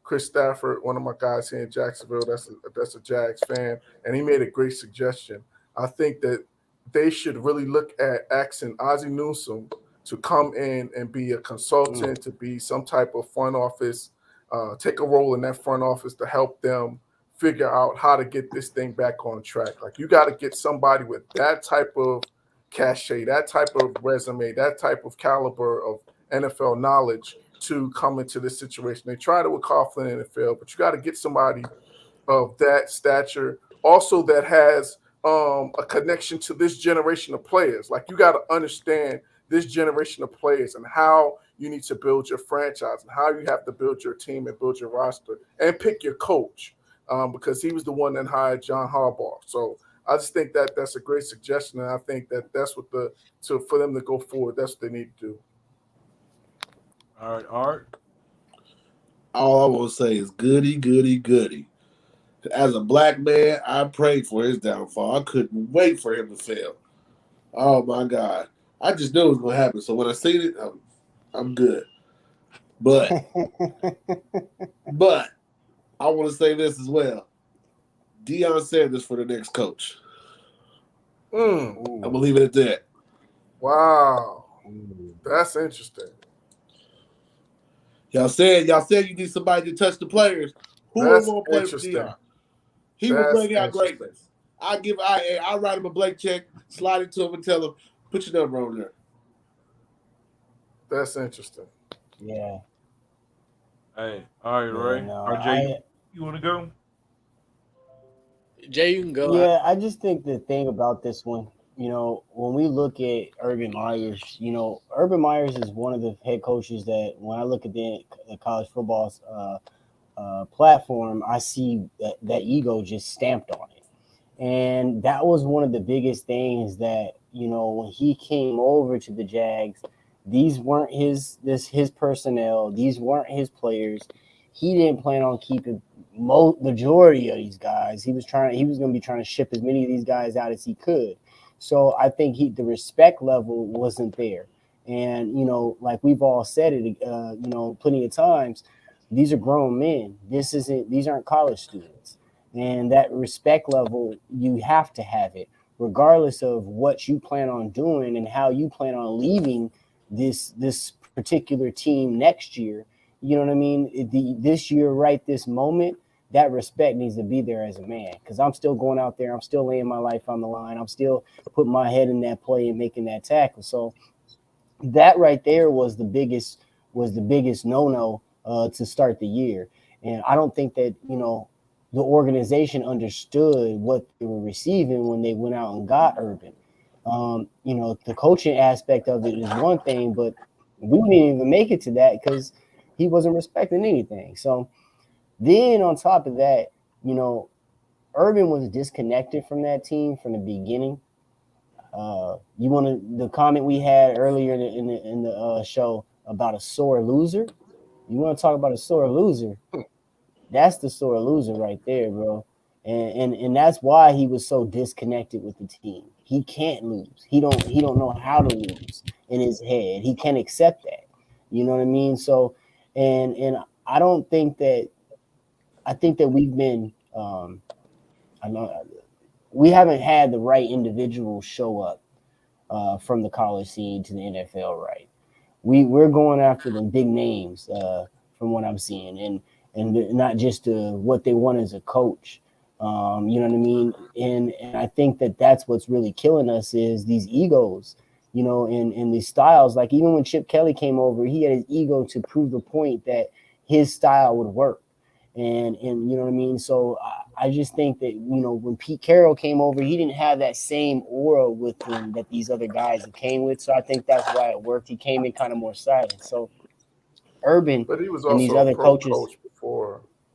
Chris Stafford, one of my guys here in Jacksonville. That's a Jags fan, and he made a great suggestion. I think that they should really look at asking Ozzie Newsome to come in and be a consultant, to be some type of front office, take a role in that front office to help them figure out how to get this thing back on track. Like you got to get somebody with that type of cachet, that type of resume, that type of caliber of NFL knowledge to come into this situation. They tried it with Coughlin and it failed, but you got to get somebody of that stature, also that has a connection to this generation of players. Like you got to understand this generation of players and how you need to build your franchise and how you have to build your team and build your roster and pick your coach because he was the one that hired John Harbaugh. So I just think that that's a great suggestion, and I think that that's what for them to go forward, that's what they need to do. All right, Art. All I will say is goody, goody, goody. As a black man, I prayed for his downfall. I couldn't wait for him to fail. Oh my God. I just knew it was going to happen. So when I seen it, I'm good. But I want to say this as well. Deion Sanders for the next coach. I'm going to leave it at that. Wow. That's interesting. Y'all said you need somebody to touch the players. Who will want to play for Deion? He will bring out greatness. I'll write him a blank check, slide it to him, and tell him, put your number on there. That's interesting. Yeah. Hey, all right, Ray. RJ, you want to go? Jay, you can go. Yeah, I just think the thing about this one, when we look at Urban Myers, Urban Myers is one of the head coaches that when I look at the college football platform, I see that ego just stamped on it. And that was one of the biggest things that, when he came over to the Jags, These weren't his personnel. These weren't his players. He didn't plan on keeping majority of these guys. He was going to be trying to ship as many of these guys out as he could. So I think the respect level wasn't there. And, like we've all said it, plenty of times, these are grown men. These aren't college students. And that respect level, you have to have it, regardless of what you plan on doing and how you plan on leaving this particular team next year. You know what I mean? This year, right this moment, that respect needs to be there as a man, because I'm still going out there. I'm still laying my life on the line. I'm still putting my head in that play and making that tackle. So that right there was the biggest no-no to start the year. And I don't think that, the organization understood what they were receiving when they went out and got Urban. The coaching aspect of it is one thing, but we didn't even make it to that because he wasn't respecting anything. So then on top of that, Urban was disconnected from that team from the beginning. The comment we had earlier in the show about a sore loser? You want to talk about a sore loser? That's the sore loser right there, bro. And that's why he was so disconnected with the team. He can't lose. He don't know how to lose in his head. He can't accept that. You know what I mean? So, and I don't think that. I think that we've been. We haven't had the right individuals show up from the college scene to the NFL. Right? We're going after the big names from what I'm seeing, and not just what they want as a coach. You know what I mean? And I think that that's what's really killing us is these egos, and these styles. Like even when Chip Kelly came over, he had his ego to prove the point that his style would work. And you know what I mean? So I just think that, when Pete Carroll came over, he didn't have that same aura with him that these other guys came with. So I think that's why it worked. He came in kind of more silent. So Urban But he was and also these a other pro coaches coach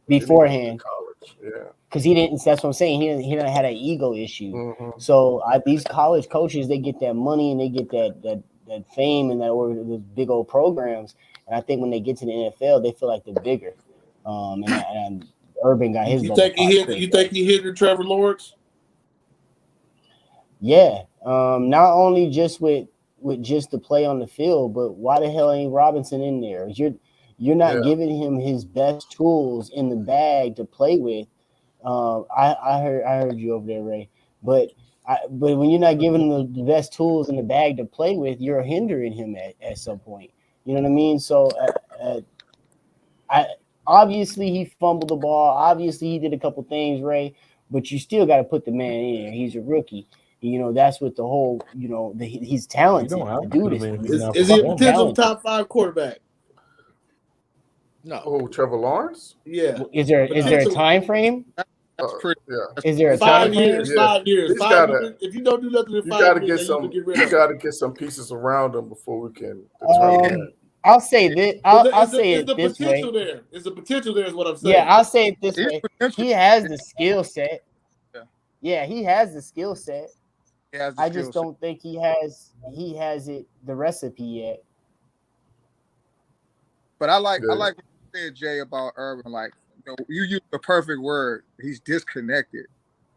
beforehand. College. Yeah. Because he didn't. That's what I'm saying. He didn't have an ego issue. Mm-hmm. So these college coaches, they get that money and they get that fame and those big old programs. And I think when they get to the NFL, they feel like they're bigger. And Urban got his. You think he hit the Trevor Lawrence? Yeah. Not only just with just the play on the field, but why the hell ain't Robinson in there? You're not giving him his best tools in the bag to play with. I heard you over there, Ray. But when you're not giving him the best tools in the bag to play with, you're hindering him at some point. You know what I mean? So obviously he fumbled the ball. Obviously he did a couple things, Ray. But you still got to put the man in there. He's a rookie. That's what the whole. He's talented to do this. Is he a potential top 5 quarterback? No. Oh, Trevor Lawrence? Yeah. Is there a time frame? That's pretty. Yeah. Is there a 5 time frame? years? 5 years. 5 years. If you don't do nothing in 5 years, you got to get some pieces around him before we can determine that. I'll say this. I'll say it this way. Is the potential there? Is what I'm saying. Yeah, I'll say it this way. He has the skill set. Yeah, he has the skill set. I just don't think he has the recipe yet. But I like what you said, Jay, about Urban. Like, you used the perfect word. He's disconnected.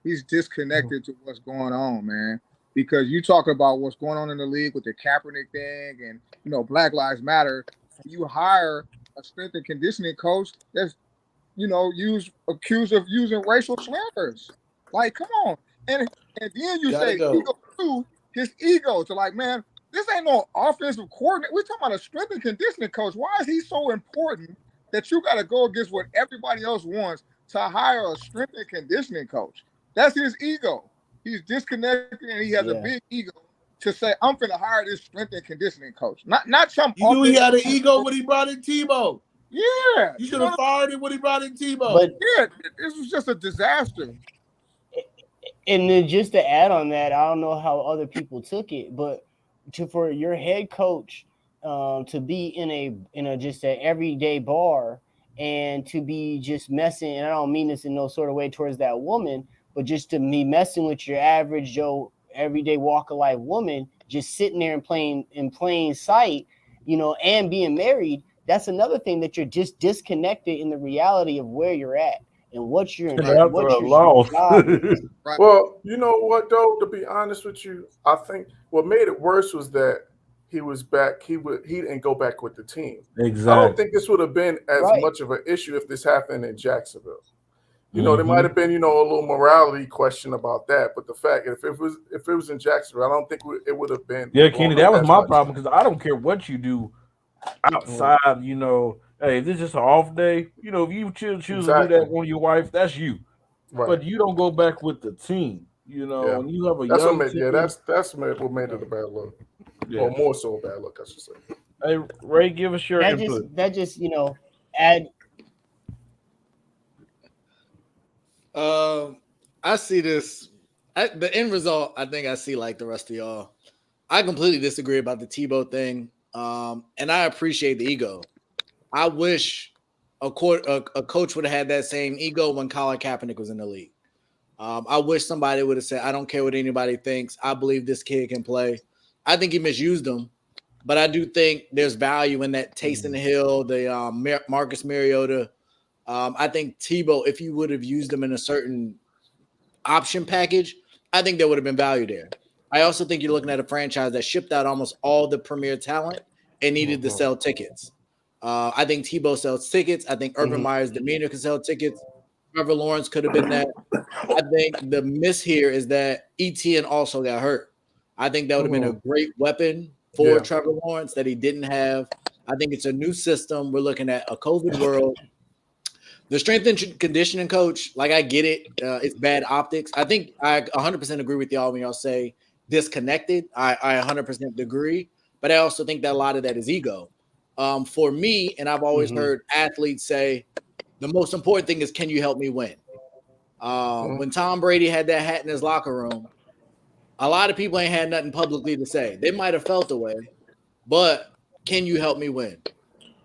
He's disconnected to what's going on, man. Because you talk about what's going on in the league with the Kaepernick thing and, Black Lives Matter. You hire a strength and conditioning coach that's, accused of using racial slurs. Like, come on. And then you say ego too, his ego to like, man, this ain't no offensive coordinator. We're talking about a strength and conditioning coach. Why is he so important that you got to go against what everybody else wants to hire a strength and conditioning coach? That's his ego. He's disconnected and he has a big ego to say, I'm finna hire this strength and conditioning coach. Not some. You knew he had an ego when he brought in Tebow. Yeah. You should have fired him when he brought in Tebow. But this was just a disaster. And then just to add on that, I don't know how other people took it, but for your head coach to be in a just an everyday bar and to be just messing, and I don't mean this in no sort of way towards that woman, but just to be messing with your average Joe, everyday walk of life woman, just sitting there and playing in plain sight, and being married, that's another thing that you're just disconnected in the reality of where you're at and what your After a loss. job is. Right. Well, you know what though? To be honest with you, I think what made it worse was that he was back. He didn't go back with the team. I don't Exactly. think this would have been as Right. much of an issue if this happened in Jacksonville. There Mhm. might have been, a little morality question about that. But the fact, if it was in Jacksonville, I don't think it would have been. Yeah, blown Kenny, up that was as my much. problem because I don't care what you do outside. Hey, if this is just an off day, if you choose to do Exactly. that on your wife, that's you. Right. But you don't go back with the team. Yeah. When you have a That's what young made. team. Yeah, that's what made it a bad look, Yeah. or more so a bad look, I should say. Hey, Ray, give us your That input. just add. I see this. The end result, I think I see like the rest of y'all. I completely disagree about the Tebow thing, and I appreciate the ego. I wish a coach would have had that same ego when Colin Kaepernick was in the league. I wish somebody would have said, "I don't care what anybody thinks. I believe this kid can play." I think he misused him, but I do think there's value in that Taysom Hill, the Marcus Mariota. I think Tebow, if you would have used him in a certain option package, I think there would have been value there. I also think you're looking at a franchise that shipped out almost all the premier talent and needed to sell tickets. I think Tebow sells tickets. I think Urban Meyer's demeanor can sell tickets. Trevor Lawrence could have been that. I think the miss here is that Etienne also got hurt. I think that would have been a great weapon for Trevor Lawrence that he didn't have. I think it's a new system. We're looking at a COVID world. The strength and conditioning coach, like I get it, it's bad optics. I think I 100% agree with y'all when y'all say disconnected. I 100% agree, but I also think that a lot of that is ego. For me, and I've always heard athletes say, the most important thing is, can you help me win? When Tom Brady had that hat in his locker room, a lot of people ain't had nothing publicly to say. They might have felt the way, but can you help me win?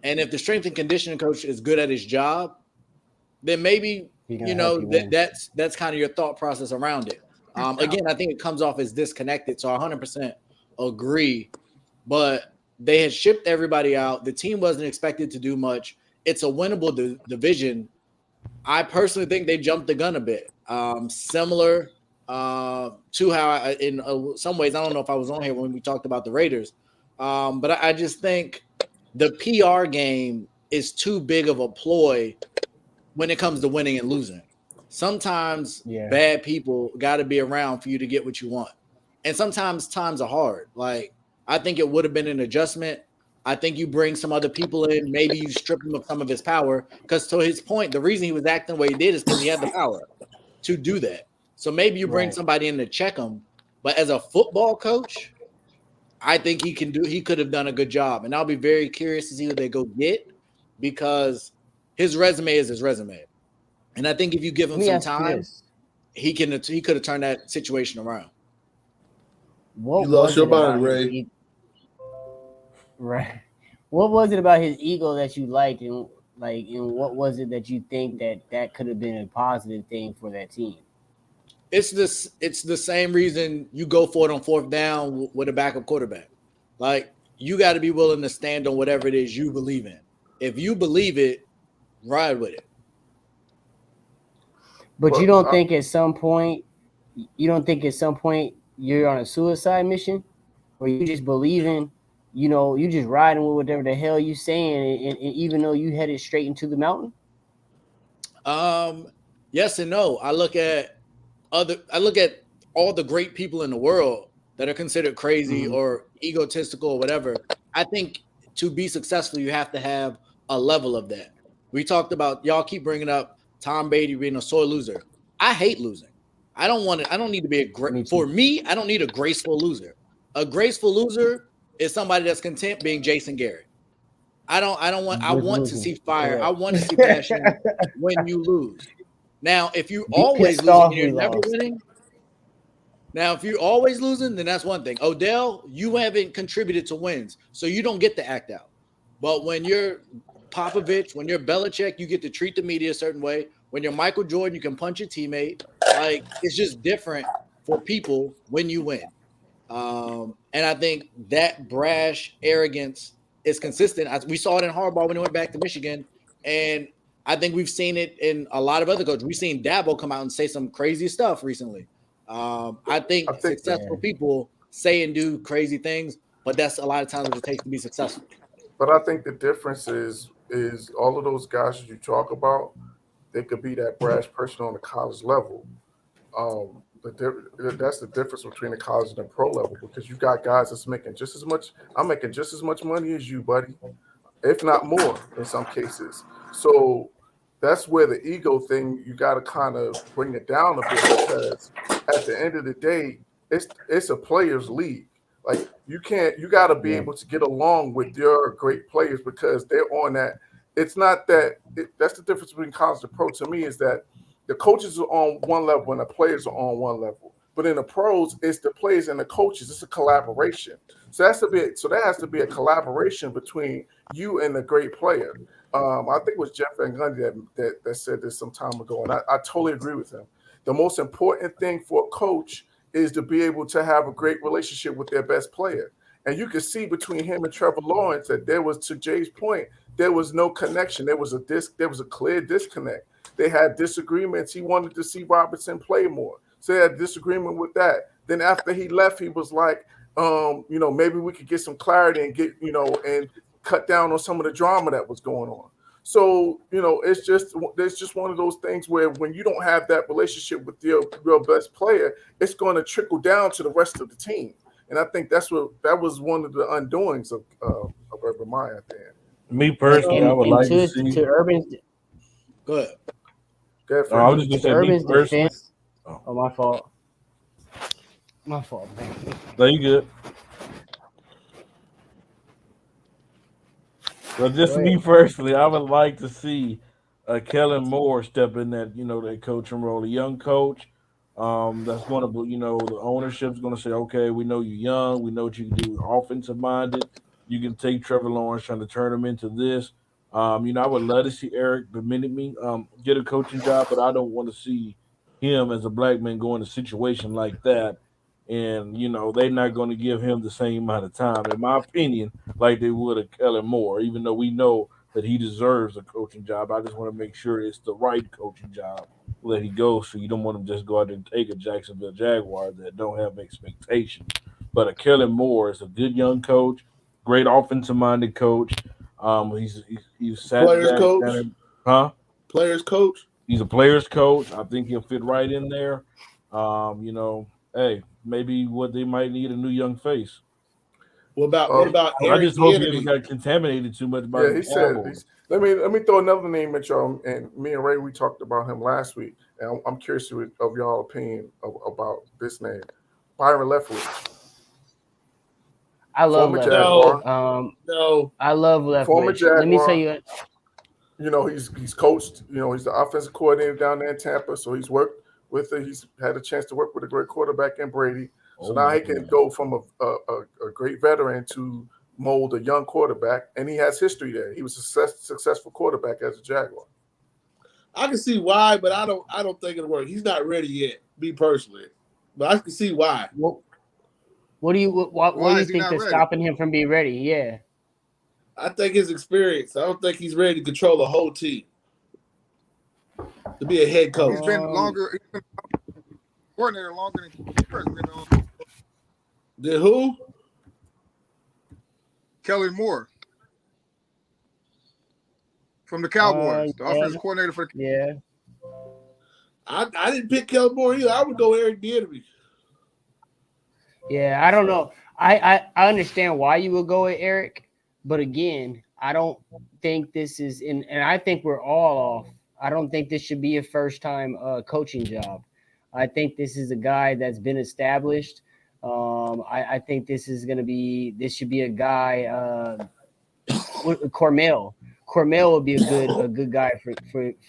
And if the strength and conditioning coach is good at his job, then maybe that's kind of your thought process around it. Again, I think it comes off as disconnected, so I 100% agree. But they had shipped everybody out. The team wasn't expected to do much. It's a winnable division. I personally think they jumped the gun a bit, similar to how in some ways, I don't know if I was on here when we talked about the Raiders, but I just think the PR game is too big of a ploy when it comes to winning and losing. Sometimes bad people got to be around for you to get what you want. And sometimes times are hard. Like, I think it would have been an adjustment. I think you bring some other people in. Maybe you strip him of some of his power. Because to his point, the reason he was acting the way he did is because he had the power to do that. So maybe you bring somebody in to check him. But as a football coach, I think he could have done a good job. And I'll be very curious to see who they go get, because his resume is his resume. And I think if you give him some time, he could have turned that situation around. You lost your mind, Ray. Right. What was it about his ego that you liked, and what was it that you think that could have been a positive thing for that team? It's the same reason you go for it on fourth down with a backup quarterback. Like, you got to be willing to stand on whatever it is you believe in. If you believe it, ride with it. But you don't think at some point you're on a suicide mission, or you just believing, you just riding with whatever the hell you saying, and even though you headed straight into the mountain? Yes and no. I look at all the great people in the world that are considered crazy or egotistical or whatever. I think to be successful, you have to have a level of that. We talked about, y'all keep bringing up Tom Brady being a sore loser. I hate losing. I don't need to be for me, I don't need a graceful loser. A graceful loser is somebody that's content being Jason Garrett. I want to see fire. I want to see passion when you lose. Now, if you always losing, you're never winning. Now, if you're always losing, then that's one thing. Odell, you haven't contributed to wins, so you don't get to act out. But when you're Popovich, when you're Belichick, you get to treat the media a certain way. When you're Michael Jordan, you can punch your teammate. Like, it's just different for people when you win. And I think that brash arrogance is consistent. We saw it in Harbaugh when he went back to Michigan, and I think we've seen it in a lot of other coaches. We've seen Dabo come out and say some crazy stuff recently. I think successful people say and do crazy things, but that's a lot of times what it takes to be successful. But I think the difference is all of those guys that you talk about, they could be that brash person on the college level. That's the difference between the college and the pro level, because you got guys that's making just as much. I'm making just as much money as you, buddy, if not more in some cases. So that's where the ego thing, you got to kind of bring it down a bit, because at the end of the day, it's a players' league. Like you got to be able to get along with your great players because they're on that. It's not that that's the difference between college and pro to me, is that the coaches are on one level and the players are on one level. But in the pros, it's the players and the coaches. It's a collaboration. So that has to be a collaboration between you and the great player. I think it was Jeff Van Gundy that said this some time ago, and I totally agree with him. The most important thing for a coach is to be able to have a great relationship with their best player. And you can see between him and Trevor Lawrence that there was, to Jay's point, there was no connection. There was a clear disconnect. They had disagreements. He wanted to see Robertson play more. So they had disagreement with that. Then after he left, he was like, maybe we could get some clarity and and cut down on some of the drama that was going on. So, it's just one of those things where when you don't have that relationship with your best player, it's going to trickle down to the rest of the team. And I think that was one of the undoings of Urban Meyer at the end. Me personally, I would like to see to Urban's. Go ahead. I was just going to say, me personally. Defense. Oh, my fault. My fault, man. No, you good. But just me personally, I would like to see Kellen Moore step in that coaching role, a young coach. That's going to, the ownership's going to say, okay, we know you're young, we know what you can do, offensive minded. You can take Trevor Lawrence, trying to turn him into this. I would love to see Eric Bieniemy get a coaching job, but I don't want to see him as a black man go in a situation like that. And they're not going to give him the same amount of time, in my opinion, like they would a Kellen Moore. Even though we know that he deserves a coaching job, I just want to make sure it's the right coaching job. Let he go, so you don't want him to just go out and take a Jacksonville Jaguar that don't have expectations. But a Kellen Moore is a good young coach, great offensive-minded coach. He's sat players back, coach, players coach. He's a players coach. I think he'll fit right in there. Hey, maybe what they might need a new young face. What about Eric? I just hope he hasn't got contaminated too much by he said. Let me throw another name at y'all. And me and Ray, we talked about him last week, and I'm curious of y'all opinion about this name, Byron Leforce. I love Leforce. No, I love Leforce. Former Jaguar. Let me tell you. He's coached. He's the offensive coordinator down there in Tampa, so he's worked with it. He's had a chance to work with a great quarterback in Brady. So now he can go from a great veteran to mold a young quarterback, and he has history there. He was a successful quarterback as a Jaguar. I can see why, but I don't think it'll work. He's not ready yet, me personally. But I can see why. What do you think that's stopping him from being ready? Yeah. I think his experience. I don't think he's ready to control a whole team. To be a head coach. He's been coordinator longer than president. Did who? Kellen Moore from the Cowboys, the offensive coordinator for the Cowboys. Yeah. I didn't pick Kellen Moore either. I would go Eric Deandre. Yeah, I don't know. I understand why you would go with Eric, but again, I don't think this is and I think we're all off. I don't think this should be a first-time coaching job. I think this is a guy that's been established. I think this should be a guy. Cormel would be a good guy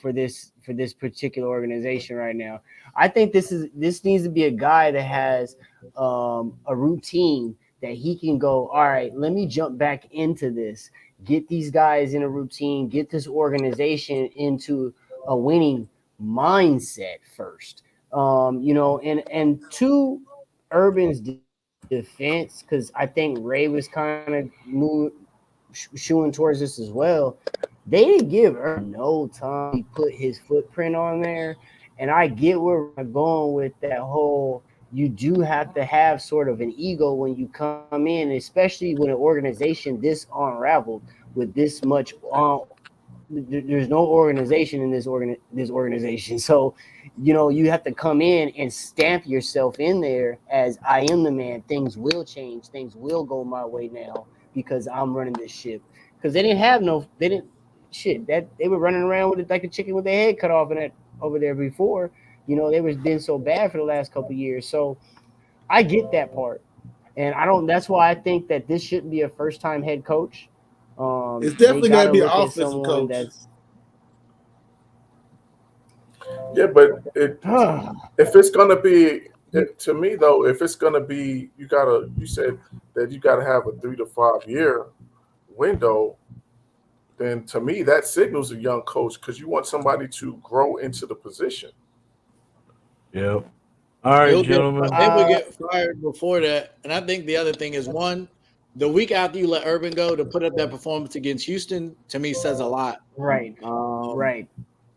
for this particular organization right now. I think this needs to be a guy that has a routine that he can go, all right, let me jump back into this, get these guys in a routine, get this organization into a winning mindset first. And to Urban's defense, because I think Ray was kind of shooing towards this as well. They didn't give Urban no time to put his footprint on there. And I get where we're going with that whole, you do have to have sort of an ego when you come in, especially when an organization this unraveled with this much. There's no organization in this organization. So, you have to come in and stamp yourself in there as I am the man. Things will change. Things will go my way now because I'm running this ship. Because they were running around with it like a chicken with their head cut off in it over there before. They was been so bad for the last couple of years. So I get that part. And that's why I think that this shouldn't be a first-time head coach. It's definitely got to be an offensive coach. Yeah, but if it's going to be, to me though, if it's going to be, you said that you got to have a 3 to 5 year window. Then to me that signals a young coach because you want somebody to grow into the position. Yep. All right, gentlemen. They would get fired before that. And I think the other thing is, one, the week after you let Urban go, to put up that performance against Houston, to me, says a lot. Right. Right.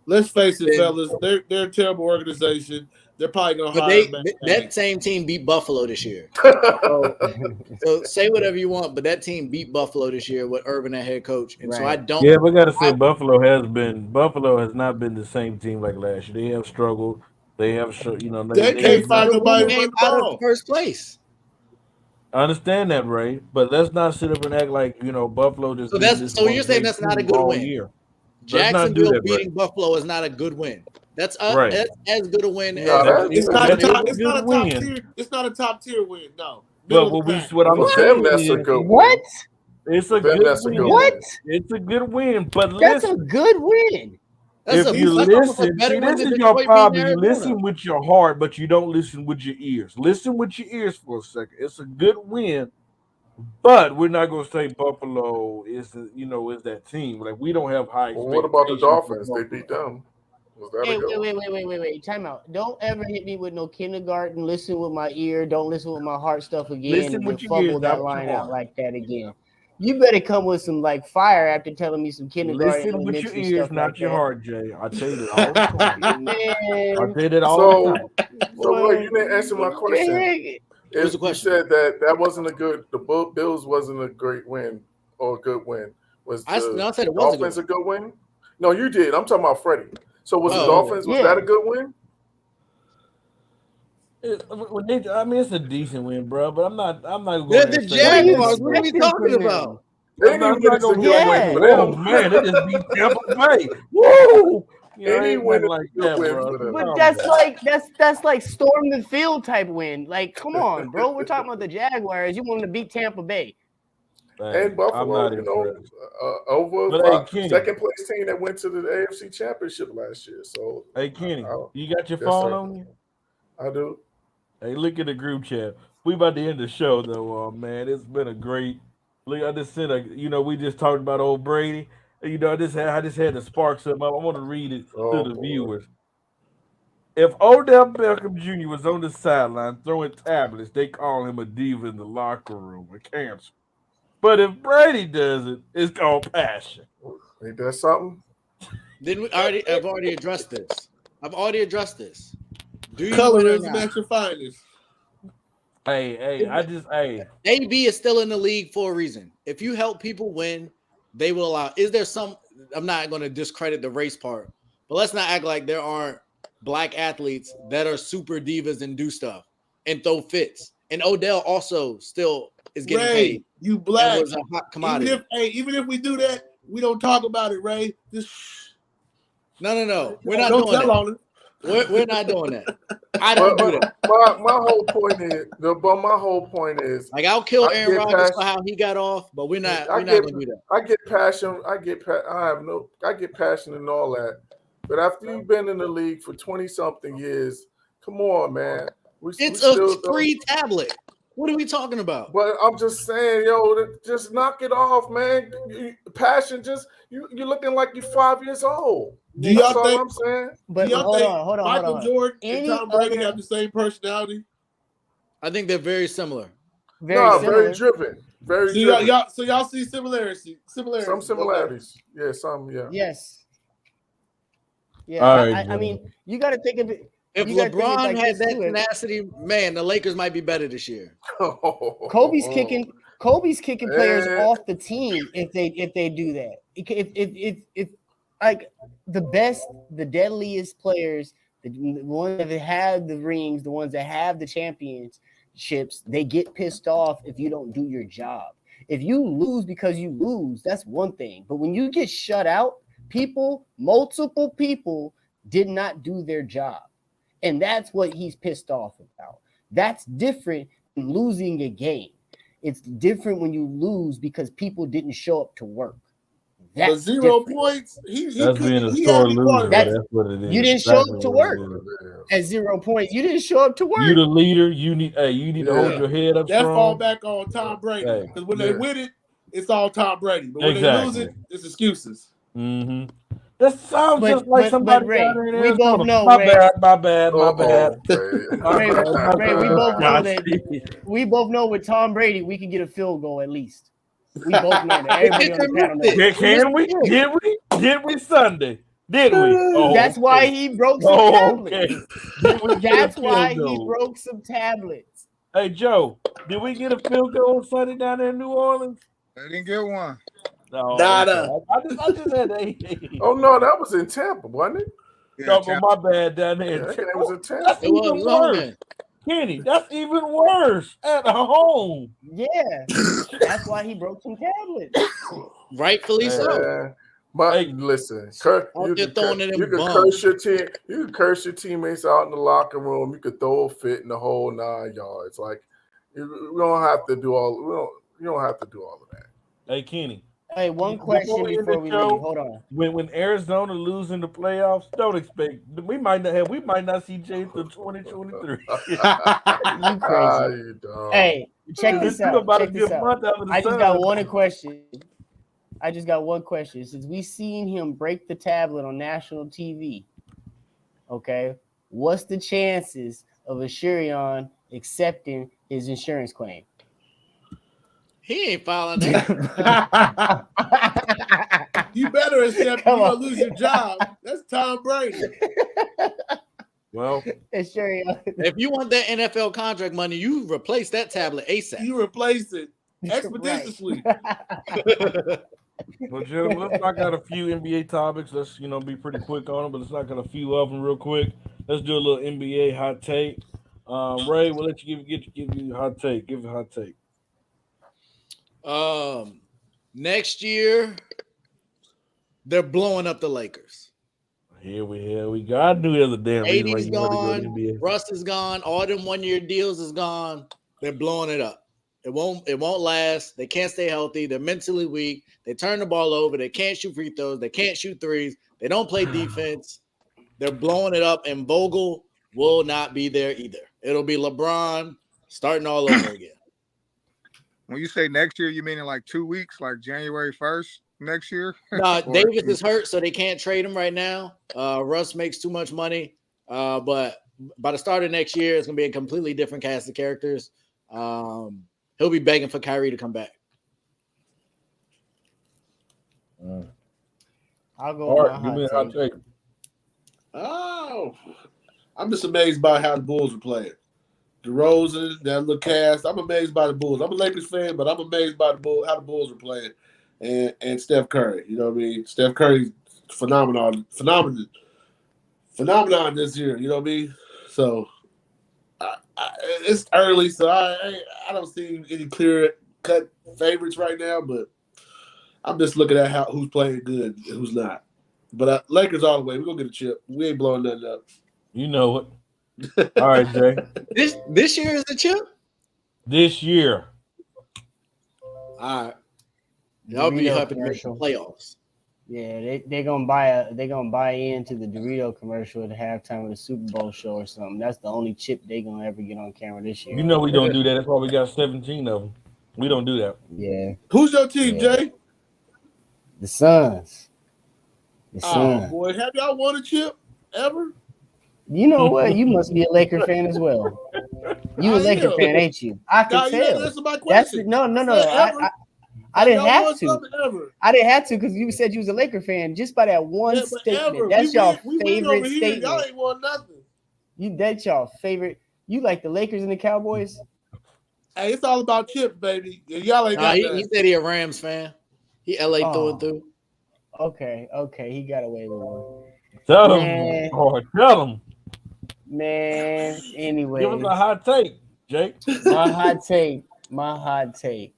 Let's face it, fellas. They're a terrible organization. They're probably going to hire that same team beat Buffalo this year. So say whatever you want, but that team beat Buffalo this year with Urban at head coach. And so I don't. Yeah, we got to say Buffalo has not been the same team like last year. They have struggled. They have, they can't find nobody out of first place. I understand that, Ray, but let's not sit up and act like Buffalo just. So you're saying that's not a good win. Year. Jacksonville beating Buffalo is not a good win. That's as good a win as it's not a top tier win. No. But what I'm saying is a good what? It's a good win. What? It's a good win, but that's a good win. If you listen, this is your problem. You listen with your heart, but you don't listen with your ears. Listen with your ears for a second. It's a good win, but we're not going to say Buffalo is that team. Like, we don't have high. Well, what about the Dolphins? They beat them. Wait. Time out. Don't ever hit me with no kindergarten. Listen with my ear. Don't listen with my heart stuff again. Listen with your ears. That line out like that again. You better come with some fire after telling me some kindergarten. Listen with your ears, not your heart, Jay. I tell you that all the time. I say that all the time. So you didn't answer my question. What's the question? You said that wasn't the Bills wasn't a great win or a good win. I said it was Dolphins a good win? No, you did. I'm talking about Freddie. So was the Dolphins, was that a good win? It's a decent win, bro. But I'm not going. They're the Jaguars. What are we talking about? They didn't even get a good win for them. Oh man, they just beat Tampa Bay. Woo! Any win like that, bro. But that's like storm the field type win. Like, come on, bro. We're talking about the Jaguars. You want them to beat Tampa Bay. And Buffalo, over second place team that went to the AFC Championship last year. So, hey, Kenny, you got your phone on you? I do. Hey, look at the group chat. We about to end the show though, man. It's been a great. Look, I just said, we just talked about old Brady. I just had to spark something up. I want to read it to the viewers. If Odell Beckham Jr. was on the sideline throwing tablets, they call him a diva in the locker room, a cancer. But if Brady does it, it's called passion. Ain't that something? I've already addressed this. Do you colorism at your finest? Hey. AB is still in the league for a reason. If you help people win, they will allow. Is there some? I'm not going to discredit the race part, but let's not act like there aren't black athletes that are super divas and do stuff and throw fits. And Odell also still is getting paid. You black. Was a hot commodity. Even if we do that, we don't talk about it, Ray. No. We're not doing that. We're not doing that. I don't do that. My whole point is, like, I'll kill Aaron Rodgers for how he got off, but we're not going to do that. I get passion. I get passion and all that. But after you've been in the league for 20-something years, come on, man. It's a free tablet. What are we talking about? But I'm just saying, just knock it off, man. Passion, you're looking like you're 5 years old. Do y'all That's think? all I'm saying. But hold on. Michael Jordan and Tom Brady have the same personality? I think they're very similar. very similar. very driven. Very So driven. y'all see similarities. Some similarities. Yeah, some. Yeah. Yes. Yeah. All right, I mean, you got to think of it. If You gotta think LeBron like had this, that too. tenacity, man, the Lakers might be better this year. Kobe's kicking players Man. off the team if they do that. If like the deadliest players, the ones that have the rings, the ones that have the championships, they get pissed off if you don't do your job. If you lose because you lose, that's one thing. But when you get shut out, multiple people did not do their job. And that's what he's pissed off about. That's different than losing a game. It's different when you lose because people didn't show up to work. But That's 0 different. points. That's being a sore loser. That's what it is. You didn't show up to work at 0 points. You didn't show up to work. You the leader. You need to hold your head up That strong. fall back on Tom Brady because when they win it, it's all Tom Brady. But when they lose it, it's excuses. Mm-hmm. That sounds just like somebody Ray, down there in we Arizona. both know. My Ray, bad. Ray, we both know that. We both know with Tom Brady, we can get a field goal at least. We both know that. Everybody on the panel knows. Can we? Did we Sunday? Did we? Oh, that's why he broke some tablets. Okay. That's why he broke some tablets. Hey Joe, did we get a field goal on Sunday down there in New Orleans? They didn't get one. No, Nada. Okay. I just had that. Oh no, that was in Tampa, wasn't it? Yeah, No, but my bad down there. Yeah, it was in Tampa. That's even worse. Kenny, that's even worse at home. Yeah, that's why he broke some tablets. Rightfully so. But Hey, listen, I'm just throwing it in you can bums. curse your team. You can curse your teammates out in the locker room. You could throw a fit in the whole 9 yards. Like we don't have to do all. You don't have to do all of that. Hey Kenny. Hey, one question before we leave. Hold on. When Arizona losing the playoffs, don't expect we might not see Jay until 2023. You crazy. Hey, check this out. Check this out. I just got one question. Since we seen him break the tablet on national TV, okay, what's the chances of Ashurion accepting his insurance claim? He ain't filing that. You better accept you're gonna lose your job. That's Tom Brady. Well, if you want that NFL contract money, you replace that tablet ASAP. You replace it expeditiously. Well, gentlemen, let's knock out a few NBA topics. Let's be pretty quick on them, but let's knock out a few of them real quick. Let's do a little NBA hot take. Ray, we'll let you give you a hot take. Give a hot take. Next year, they're blowing up the Lakers. Here we go. I knew the other damn reason why AD's you wanted to go to gone. the NBA. Russ is gone. All them 1-year deals is gone. They're blowing it up. It won't last. They can't stay healthy. They're mentally weak. They turn the ball over. They can't shoot free throws. They can't shoot threes. They don't play defense. They're blowing it up, and Vogel will not be there either. It'll be LeBron starting all over again. When you say next year, you mean in like 2 weeks, like January 1st next year? No, Davis is hurt, so they can't trade him right now. Russ makes too much money. But by the start of next year, it's going to be a completely different cast of characters. He'll be begging for Kyrie to come back. I'll go. Give me a hot take. Oh, I'm just amazed by how the Bulls are playing. DeRozan, that little cast. I'm amazed by the Bulls. I'm a Lakers fan, but I'm amazed by how the Bulls are playing, and Steph Curry. You know what I mean? Steph Curry's phenomenon this year. You know what I mean? So it's early, so I don't see any clear cut favorites right now. But I'm just looking at who's playing good and who's not. But Lakers all the way. We're gonna get a chip. We ain't blowing nothing up. You know it. All right, Jay. This year is the chip? This year. All right. Y'all be happy to make the playoffs. Yeah, they're gonna buy into the Dorito commercial at the halftime of the Super Bowl show or something. That's the only chip they're gonna ever get on camera this year. You know we don't do that. That's why we got 17 of them. We don't do that. Yeah. Who's your team, Jay? The Suns. Oh boy, have y'all won a chip ever? You know what? You must be a Laker fan as well. You a Laker fan, ain't you? I can Now, you didn't tell. answer my That's question. no. I Have didn't y'all have won to. something ever? I didn't have to because you said you was a Laker fan just by that one Yeah, but statement. ever. That's your We win favorite over here. statement. Y'all ain't won nothing. That's your favorite. You like the Lakers and the Cowboys? Hey, it's all about chips, baby. Y'all ain't got he that. said he a Rams fan. He LA through and through. Okay, he got away with one. Tell Man. him, boy, tell him. Man, anyway. Give us a hot take, Jake. My hot take. My hot take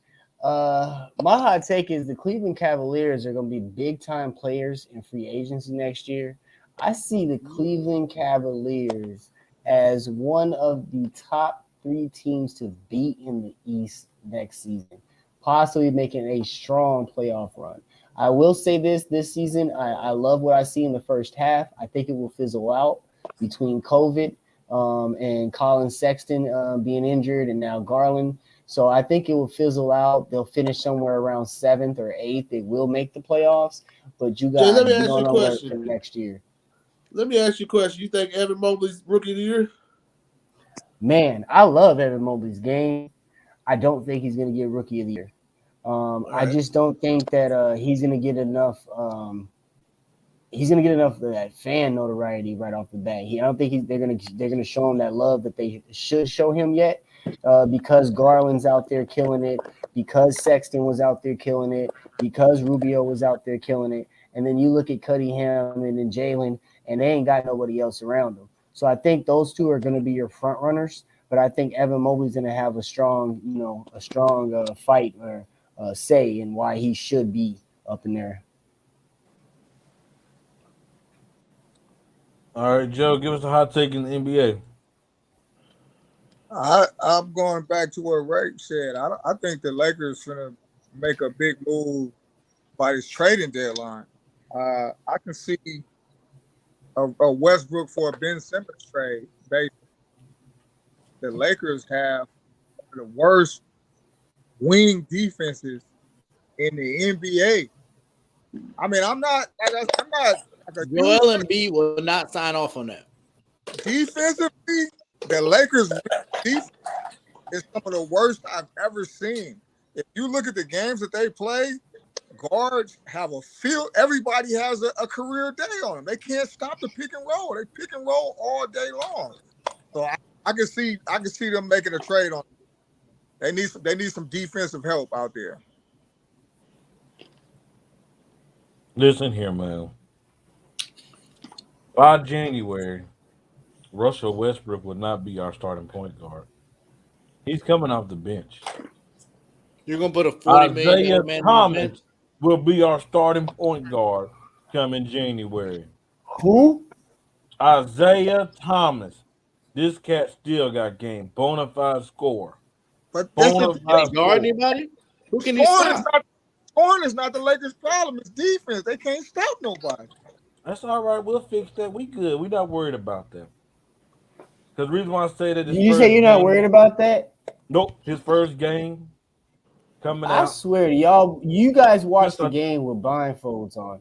is the Cleveland Cavaliers are going to be big time players in free agency next year. I see the Cleveland Cavaliers as one of the top 3 teams to beat in the East next season, possibly making a strong playoff run. I will say this season, I love what I see in the first half. I think it will fizzle out between COVID and Colin Sexton being injured and now Garland. So I think it will fizzle out. They'll finish somewhere around 7th or 8th. They will make the playoffs, but you guys Jay, let me ask you a don't know question. for next year. Let me ask you a question. You think Evan Mobley's rookie of the year? Man, I love Evan Mobley's game. I don't think he's going to get rookie of the year. I just don't think that he's going to get enough. He's going to get enough of that fan notoriety right off the bat. I don't think they're going to show him that love that they should show him yet, because Garland's out there killing it, because Sexton was out there killing it, because Rubio was out there killing it, and then you look at Cunningham and then Jalen, and they ain't got nobody else around them. So I think those two are going to be your front runners. But I think Evan Mobley's going to have a strong fight or say in why he should be up in there. All right, Joe, give us a hot take in the NBA. I'm going back to what Ray said. I think the Lakers finna make a big move by this trading deadline. I can see a Westbrook for a Ben Simmons trade. The Lakers have one of the worst wing defenses in the NBA. I mean, I'm not. Joel Embiid will not sign off on that. Defensively, the Lakers' defense is some of the worst I've ever seen. If you look at the games that they play, guards have a field. Everybody has a career day on them. They can't stop the pick and roll. They pick and roll all day long. So I can see them making a trade on. They need some defensive help out there. Listen here, man. By January, Russell Westbrook would not be our starting point guard. He's coming off the bench. You're gonna put a $40 million man on the bench? Will be our starting point guard coming January. Who? Isaiah Thomas. This cat still got game. Bona fide score. But Can he guard anybody? Who can he stop? Scoring is not the Lakers' problem. It's defense. They can't stop nobody. That's all right. We'll fix that. We good. We're not worried about that. Because the reason why I say that is you say you're not worried about that? Nope. His first game coming out. I swear to y'all, you guys watched the game with blindfolds on.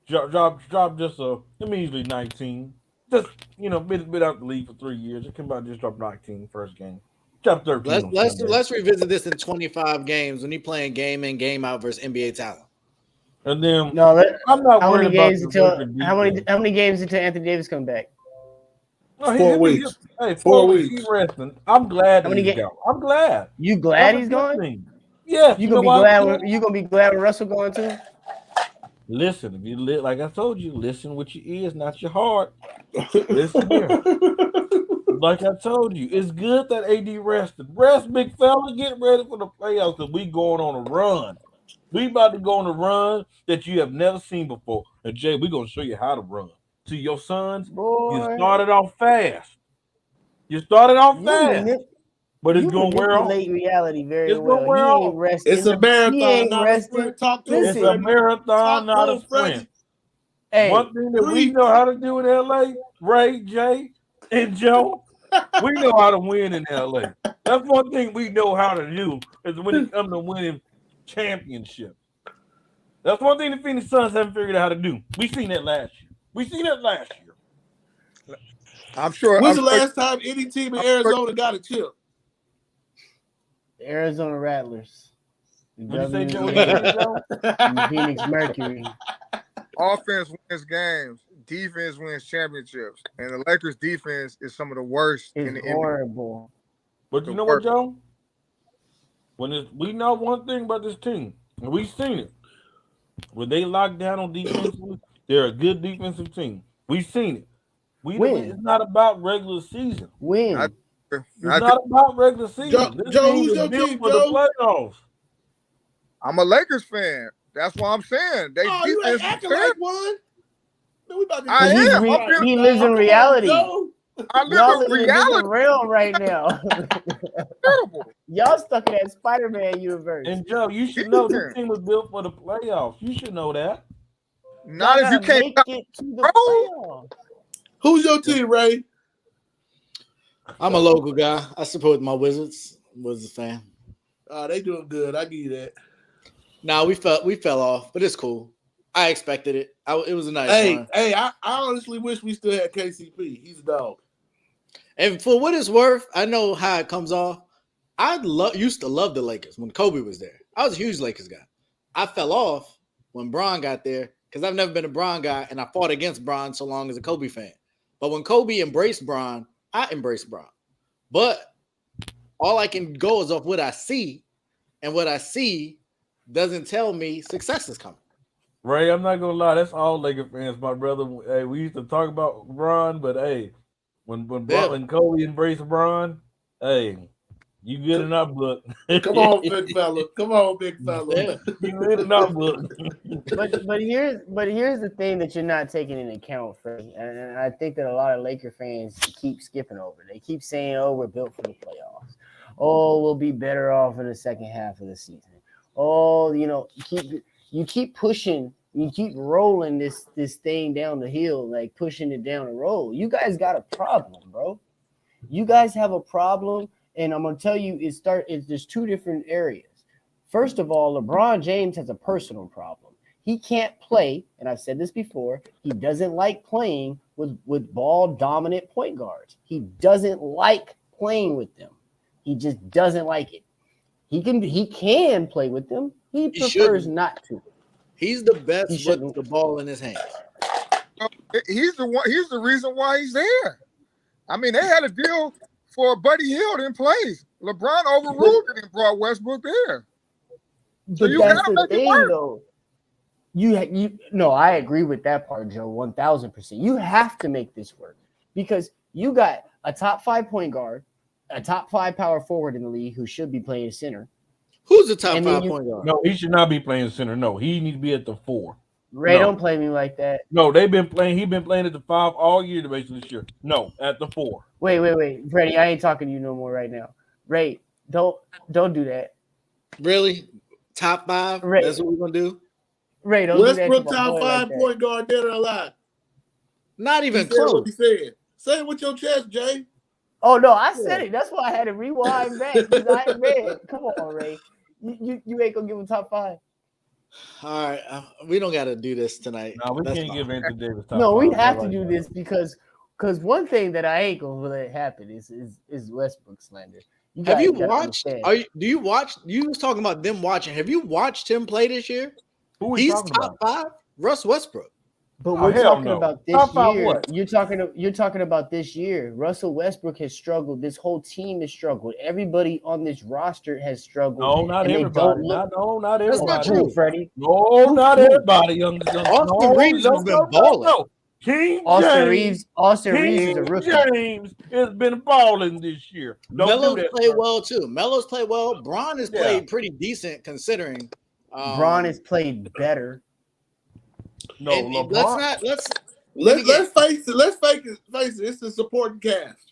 Drop just immediately 19. Just been out the league for 3 years. It came out just dropped 19 first game. Drop 13. Let's revisit this in 25 games when you're playing game in, game out versus NBA talent. And then I'm not worried about how many games until Anthony Davis come back? No, 4 weeks. Hey, 4 weeks. He's resting. I'm glad he's gone. I'm glad. You glad he's gone? Yeah. You gonna be glad when Russell going too? Listen, if you like I told you, listen with your ears, not your heart. Listen here. Like I told you, it's good that AD rested. Rest, big fella. Get ready for the playoffs because we going on a run. We about to go on a run that you have never seen before. And Jay, we're gonna show you how to run. To your sons, you started off fast. But it's gonna wear off. Reality very it's well. Gonna wear off. It's a marathon, not a sprint. It's a marathon, not a sprint. Hey, one thing that we know how to do in LA, Ray, Jay, and Joe, we know how to win in LA. That's one thing we know how to do is when it comes to winning championships. That's one thing the Phoenix Suns haven't figured out how to do. We seen that last year. I'm sure. When's I'm the sure, last time any team in Arizona got a chip? The Arizona Rattlers. The What you say, Joe? What you say, Joe? the Phoenix Mercury. offense wins games, defense wins championships, and the Lakers' defense is some of the worst in the It's NBA. horrible. But you know what, Joe? We know one thing about this team, and we've seen it. When they lock down on defensively, they're a good defensive team. We've seen it. It's not about regular season. Win. It's not about regular season. This Joe, team who's is your built team, for Joe? the playoffs. I'm a Lakers fan. That's what I'm saying. They Oh, you defense ain't acting is like one. Man, we about to I get- am. He lives in Come on, reality. Joe. I Y'all live in live in a different reality. realm right now. Terrible. Y'all stuck in that Spider-Man universe. And Joe, you should know this Defense. team was built for the playoffs. You should know that. Not Y'all if you gotta can't. make it to the playoffs. Who's your team, Ray? I'm a local guy. I support my Wizards. Wizards fan. They doing good. I give you that. Nah, we fell off, but it's cool. I expected it. It was a nice run. I honestly wish we still had KCP. He's a dog. And for what it's worth, I know how it comes off. I used to love the Lakers when Kobe was there. I was a huge Lakers guy. I fell off when Bron got there because I've never been a Bron guy, and I fought against Bron so long as a Kobe fan. But when Kobe embraced Bron, I embraced Bron. But all I can go is off what I see, and what I see doesn't tell me success is coming. Ray, I'm not gonna lie, that's all Laker fans, my brother. Hey, we used to talk about Bron, but hey, when Kobe embraced Bron, hey, you good in our book. Come on, big fella. Come on, big fella. Yeah. You good in our book. But here's the thing that you're not taking into account, Freddie, and I think that a lot of Laker fans keep skipping over. They keep saying, "Oh, we're built for the playoffs. Oh, we'll be better off in the second half of the season. Oh, you keep pushing, you keep rolling this thing down the hill, like pushing it down the road. You guys got a problem, bro. You guys have a problem, and I'm gonna tell you, there's two different areas. First of all, LeBron James has a personal problem. He can't play, and I've said this before. He doesn't like playing with ball dominant point guards. He doesn't like playing with them. He just doesn't like it. He can play with them. He prefers not to. He's the best with the ball in his hands. He's the one. He's the reason why he's there. I mean, they had a deal for Buddy Hield in place. LeBron overruled it and brought Westbrook there. So But that's the thing, though. No, I agree with that part, Joe. 1,000%. You have to make this work because you got a top 5 point guard, a top 5 power forward in the league who should be playing center. Who's the top 5 point guard? No, he should not be playing center. No, he needs to be at the 4. Ray, don't play me like that. No, they've been playing. He's been playing at the 5 all year, basically this year. No, at the 4. Wait, Freddie, I ain't talking to you no more right now. Ray, don't do that. Really? Top 5? Ray, that's what we're gonna do? Ray, don't Westbrook do that. top 5 like point guard, dead or alive. Not even he said close. what he said. Say it with your chest, Jay. Oh no, I said it. That's why I had to rewind back because I read. Come on, Ray. You ain't gonna give him top 5. All right, we don't got to do this tonight. No, we can't give Anthony Davis top 5. No, we have to do this because one thing that I ain't gonna let happen is Westbrook slander. Have you watched? Do you watch? You was talking about them watching. Have you watched him play this year? He's top 5. Russ Westbrook. But we're talking about this year. What? You're talking about this year. Russell Westbrook has struggled. This whole team has struggled. Everybody on this roster has struggled. No, not everybody. Not everybody. That's not true, Freddie. No, not everybody. Austin Reeves has been balling. Austin Reeves is a rookie. James has been balling this year. Melo's played well too. Melo's played well. Bron has played pretty decent considering. Bron has played better. No, let's face it. Let's face it. It's the supporting cast.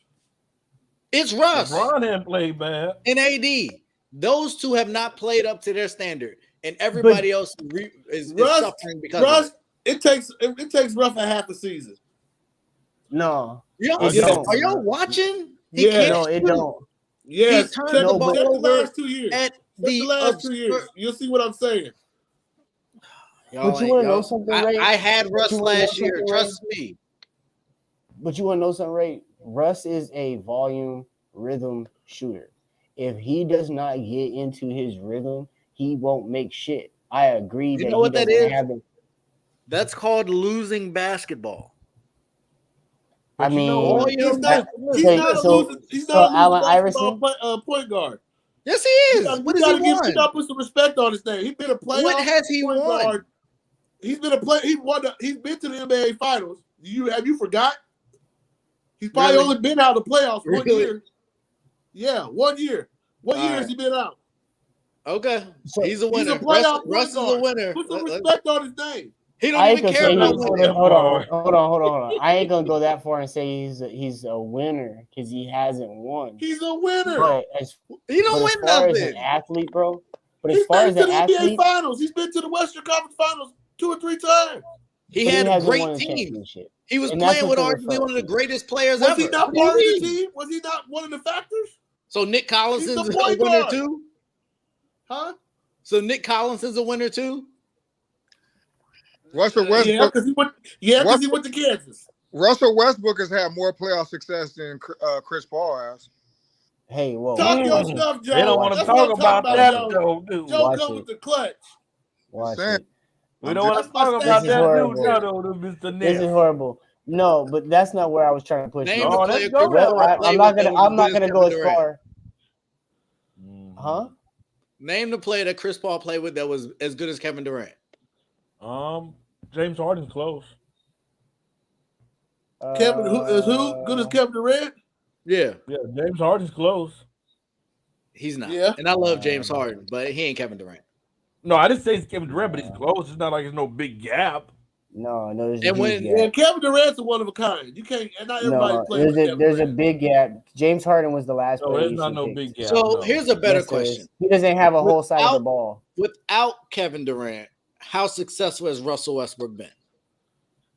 It's Russ. LeBron hadn't played bad. And AD. Those two have not played up to their standard, and everybody else is suffering because of it. It takes Russ a half a season. No. Are y'all watching? It don't. Yes, he turned the ball over the last 2 years. At the last 2 years. You'll see what I'm saying. But you want to know something, Ray? I had Russ last year. Trust me. But you want to know something, Ray? Russ is a volume rhythm shooter. If he does not get into his rhythm, he won't make shit. I agree You that know he what that doesn't is? have the. That's called losing basketball. I But you know mean, what? He's Listen, not. listen, He's not a so losing. He's so not a losing Allen basketball Iverson. point guard. Yes, he You is. gotta, What you has he gotta give. You won? gotta put some respect on his name. He's been a playoff. What has he point won? guard. He's been a play. He won. He's been to the NBA Finals. Have you forgot? He's probably Really? only been out of the playoffs one Really? year. Yeah, 1 year. What All year right. has he been out? Okay, So he's a He's winner. a playoff Russ is a point guard. winner. Put some respect on his name. He don't I ain't even gonna care say about he's. winning. Hold on. I ain't gonna go that far and say he's a winner because he hasn't won. He's a winner. But as He don't as win far as an nothing. athlete, bro. But as He's far been as to an the athlete, NBA Finals. He's been to the Western Conference Finals 2 or 3 times. He but had a hasn't great won a team. championship. He was And that's playing what with they're arguably one of the referring to. greatest players Was ever. he not What do you part of the mean? team? Was he not one of the factors? So Nick Collins He's is the a point winner guard. too? Huh? So Nick Collins is a winner too? Russell Yeah, Westbrook. because he went. Yeah, because he went to Kansas. Russell Westbrook has had more playoff success than Chris Paul has. Hey, whoa. Talk your watch it. stuff, Joe. they don't want to That's talk what I'm about talking that, Joe. though, dude. Joe Watch come it. with the clutch. Watch saying. it. We don't want to That's my talk about This is that, dude. horrible. No, Mr. This Ness. is horrible. No, but that's not where I was trying to push Name you. the No, player let's go Chris that Paul way. played I'm not with gonna. that was I'm not as good gonna as go as Kevin Durant. far. Huh? Name the player that Chris Paul played with that was as good as Kevin Durant. James Harden's close. Kevin, who good as Kevin Durant? Yeah, Yeah, James Harden's close. he's not. Yeah. And I love James Harden, but he ain't Kevin Durant. No, I didn't say it's Kevin Durant, but he's close. It's not like it's no big gap. No, there's a And huge when- gap. Yeah, Kevin Durant's a one of a kind. You can't, and not everybody No, plays with Kevin there's a Durant. big gap. James Harden was the last No, player there's you not should no pick. big gap. So no. here's a better Yes, there is. question. He doesn't have a whole side of the Without- ball. Without Kevin Durant, how successful has Russell Westbrook been?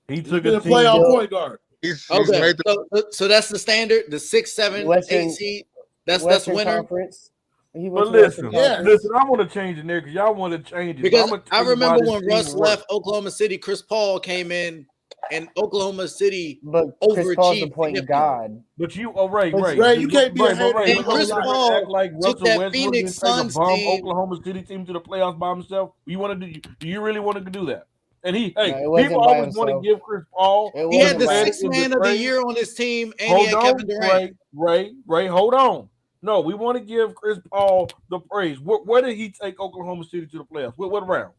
He He's took been a a team. playoff Still- point guard. He's Okay, made the so that's the standard, the 6, 7, Western- 8 seed. That's Western winner. Conference. He But went to Western listen, Yeah. Conference. I want to change it there because y'all want to change it. Because I'ma I tell you why remember this when team Russ works. left Oklahoma City, Chris Paul came in, and Oklahoma City. But Chris Paul's the overachieved point significantly. But guard. Ray, you can't be a hater Ray, on you the Chris whole gonna lot. act like took Russell that Westbrook Phoenix didn't take a Suns bum team. Oklahoma City team to the playoffs by himself? You want to do you really want to do that? And No, it wasn't people by always want to himself. give Chris Paul. It He had wasn't the by sixth man of the year on his team, and he Hold had on, Kevin Durant. Ray, hold on. No, we want to give Chris Paul the praise. Where did he take Oklahoma City to the playoffs? What round?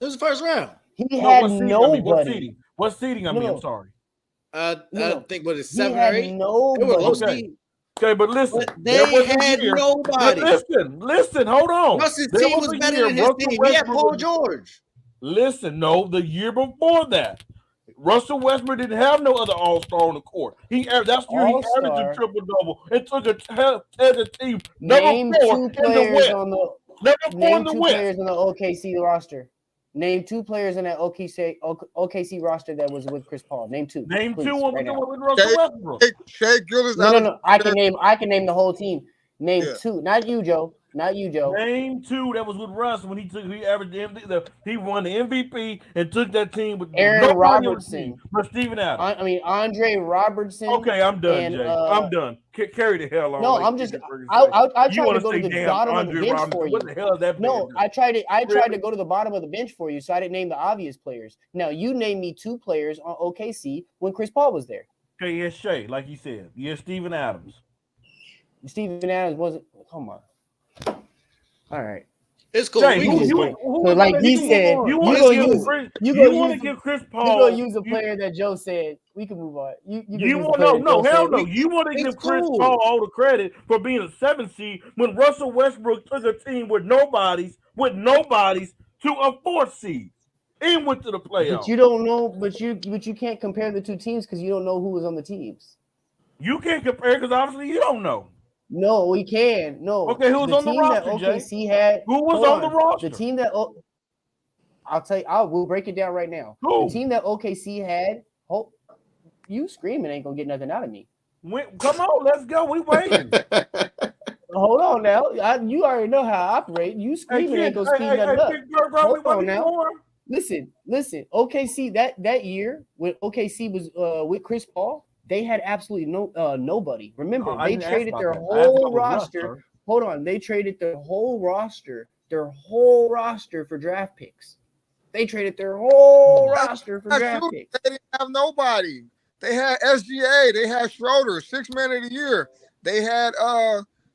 It was the first round. He No, had what seeding? nobody. What seeding? No. I'm sorry. I No. think what is He 7 or had 8. They were nobody. low Okay. seed. Okay, but listen, But there they was a had year- nobody. But listen, hold on. Russ's There team was a better year than his Russell team. He had Westbrook Paul was- George. Listen, no, the year before that, Russell Westbrook didn't have no other All-Star on the court. That's year he All-Star. averaged a triple-double and took a team Name number 4 two in the players West. on the Number 4 in name the two West. players on the OKC roster. Name two players on that OKC roster that was with Chris Paul. Name two. Name please, 2 right now. with Russell Shea- Westbrook. Shea Gildas. No. I can name the whole team. Name Yeah. two. Not you, Joe. Name 2 that was with Russ when he averaged he won the MVP and took that team with Aaron nobody on the Robertson. team but Steven Adams. Andre Robertson. Okay, I'm done, and, Jay. I'm done. Carry the hell on. No, like I'm just. Kendrick Perkins I said. tried wanna to go to say, the damn, bottom of the Andre bench Robinson. for you. What the hell is that? No, player doing? I tried to go to the bottom of the bench for you, so I didn't name the obvious players. Now you name me two players on OKC when Chris Paul was there. Okay, yes, Shea, like you said. Yes, Steven Adams. Steven Adams wasn't. Come on. All right. It's cool. Jay, We who- can who- win. So like he said, you you want gonna to use Chris, you you gonna want to use give Chris you Paul. gonna use a player that Joe said we can move on. You want hell no. You want to give Chris cool. Paul all the credit for being a 7 seed when Russell Westbrook took a team with nobodies to a 4th seed and went to the playoffs. But you don't know. But you can't compare the two teams because you don't know who was on the teams. You can't compare because obviously you don't know. No, we can. No. Okay, who's on the team roster, that Jay? OKC had? Who was hold on the roster? The team that I'll tell you. We'll break it down right now. Who? The team that OKC had. You screaming ain't gonna get nothing out of me. Come on, let's go. We waiting. Hold on now. You already know how I operate. You screaming ain't gonna speed nothing up. Hold on now. Listen. OKC that year when OKC was with Chris Paul, they had absolutely nobody. Remember, I they didn't ask traded about their that. I asked whole about Russ, roster. sir. Hold on, they traded their whole roster for draft picks. They traded their whole roster for draft picks. They didn't have nobody. They had SGA. They had Schroeder, 6 man of the year. They had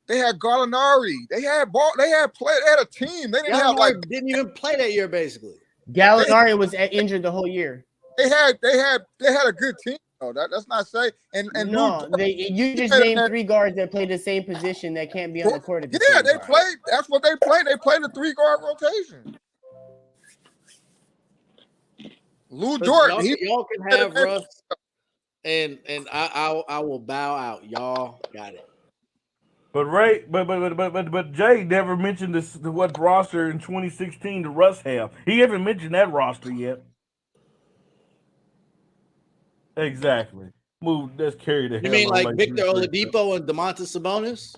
Gallinari. They had a team. They didn't have Gallinari didn't even play that year, basically. Gallinari was injured the whole year. They had a good team. Oh, that's not say. And No, you just named 3 guards that play the same position that can't be on the court at the same they time. played. That's what they played. They played a 3-guard rotation. Lou Dort. Y'all can have Russ, and I will bow out. Y'all got it. But Jay never mentioned what roster in 2016 the Russ have. He haven't mentioned that roster yet. Exactly. Let's carry the hell. You mean on like Victor Oladipo and Domantas Sabonis?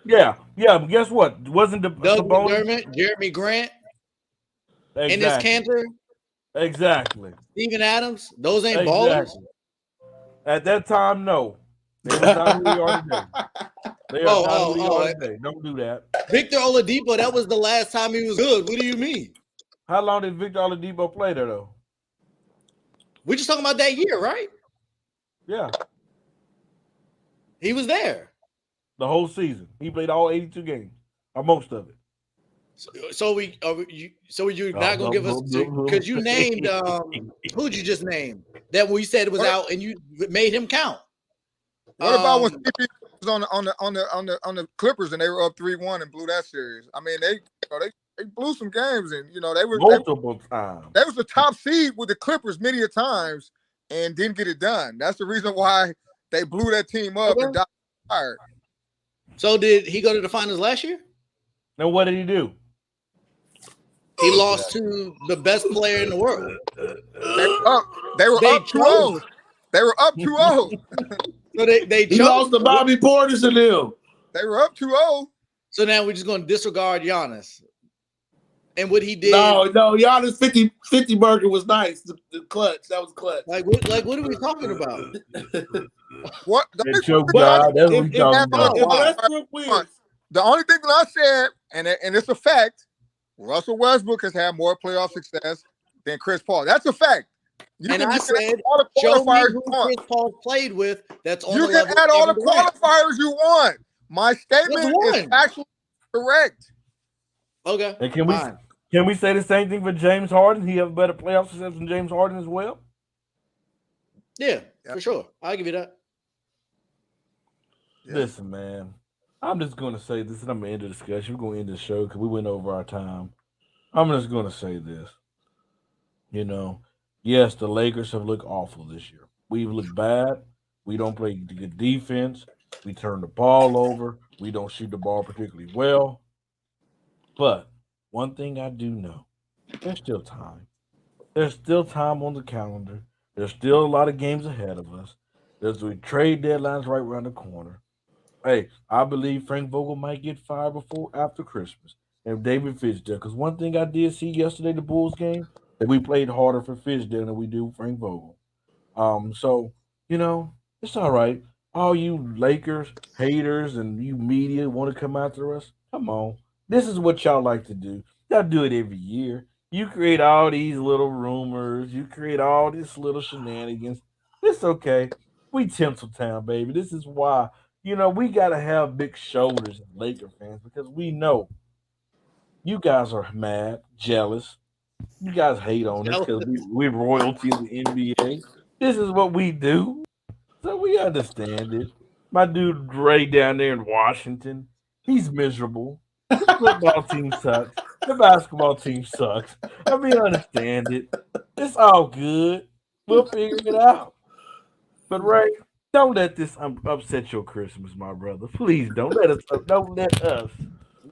Yeah. But guess what? Wasn't the Doug Sabonis? McDermott, Jeremy Grant, Exactly. Enes Kanter, Exactly. Steven Adams. Those ain't ballers. At that time, no. They were not who we are today. They are not who we are today. Don't do that. Victor Oladipo, that was the last time he was good. What do you mean? How long did Victor Oladipo play there, though? We're just talking about that year, right? Yeah. He was there. The whole season. He played all 82 games, or most of it. So you're not gonna give us because you named who'd you just name that we said was out and you made him count. What about when CP was on the Clippers and they were up 3-1 and blew that series? I mean, they blew some games and they were multiple times. They was the top seed with the Clippers many a times and didn't get it done. That's the reason why they blew that team up and got fired. So did he go to the finals last year? Now what did he do? He lost to the best player in the world. They were up 2-0. They were up 2-0. So they lost to Bobby Portis and them. They were up 2-0. So now we're just going to disregard Giannis. And what he did. No, Giannis 50 burger was nice. The clutch. That was clutch. Like what are we talking about? What? That's what we're talking about. The only thing that I said, and it's a fact, Russell Westbrook has had more playoff success than Chris Paul. That's a fact. I said, show me who Chris Paul played with. That's on you can add all the qualifiers you want. My statement is actually correct. Okay. And can we say the same thing for James Harden? He have better playoff success than James Harden as well? Yeah, for sure. I'll give you that. Yeah. Listen, man. I'm just going to say this, and I'm going to end the discussion. We're going to end the show because we went over our time. I'm just going to say this. Yes, the Lakers have looked awful this year. We've looked bad. We don't play good defense. We turn the ball over. We don't shoot the ball particularly well. But one thing I do know, there's still time. There's still time on the calendar. There's still a lot of games ahead of us. There's the trade deadlines right around the corner. Hey, I believe Frank Vogel might get fired after Christmas. And David Fizdale, because one thing I did see yesterday, the Bulls game, that we played harder for Fizdale than we do Frank Vogel. So, it's all right. All you Lakers haters and you media want to come after us, come on. This is what y'all like to do. Y'all do it every year. You create all these little rumors. You create all these little shenanigans. It's okay. We Tinseltown, baby. This is why. We got to have big shoulders as Laker fans because we know you guys are mad, jealous. You guys hate on us because we're royalty in the NBA. This is what we do. So we understand it. My dude Ray down there in Washington, he's miserable. The football team sucks. The basketball team sucks. We understand it. It's all good. We'll figure it out. But Ray, don't let this upset your Christmas, my brother. Please don't let us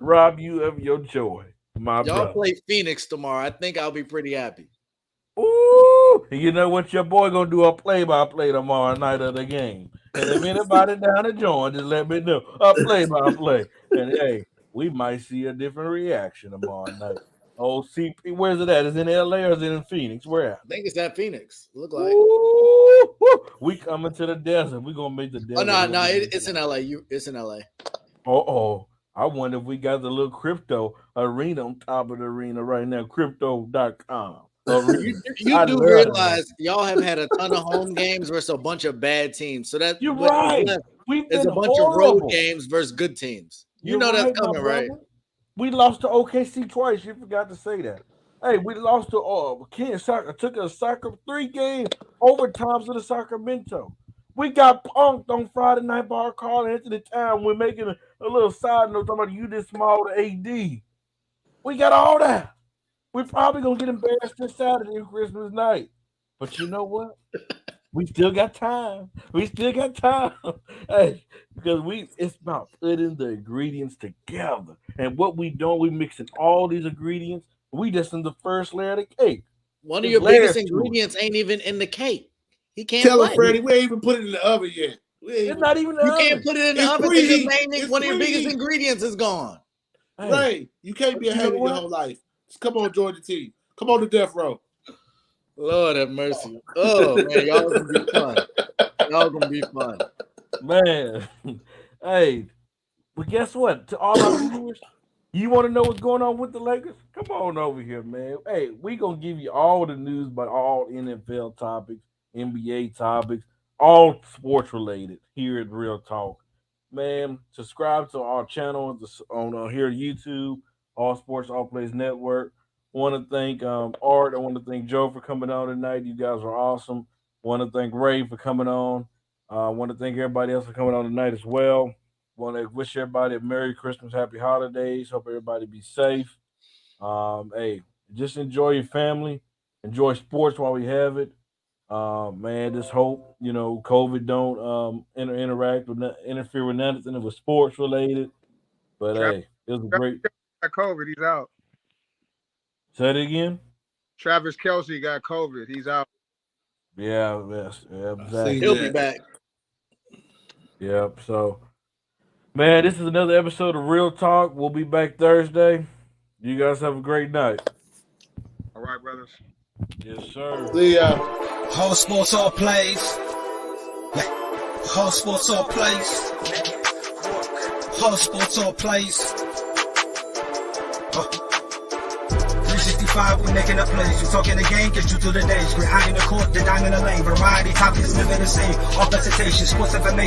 rob you of your joy, my brother. Y'all play Phoenix tomorrow. I think I'll be pretty happy. Ooh, you know what? Your boy gonna do a play-by-play tomorrow night of the game. And if anybody down to join, just let me know. A play-by-play. And hey, we might see a different reaction tomorrow night. Oh, CP, where's it at? Is it in LA or is it in Phoenix? Where at? I think it's at Phoenix. Look like. Ooh. We coming to the desert. We gonna make the desert. Oh no, it's in LA. It's in LA. I wonder if we got the little crypto arena on top of the arena right now. Crypto.com. You do realize y'all have had a ton of home games versus a bunch of bad teams. So that you're right. There's a bunch of road games versus good teams. You know that's coming, right? We lost to OKC twice. You forgot to say that. Hey, we lost to Ken Soccer. Took a soccer 3 game overtimes to the Sacramento. We got punked on Friday night by our Carl Anthony Town. We're making a little side note talking about you this small to AD. We got all that. We're probably gonna get embarrassed this Saturday and Christmas night. But you know what? We still got time. Hey, because it's about putting the ingredients together. And what we doing, we mixing all these ingredients. We just in the first layer of the cake. One of your biggest ingredients ain't even in the cake. He can't tell him, Freddie, we ain't even put it in the oven yet. It's not even in the oven. You can't put it in the oven because one of your biggest ingredients is gone. Hey, right. You can't be a hater your whole life. Just come on, join the team. Come on to death row. Lord have mercy. Oh, man, y'all gonna be fun. Man. Hey, but guess what? To all our viewers, you want to know what's going on with the Lakers? Come on over here, man. Hey, we gonna give you all the news about all NFL topics, NBA topics, all sports related here at Real Talk. Man, subscribe to our channel on here at YouTube, All Sports All Plays Network. Want to thank Art. I want to thank Joe for coming on tonight. You guys are awesome. Want to thank Ray for coming on. Want to thank everybody else for coming on tonight as well. Want to wish everybody a Merry Christmas, Happy Holidays. Hope everybody be safe. Hey, just enjoy your family. Enjoy sports while we have it. Man, just hope, COVID don't interfere with nothing that was sports related. But hey, it was a great. COVID, he's out. Say it again. Travis Kelce got COVID. He's out. Yeah, exactly. He'll be back. Yep. So, man, this is another episode of Real Talk. We'll be back Thursday. You guys have a great night. All right, brothers. Yes, sir. See ya. Whole sports all plays. Whole sports all plays. Whole sports all plays. 365, we making a plays. We talking the game, get you through the days. We're high in the court, the dime in the lane. Variety, topics, living the same. All presentation, sports information.